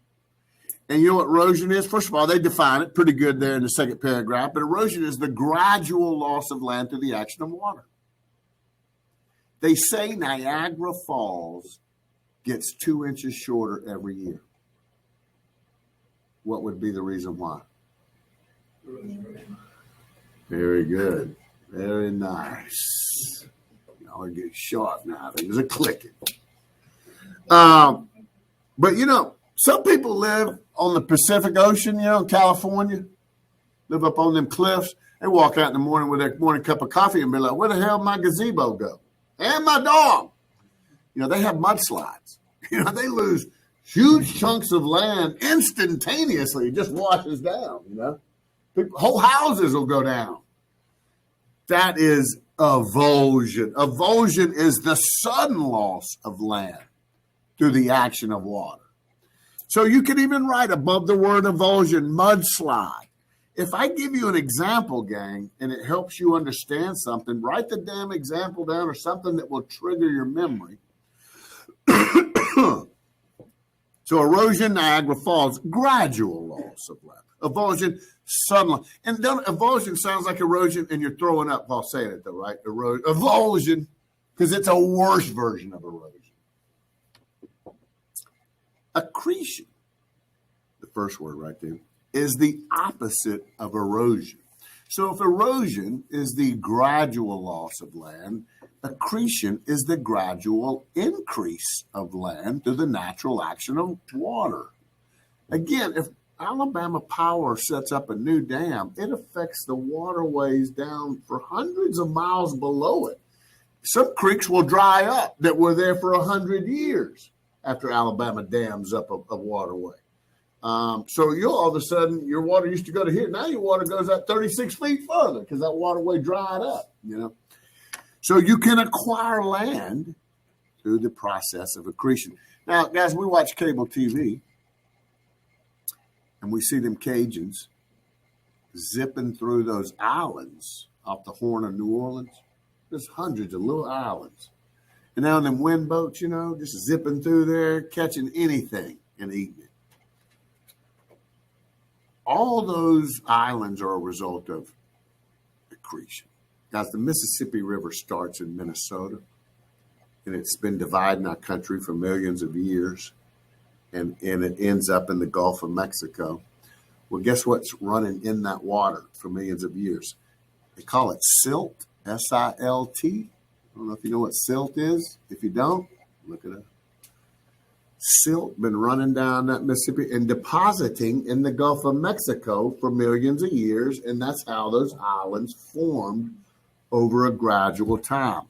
And you know what erosion is? First of all, they define it pretty good there in the second paragraph, but erosion is the gradual loss of land through the action of water. They say Niagara Falls gets 2 inches shorter every year. What would be the reason why? Very good. Very nice. Y'all are getting sharp now. Things are clicking. But, you know, some people live on the Pacific Ocean, you know, California, live up on them cliffs. They walk out in the morning with their morning cup of coffee and be like, where the hell did my gazebo go? And my dog. You know, they have mudslides. You know, they lose huge chunks of land instantaneously. It just washes down, you know. Whole houses will go down. That is avulsion. Avulsion is the sudden loss of land through the action of water. So you can even write above the word avulsion, mudslide. If I give you an example, gang, and it helps you understand something, write the damn example down or something that will trigger your memory. So erosion, Niagara Falls, gradual loss of land. Avulsion, sudden. And then avulsion sounds like erosion, and you're throwing up while saying it, though, right? Avulsion, because it's a worse version of erosion. Accretion, the first word right there, is the opposite of erosion. So if erosion is the gradual loss of land, accretion is the gradual increase of land through the natural action of water. Again, if Alabama Power sets up a new dam, it affects the waterways down for hundreds of miles below it. Some creeks will dry up that were there for 100 years after Alabama dams up a waterway. So you'll all of a sudden, your water used to go to here. Now your water goes out 36 feet further because that waterway dried up, you know. So you can acquire land through the process of accretion. Now, guys, we watch cable TV, and we see them Cajuns zipping through those islands off the Horn of New Orleans. There's hundreds of little islands. And now in them wind boats, you know, just zipping through there, catching anything and eating it. All those islands are a result of accretion. Guys, the Mississippi River starts in Minnesota, and it's been dividing our country for millions of years, and it ends up in the Gulf of Mexico. Well, guess what's running in that water for millions of years? They call it silt, S-I-L-T. I don't know if you know what silt is. If you don't, look it up. Silt been running down that Mississippi and depositing in the Gulf of Mexico for millions of years, and that's how those islands formed over a gradual time.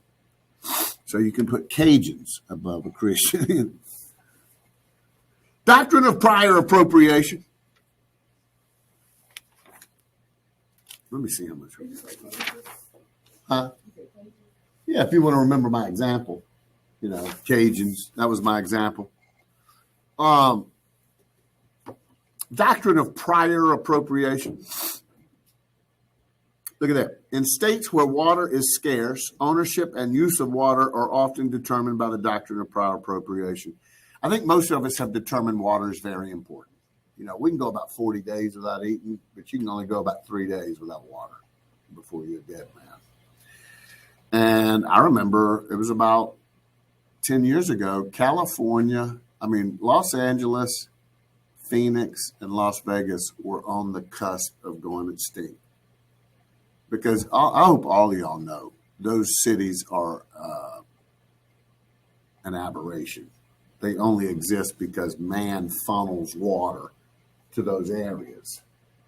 So you can put Cajuns above accretion. Doctrine of prior appropriation. Let me see how much. Huh? Yeah, if you want to remember my example, you know, Cajuns, that was my example. Doctrine of prior appropriation. Look at that. In states where water is scarce, ownership and use of water are often determined by the doctrine of prior appropriation. I think most of us have determined water is very important. You know, we can go about 40 days without eating, but you can only go about 3 days without water before you're dead, man. And I remember it was about 10 years ago, Los Angeles, Phoenix, and Las Vegas were on the cusp of going extinct. Because I hope all of y'all know those cities are an aberration. They only exist because man funnels water to those areas.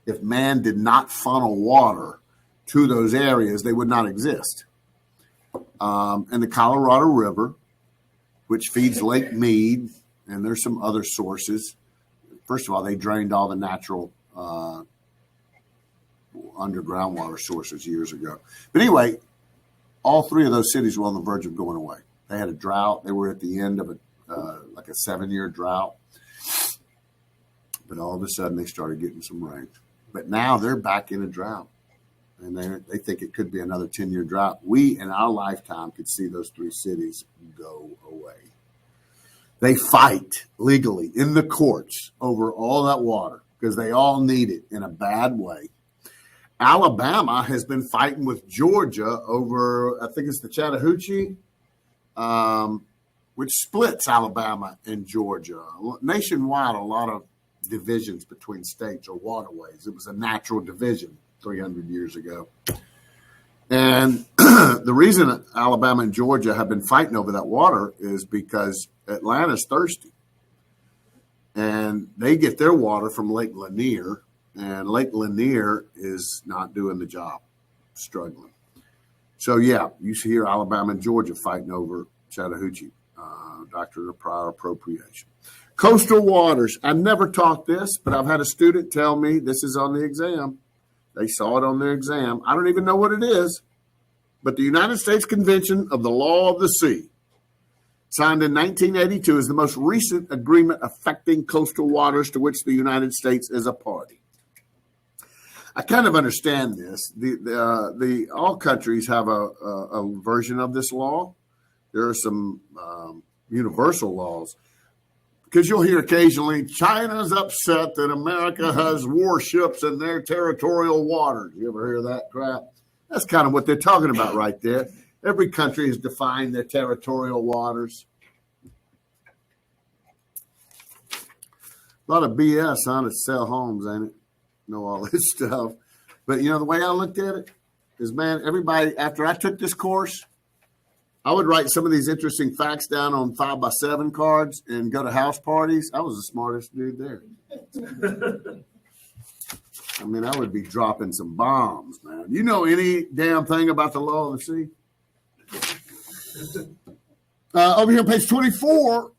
If man did not funnel water to those areas, they would not exist. And the Colorado River, which feeds Lake Mead, and there's some other sources. First of all, they drained all the natural underground water sources years ago. But anyway, all three of those cities were on the verge of going away. They had a drought. They were at the end of a 7-year drought. But all of a sudden, they started getting some rain. But now they're back in a drought. And they think it could be another 10-year drought. We, in our lifetime, could see those three cities go away. They fight legally in the courts over all that water because they all need it in a bad way. Alabama has been fighting with Georgia over, I think it's the Chattahoochee, which splits Alabama and Georgia. Nationwide, a lot of divisions between states or waterways. It was a natural division 300 years ago. And the reason Alabama and Georgia have been fighting over that water is because Atlanta's thirsty. And they get their water from Lake Lanier, and Lake Lanier is not doing the job, struggling. So, yeah, you see here Alabama and Georgia fighting over Chattahoochee, doctrine of prior appropriation. Coastal waters. I never taught this, but I've had a student tell me this is on the exam. They saw it on their exam. I don't even know what it is, but the United States Convention of the Law of the Sea, signed in 1982, is the most recent agreement affecting coastal waters to which the United States is a party. I kind of understand this. All countries have a version of this law. There are some universal laws. Because you'll hear occasionally, China's upset that America has warships in their territorial waters. You ever hear that crap? That's kind of what they're talking about right there. Every country has defined their territorial waters. A lot of BS on it to sell homes, ain't it? Know all this stuff. But, you know, the way I looked at it is, man, everybody, after I took this course, I would write some of these interesting facts down on 5x7 cards and go to house parties. I was the smartest dude there. I mean, I would be dropping some bombs, man. You know any damn thing about the law of the sea? Over here on page 24,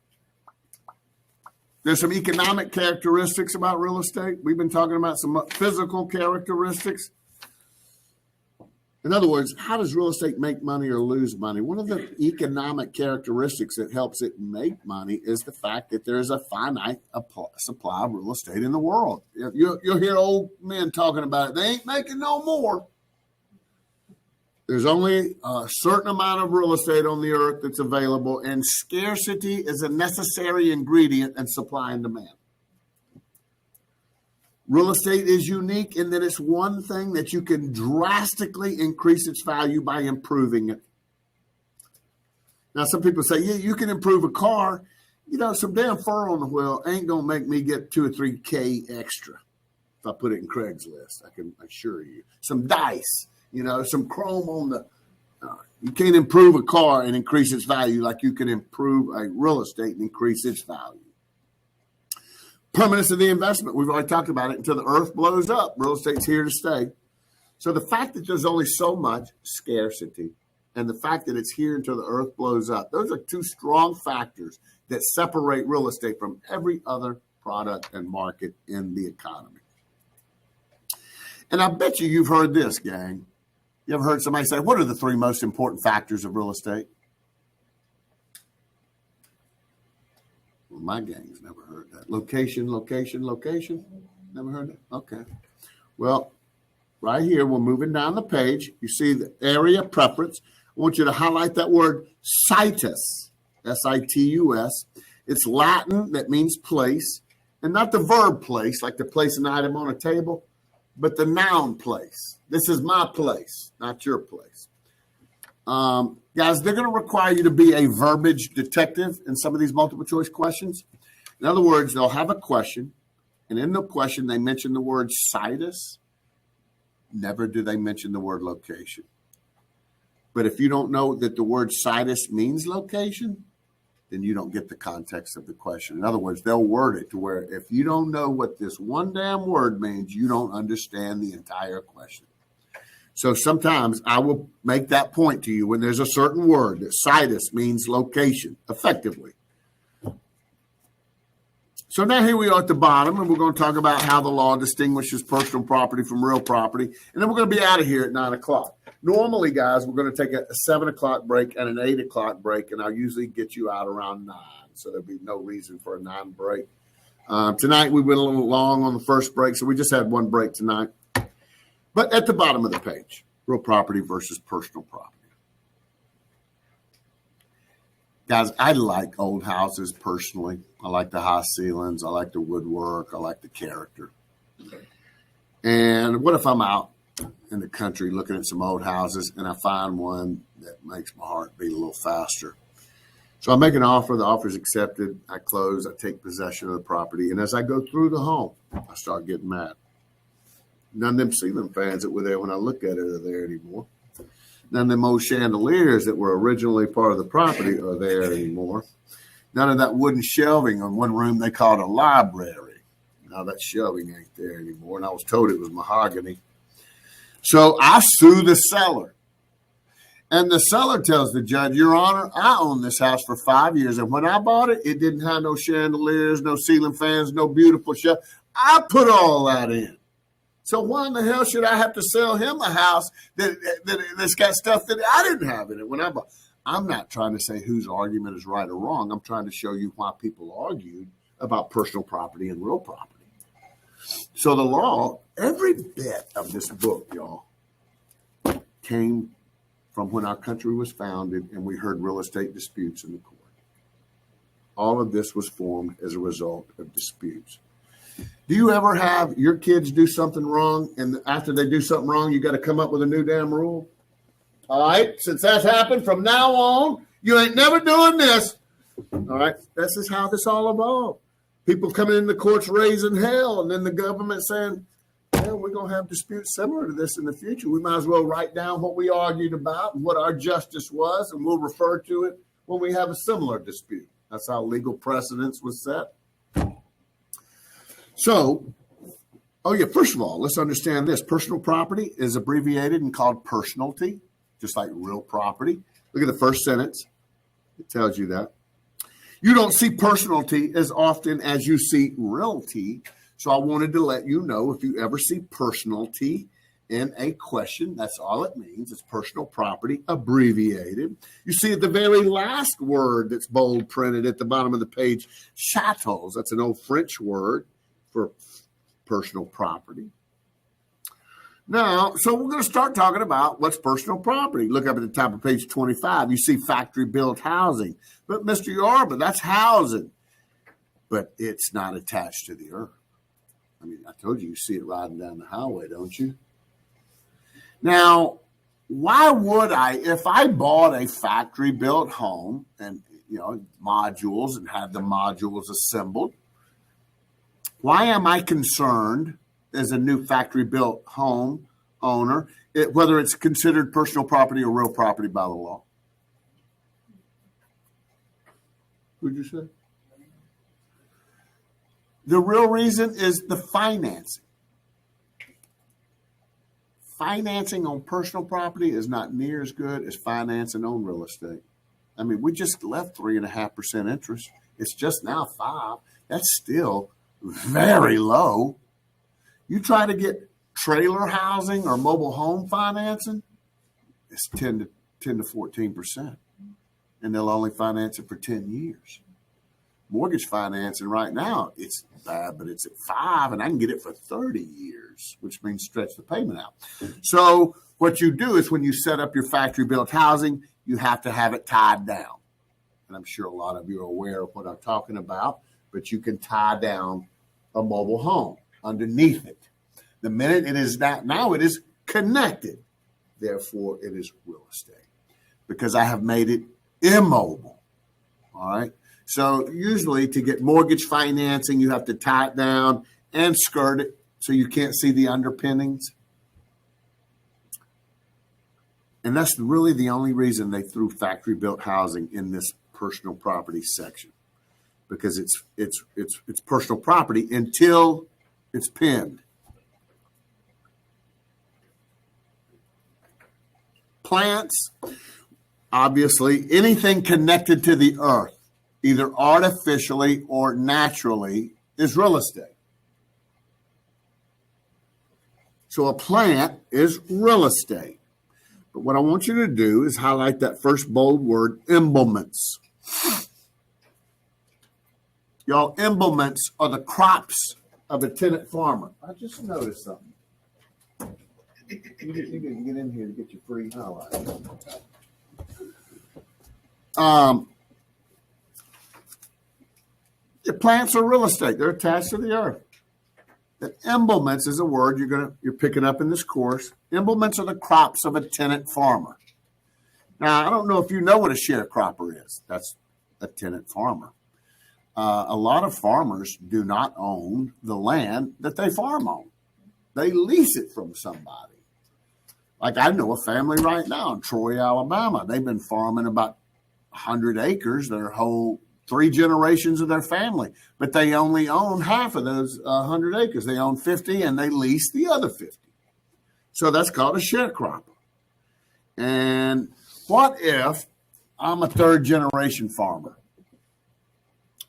there's some economic characteristics about real estate. We've been talking about some physical characteristics. In other words, how does real estate make money or lose money? One of the economic characteristics that helps it make money is the fact that there is a finite supply of real estate in the world. You'll hear old men talking about it. They ain't making no more. There's only a certain amount of real estate on the earth that's available, and scarcity is a necessary ingredient in supply and demand. Real estate is unique in that it's one thing that you can drastically increase its value by improving it. Now, some people say, yeah, you can improve a car. You know, some damn fur on the wheel ain't going to make me get 2 or 3K extra if I put it in Craigslist. I can assure you. Some dice, you know, some chrome on the you can't improve a car and increase its value like you can improve a real estate and increase its value. Permanence of the investment. We've already talked about it. Until the earth blows up, real estate's here to stay. So the fact that there's only so much scarcity and the fact that it's here until the earth blows up, those are two strong factors that separate real estate from every other product and market in the economy. And I bet you've heard this, gang. You ever heard somebody say, what are the 3 most important factors of real estate? Well, my gang's never heard that. Location, location, location. Never heard that? Okay. Well, right here, we're moving down the page. You see the area preference. I want you to highlight that word situs, S-I-T-U-S. It's Latin that means place, and not the verb place, like to place an item on a table, but the noun place. This is my place, not your place. Guys, they're going to require you to be a verbiage detective in some of these multiple choice questions. In other words, they'll have a question, and in the question, they mention the word situs. Never do they mention the word location. But if you don't know that the word situs means location, then you don't get the context of the question. In other words, they'll word it to where if you don't know what this one damn word means, you don't understand the entire question. So sometimes I will make that point to you when there's a certain word that situs means location, effectively. So now here we are at the bottom, and we're going to talk about how the law distinguishes personal property from real property. And then we're going to be out of here at 9 o'clock. Normally, guys, we're going to take a 7 o'clock break and an 8 o'clock break, and I'll usually get you out around 9. So there'll be no reason for a 9 break. Tonight, we went a little long on the first break, so we just had one break tonight. But at the bottom of the page, real property versus personal property. Guys, I like old houses personally. I like the high ceilings. I like the woodwork. I like the character. And what if I'm out in the country looking at some old houses and I find one that makes my heart beat a little faster? So I make an offer. The offer is accepted. I close. I take possession of the property. And as I go through the home, I start getting mad. None of them ceiling fans that were there when I look at it are there anymore. None of them old chandeliers that were originally part of the property are there anymore. None of that wooden shelving in one room they called a library. Now that shelving ain't there anymore, and I was told it was mahogany. So I sue the seller. And the seller tells the judge, Your Honor, I owned this house for 5 years, and when I bought it, it didn't have no chandeliers, no ceiling fans, no beautiful shelf. I put all that in. So why in the hell should I have to sell him a house that's got stuff that I didn't have in it when I bought? I'm not trying to say whose argument is right or wrong. I'm trying to show you why people argued about personal property and real property. So the law, every bit of this book, y'all, came from when our country was founded and we heard real estate disputes in the court. All of this was formed as a result of disputes. Do you ever have your kids do something wrong, and after they do something wrong, you got to come up with a new damn rule? All right, since that's happened, from now on, you ain't never doing this. All right, this is how this all evolved. People coming in the courts raising hell, and then the government saying, well, we're going to have disputes similar to this in the future. We might as well write down what we argued about and what our justice was, and we'll refer to it when we have a similar dispute. That's how legal precedence was set. So, first of all, let's understand this. Personal property is abbreviated and called personalty, just like real property. Look at the first sentence. It tells you that. You don't see personalty as often as you see realty. So I wanted to let you know if you ever see personalty in a question, that's all it means. It's personal property, abbreviated. You see at the very last word that's bold printed at the bottom of the page, chattels. That's an old French word for personal property. Now, so we're going to start talking about what's personal property. Look up at the top of page 25. You see factory-built housing. But, Mr. Yarba, that's housing. But it's not attached to the earth. I mean, I told you see it riding down the highway, don't you? Now, why would I, if I bought a factory-built home and, modules and had the modules assembled, why am I concerned as a new factory-built home owner, whether it's considered personal property or real property by the law? What'd you say? The real reason is the financing. Financing on personal property is not near as good as financing on real estate. I mean, we just left 3.5% interest. It's just now 5%. That's still very low. You try to get trailer housing or mobile home financing, it's 10 to 14%. And they'll only finance it for 10 years. Mortgage financing right now, it's bad, but it's at 5%, and I can get it for 30 years, which means stretch the payment out. So what you do is when you set up your factory-built housing, you have to have it tied down. and I'm sure a lot of you are aware of what I'm talking about, but you can tie down a mobile home underneath it. The minute it is not, now it is connected. Therefore, it is real estate because I have made it immobile. All right. So usually to get mortgage financing, you have to tie it down and skirt it so you can't see the underpinnings. And that's really the only reason they threw factory built housing in this personal property section, because it's personal property until it's pinned. Plants, obviously, anything connected to the earth, either artificially or naturally, is real estate. So a plant is real estate. But what I want you to do is highlight that first bold word, emblements. Y'all, emblements are the crops of a tenant farmer. I just noticed something. You didn't get in here to get your free highlight. The plants are real estate. They're attached to the earth. That emblements is a word you're picking up in this course. Emblements are the crops of a tenant farmer. Now, I don't know if you know what a sharecropper is. That's a tenant farmer. A lot of farmers do not own the land that they farm on. They lease it from somebody. Like I know a family right now in Troy, Alabama. They've been farming about 100 acres, their whole 3 generations of their family, but they only own half of those 100 acres. They own 50 and they lease the other 50. So that's called a sharecropper. And what if I'm a 3rd generation farmer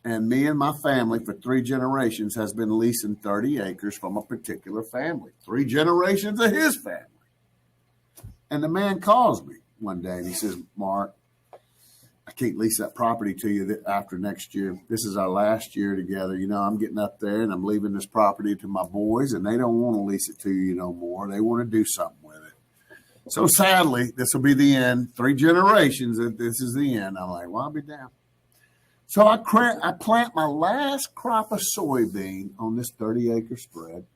and me and my family for 3 generations has been leasing 30 acres from a particular family, 3 generations of his family. And the man calls me one day and he says, Mark, I can't lease that property to you after next year. This is our last year together. You know, I'm getting up there and I'm leaving this property to my boys and they don't want to lease it to you no more. They want to do something with it. So sadly, this will be the end. 3 generations, this is the end. I'm like, well, I'll be damned. So I plant my last crop of soybean on this 30-acre spread.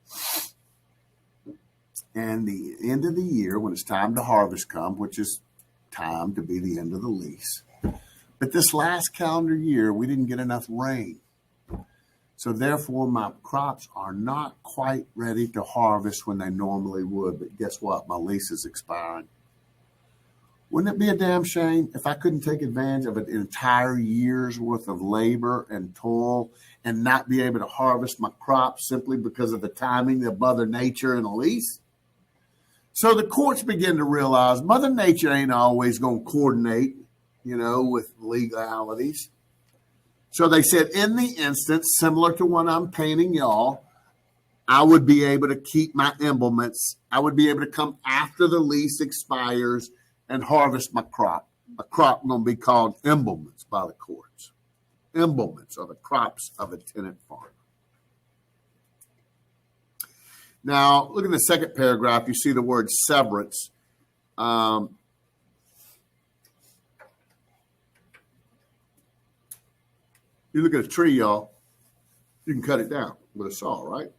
And the end of the year, when it's time to harvest come, which is time to be the end of the lease. But this last calendar year, we didn't get enough rain. So therefore, my crops are not quite ready to harvest when they normally would. But guess what? My lease is expiring. Wouldn't it be a damn shame if I couldn't take advantage of an entire year's worth of labor and toil and not be able to harvest my crops simply because of the timing of Mother Nature and a lease? So the courts begin to realize Mother Nature ain't always going to coordinate, with legalities. So they said, in the instance, similar to what I'm painting y'all, I would be able to keep my emblements. I would be able to come after the lease expires and harvest my crop. A crop going to be called emblements by the courts. Emblements are the crops of a tenant farmer. Now, look at the second paragraph. You see the word severance. You look at a tree, y'all, you can cut it down with a saw, right?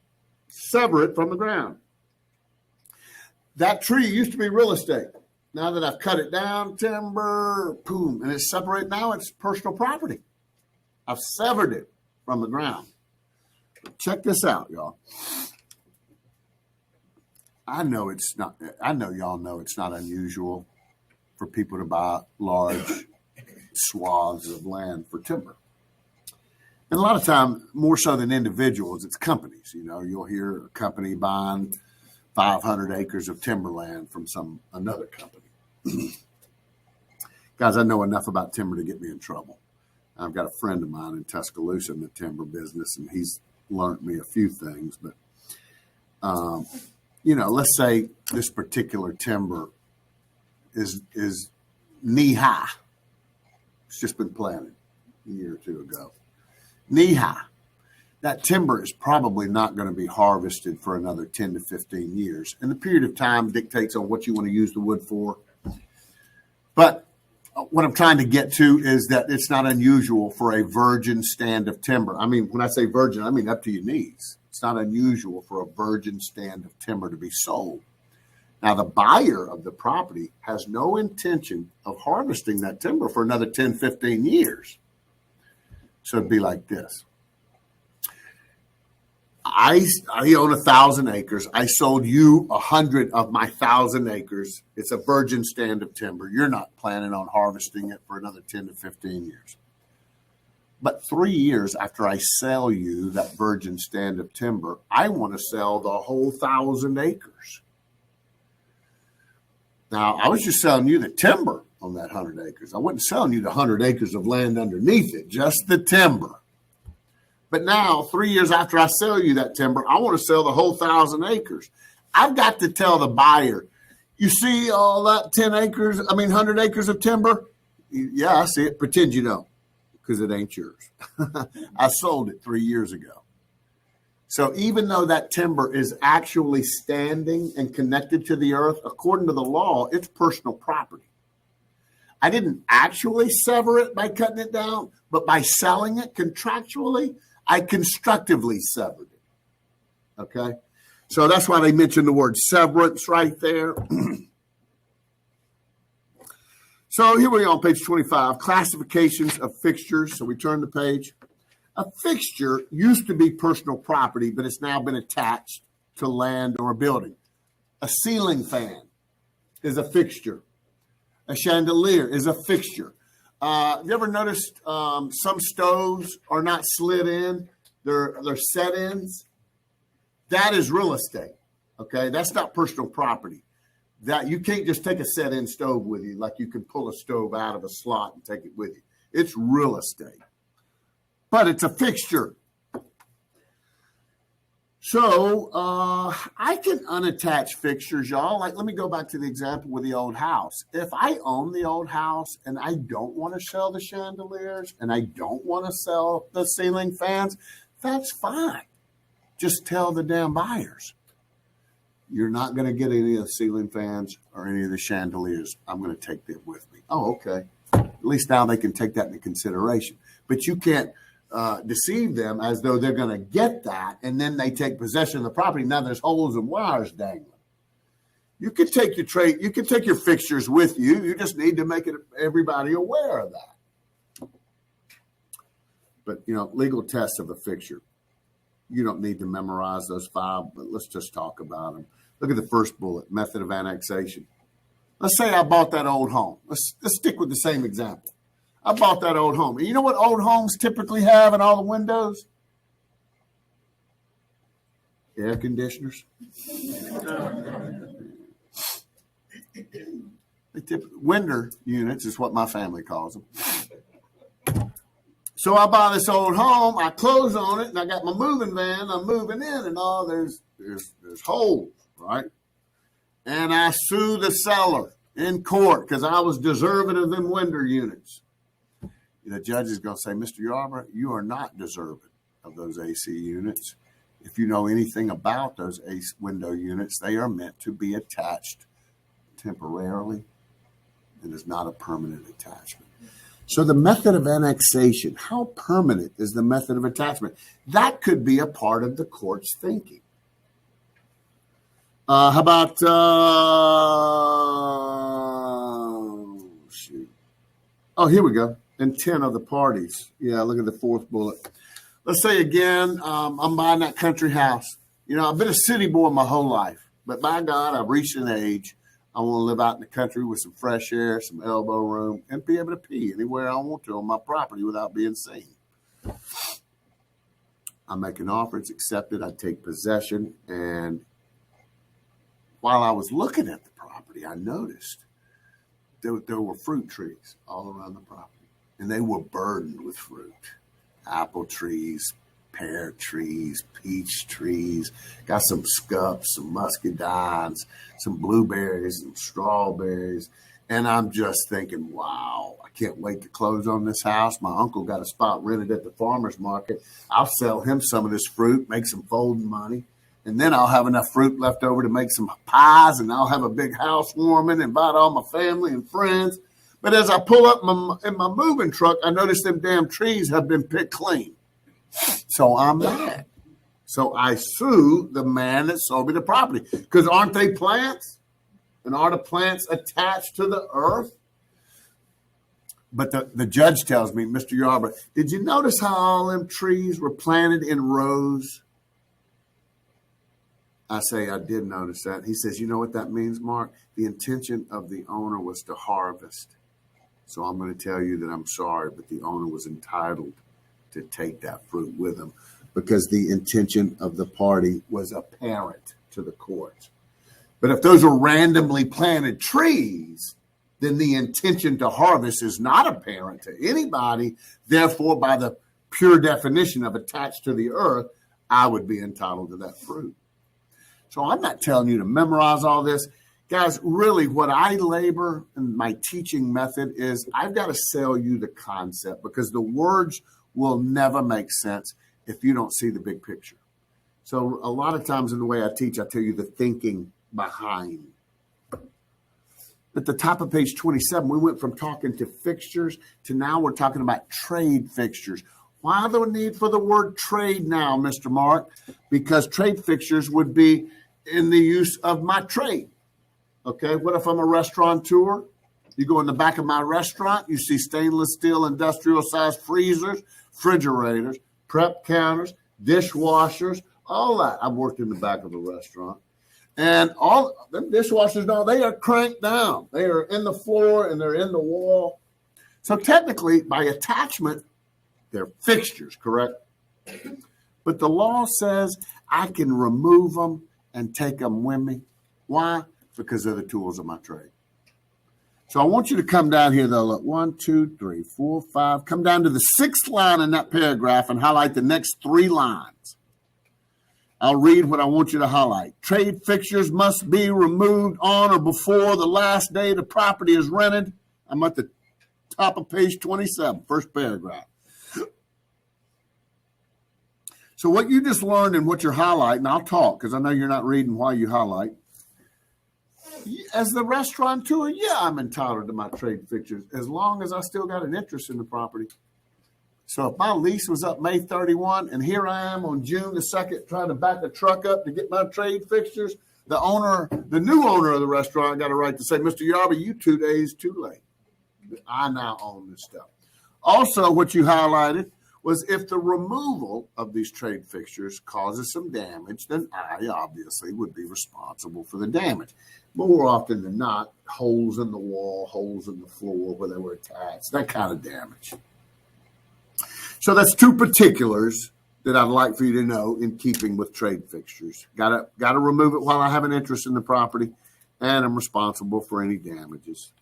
Sever it from the ground. That tree used to be real estate. Now that I've cut it down, timber, boom, and it's separated, now it's personal property. I've severed it from the ground. But check this out, y'all. I know y'all know it's not unusual for people to buy large swaths of land for timber. And a lot of time, more so than individuals, it's companies. You'll hear a company buying 500 acres of timberland from another company. Guys, I know enough about timber to get me in trouble. I've got a friend of mine in Tuscaloosa in the timber business, and he's learned me a few things. But, let's say this particular timber is knee high. It's just been planted a year or two ago. Knee high. That timber is probably not going to be harvested for another 10 to 15 years. And the period of time dictates on what you want to use the wood for. But what I'm trying to get to is that it's not unusual for a virgin stand of timber. I mean, when I say virgin, I mean up to your knees. It's not unusual for a virgin stand of timber to be sold. Now, the buyer of the property has no intention of harvesting that timber for another 10, 15 years. So it'd be like this. I own 1,000 acres. I sold you 100 of my 1,000 acres. It's a virgin stand of timber. You're not planning on harvesting it for another 10 to 15 years. But 3 years after I sell you that virgin stand of timber, I want to sell the whole 1,000 acres. Now, I was just selling you the timber on that 100 acres. I wasn't selling you the 100 acres of land underneath it, just the timber. But now, 3 years after I sell you that timber, I want to sell the whole 1,000 acres. I've got to tell the buyer, you see all that 100 acres of timber? Yeah, I see it. Pretend you don't, because it ain't yours. I sold it 3 years ago. So even though that timber is actually standing and connected to the earth, according to the law, it's personal property. I didn't actually sever it by cutting it down, but by selling it contractually, I constructively severed it. Okay? So that's why they mentioned the word severance right there. So here we are on page 25, classifications of fixtures. So we turn the page. A fixture used to be personal property, but it's now been attached to land or a building. A ceiling fan is a fixture. A chandelier is a fixture. Have you ever noticed some stoves are not slid in? They're set ins. That is real estate. Okay, that's not personal property. That you can't just take a set in stove with you like you can pull a stove out of a slot and take it with you. It's real estate. But it's a fixture. So I can unattach fixtures, y'all. Like, let me go back to the example with the old house. If I own the old house and I don't want to sell the chandeliers and I don't want to sell the ceiling fans, that's fine. Just tell the damn buyers, you're not going to get any of the ceiling fans or any of the chandeliers. I'm going to take them with me. Oh, okay. At least now they can take that into consideration. But you can't deceive them as though they're going to get that, and then they take possession of the property. Now there's holes and wires dangling. You can take your fixtures with you. You just need to make everybody aware of that. But legal tests of a fixture. You don't need to memorize those 5, but let's just talk about them. Look at the first bullet: method of annexation. Let's say I bought that old home. Let's stick with the same example. I bought that old home. And you know what old homes typically have in all the windows? Air conditioners. Window units is what my family calls them. So I buy this old home, I close on it, and I got my moving van, I'm moving in, and there's holes, right? And I sue the seller in court because I was deserving of them window units. The judge is going to say, Mr. Yarber, you are not deserving of those AC units. If you know anything about those AC window units, they are meant to be attached temporarily. It is not a permanent attachment. So the method of annexation, how permanent is the method of attachment? That could be a part of the court's thinking. How about, here we go. Intent of the parties. Yeah, look at the fourth bullet. Let's say again, I'm buying that country house. I've been a city boy my whole life, but by God, I've reached an age. I want to live out in the country with some fresh air, some elbow room, and be able to pee anywhere I want to on my property without being seen. I make an offer, it's accepted, I take possession, and while I was looking at the property, I noticed there were fruit trees all around the property. And they were burdened with fruit. Apple trees, pear trees, peach trees, got some scups, some muscadines, some blueberries, some strawberries. And I'm just thinking, wow, I can't wait to close on this house. My uncle got a spot rented at the farmer's market. I'll sell him some of this fruit, make some folding money. And then I'll have enough fruit left over to make some pies, and I'll have a big housewarming, invite all my family and friends. But as I pull up in my moving truck, I notice them damn trees have been picked clean. So I'm mad. So I sue the man that sold me the property. Because aren't they plants? And are the plants attached to the earth? But the judge tells me, Mr. Yarber, did you notice how all them trees were planted in rows? I say, I did notice that. He says, you know what that means, Mark? The intention of the owner was to harvest. So I'm going to tell you that I'm sorry, but the owner was entitled to take that fruit with him because the intention of the party was apparent to the courts. But if those are randomly planted trees, then the intention to harvest is not apparent to anybody. Therefore, by the pure definition of attached to the earth, I would be entitled to that fruit. So I'm not telling you to memorize all this. Guys, really what I labor in my teaching method is I've got to sell you the concept because the words will never make sense if you don't see the big picture. So a lot of times in the way I teach, I tell you the thinking behind. At the top of page 27, we went from talking to fixtures to now we're talking about trade fixtures. Why the need for the word trade now, Mr. Mark? Because trade fixtures would be in the use of my trade. Okay, what if I'm a restaurateur? You go in the back of my restaurant, you see stainless steel industrial sized freezers, refrigerators, prep counters, dishwashers, all that. I've worked in the back of a restaurant. And all the dishwashers, no, they are cranked down. They are in the floor and they're in the wall. So technically, by attachment, they're fixtures, correct? But the law says I can remove them and take them with me. Why? Because they're the tools of my trade. So I want you to come down here, though. Look, 1, 2, 3, 4, 5. Come down to the 6th line in that paragraph and highlight the next 3 lines. I'll read what I want you to highlight. Trade fixtures must be removed on or before the last day the property is rented. I'm at the top of page 27, first paragraph. So what you just learned and what you're highlighting, I'll talk because I know you're not reading while you highlight. As the restaurateur, yeah, I'm entitled to my trade fixtures as long as I still got an interest in the property. So if my lease was up May 31 and here I am on June the 2nd trying to back the truck up to get my trade fixtures, the new owner of the restaurant got a right to say, Mr. Yarber, you 2 days too late. I now own this stuff. Also, what you highlighted was if the removal of these trade fixtures causes some damage, then I obviously would be responsible for the damage. More often than not, holes in the wall, holes in the floor where they were attached, that kind of damage. So that's 2 particulars that I'd like for you to know in keeping with trade fixtures. Got to remove it while I have an interest in the property, and I'm responsible for any damages.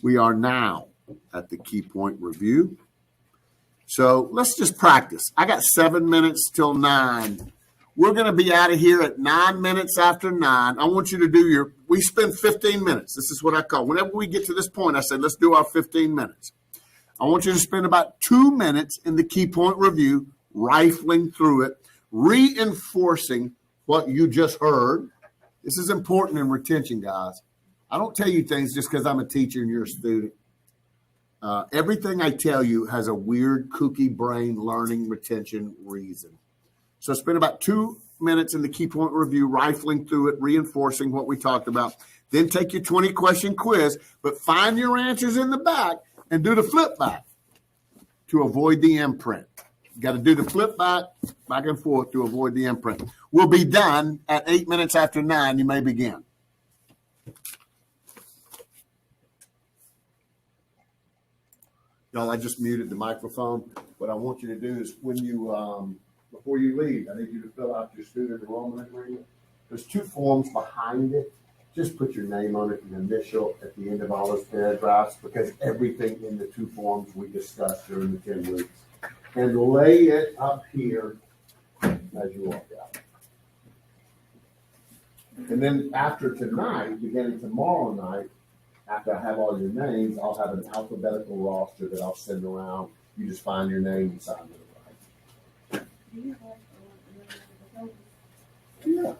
We are now at the key point review. So let's just practice. I got 7 minutes till 9. We're going to be out of here at 9 minutes after 9. I want you to do we spend 15 minutes. This is what I call. Whenever we get to this point, I say, let's do our 15 minutes. I want you to spend about 2 minutes in the key point review, rifling through it, reinforcing what you just heard. This is important in retention, guys. I don't tell you things just because I'm a teacher and you're a student. Everything I tell you has a weird, kooky brain learning retention reason. So spend about 2 minutes in the key point review, rifling through it, reinforcing what we talked about. Then take your 20-question quiz, but find your answers in the back and do the flip back to avoid the imprint. You got to do the flip back and forth to avoid the imprint. We'll be done at 8 minutes after 9. You may begin. Y'all, I just muted the microphone. What I want you to do is when you, before you leave, I need you to fill out your student enrollment agreement. There's 2 forms behind it. Just put your name on it, an initial at the end of all those paragraphs, because everything in the 2 forms we discussed during the 10 weeks. And lay it up here as you walk out. And then after tonight, beginning tomorrow night, after I have all your names, I'll have an alphabetical roster that I'll send around. You just find your name and sign it right. Yeah.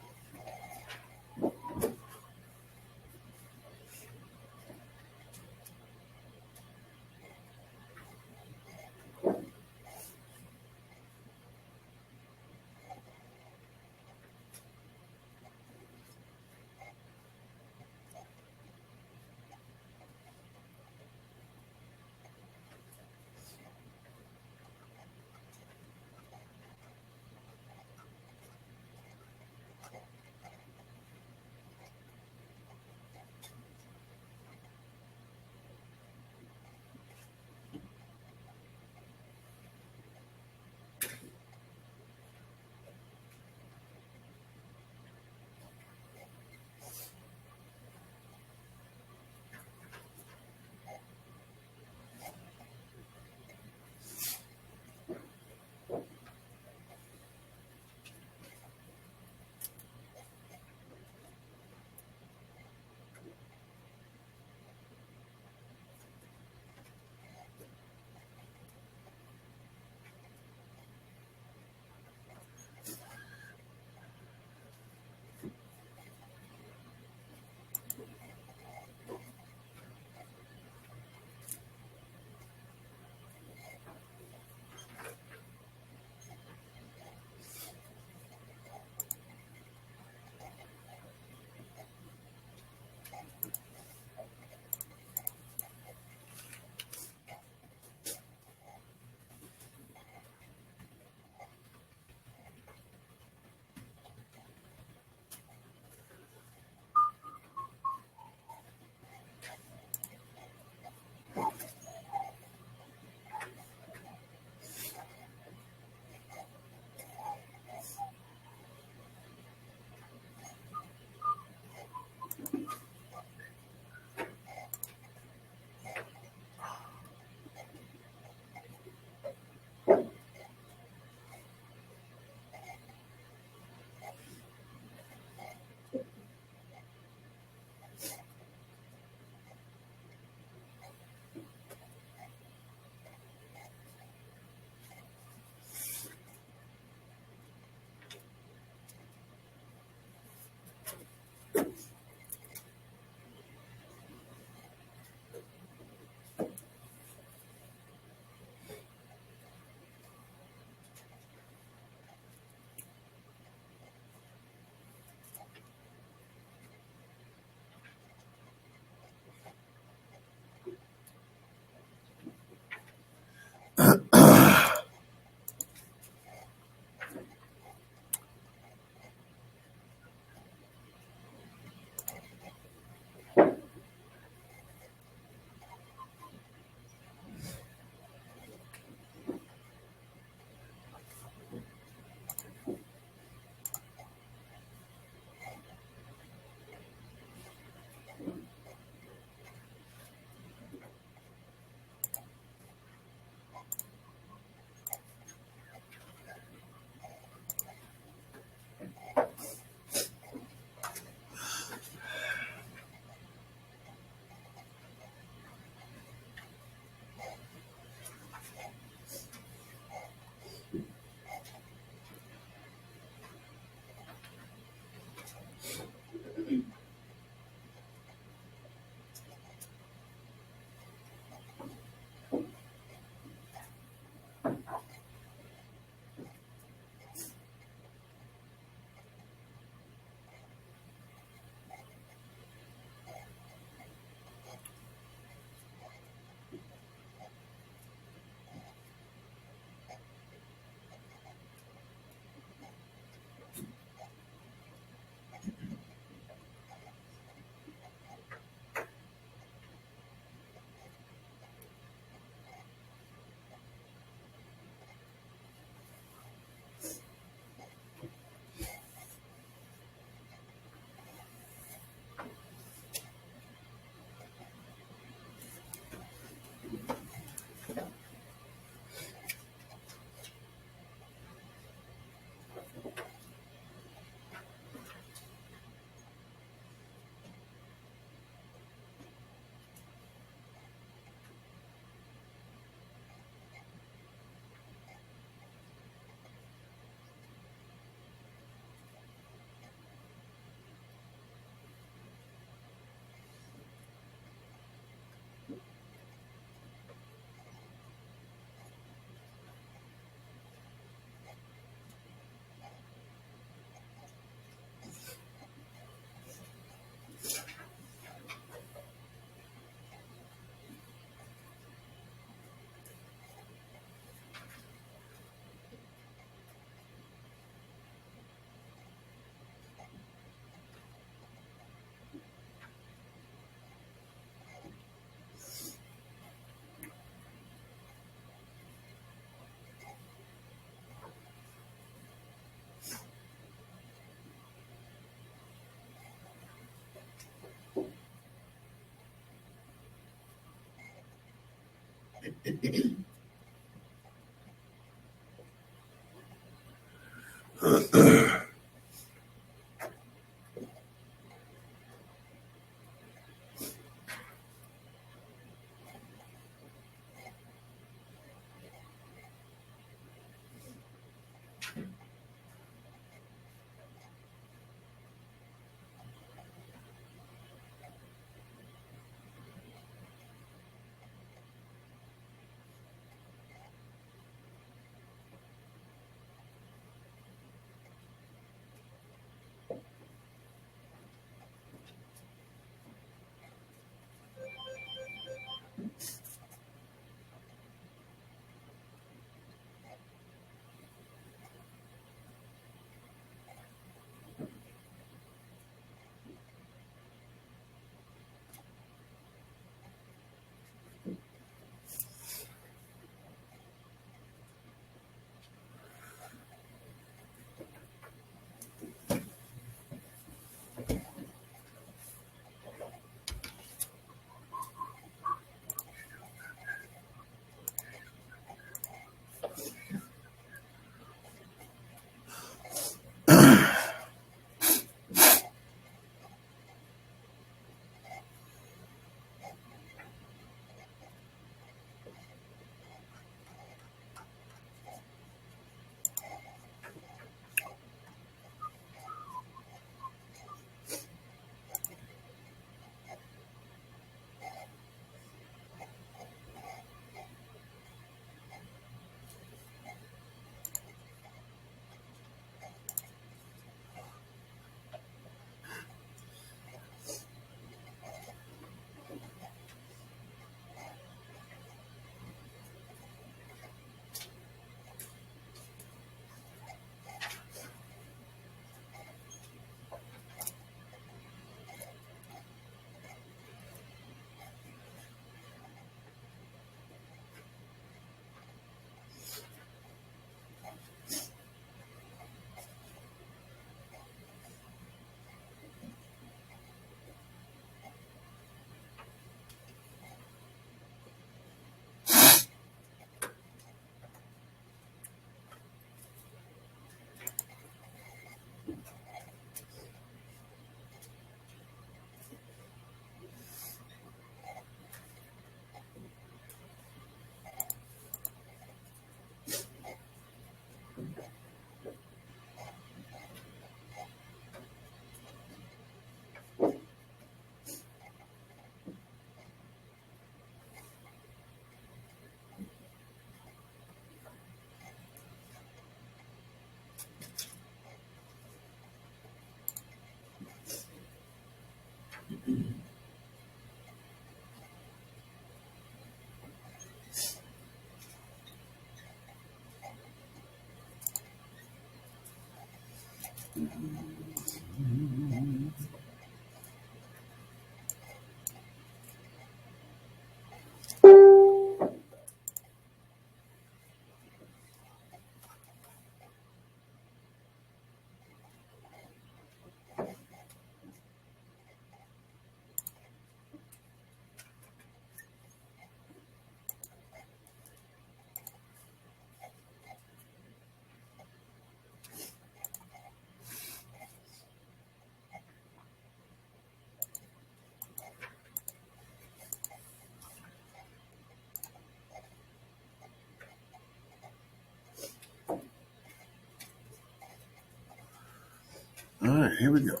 All right, here we go.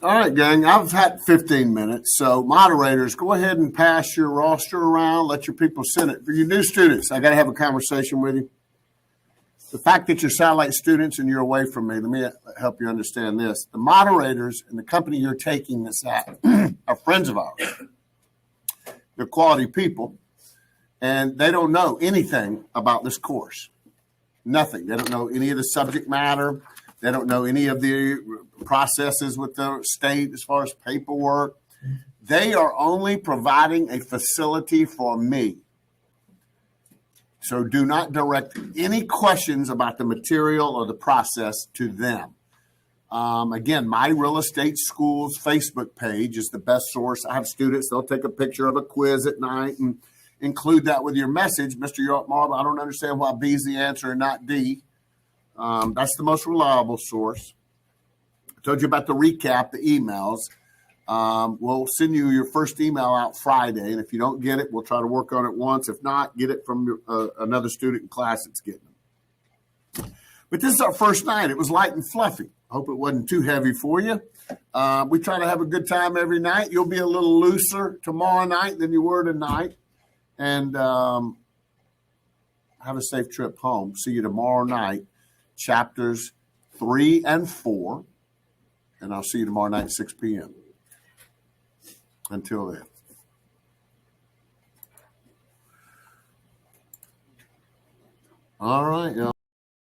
All right, gang, I've had 15 minutes. So, moderators, go ahead and pass your roster around. Let your people send it. For you new students, I got to have a conversation with you. The fact that you're satellite students and you're away from me, let me help you understand this. The moderators and the company you're taking this at are friends of ours. They're quality people, and they don't know anything about this course. Nothing. They don't know any of the subject matter. They don't know any of the processes with the state as far as paperwork. They are only providing a facility for me. So do not direct any questions about the material or the process to them. Again, My Real Estate School's Facebook page is the best source. I have students, they'll take a picture of a quiz at night and include that with your message. Mr. York Marble, I don't understand why B is the answer and not D. That's the most reliable source. I told you about the recap, the emails. We'll send you your first email out Friday, and if you don't get it, we'll try to work on it once. If not, get it from another student in class that's getting them. But this is our first night. It was light and fluffy. Hope it wasn't too heavy for you. We try to have a good time every night. You'll be a little looser tomorrow night than you were tonight. And have a safe trip home. See you tomorrow night, chapters 3 and 4. And I'll see you tomorrow night at 6 p.m. Until then. All right, y'all.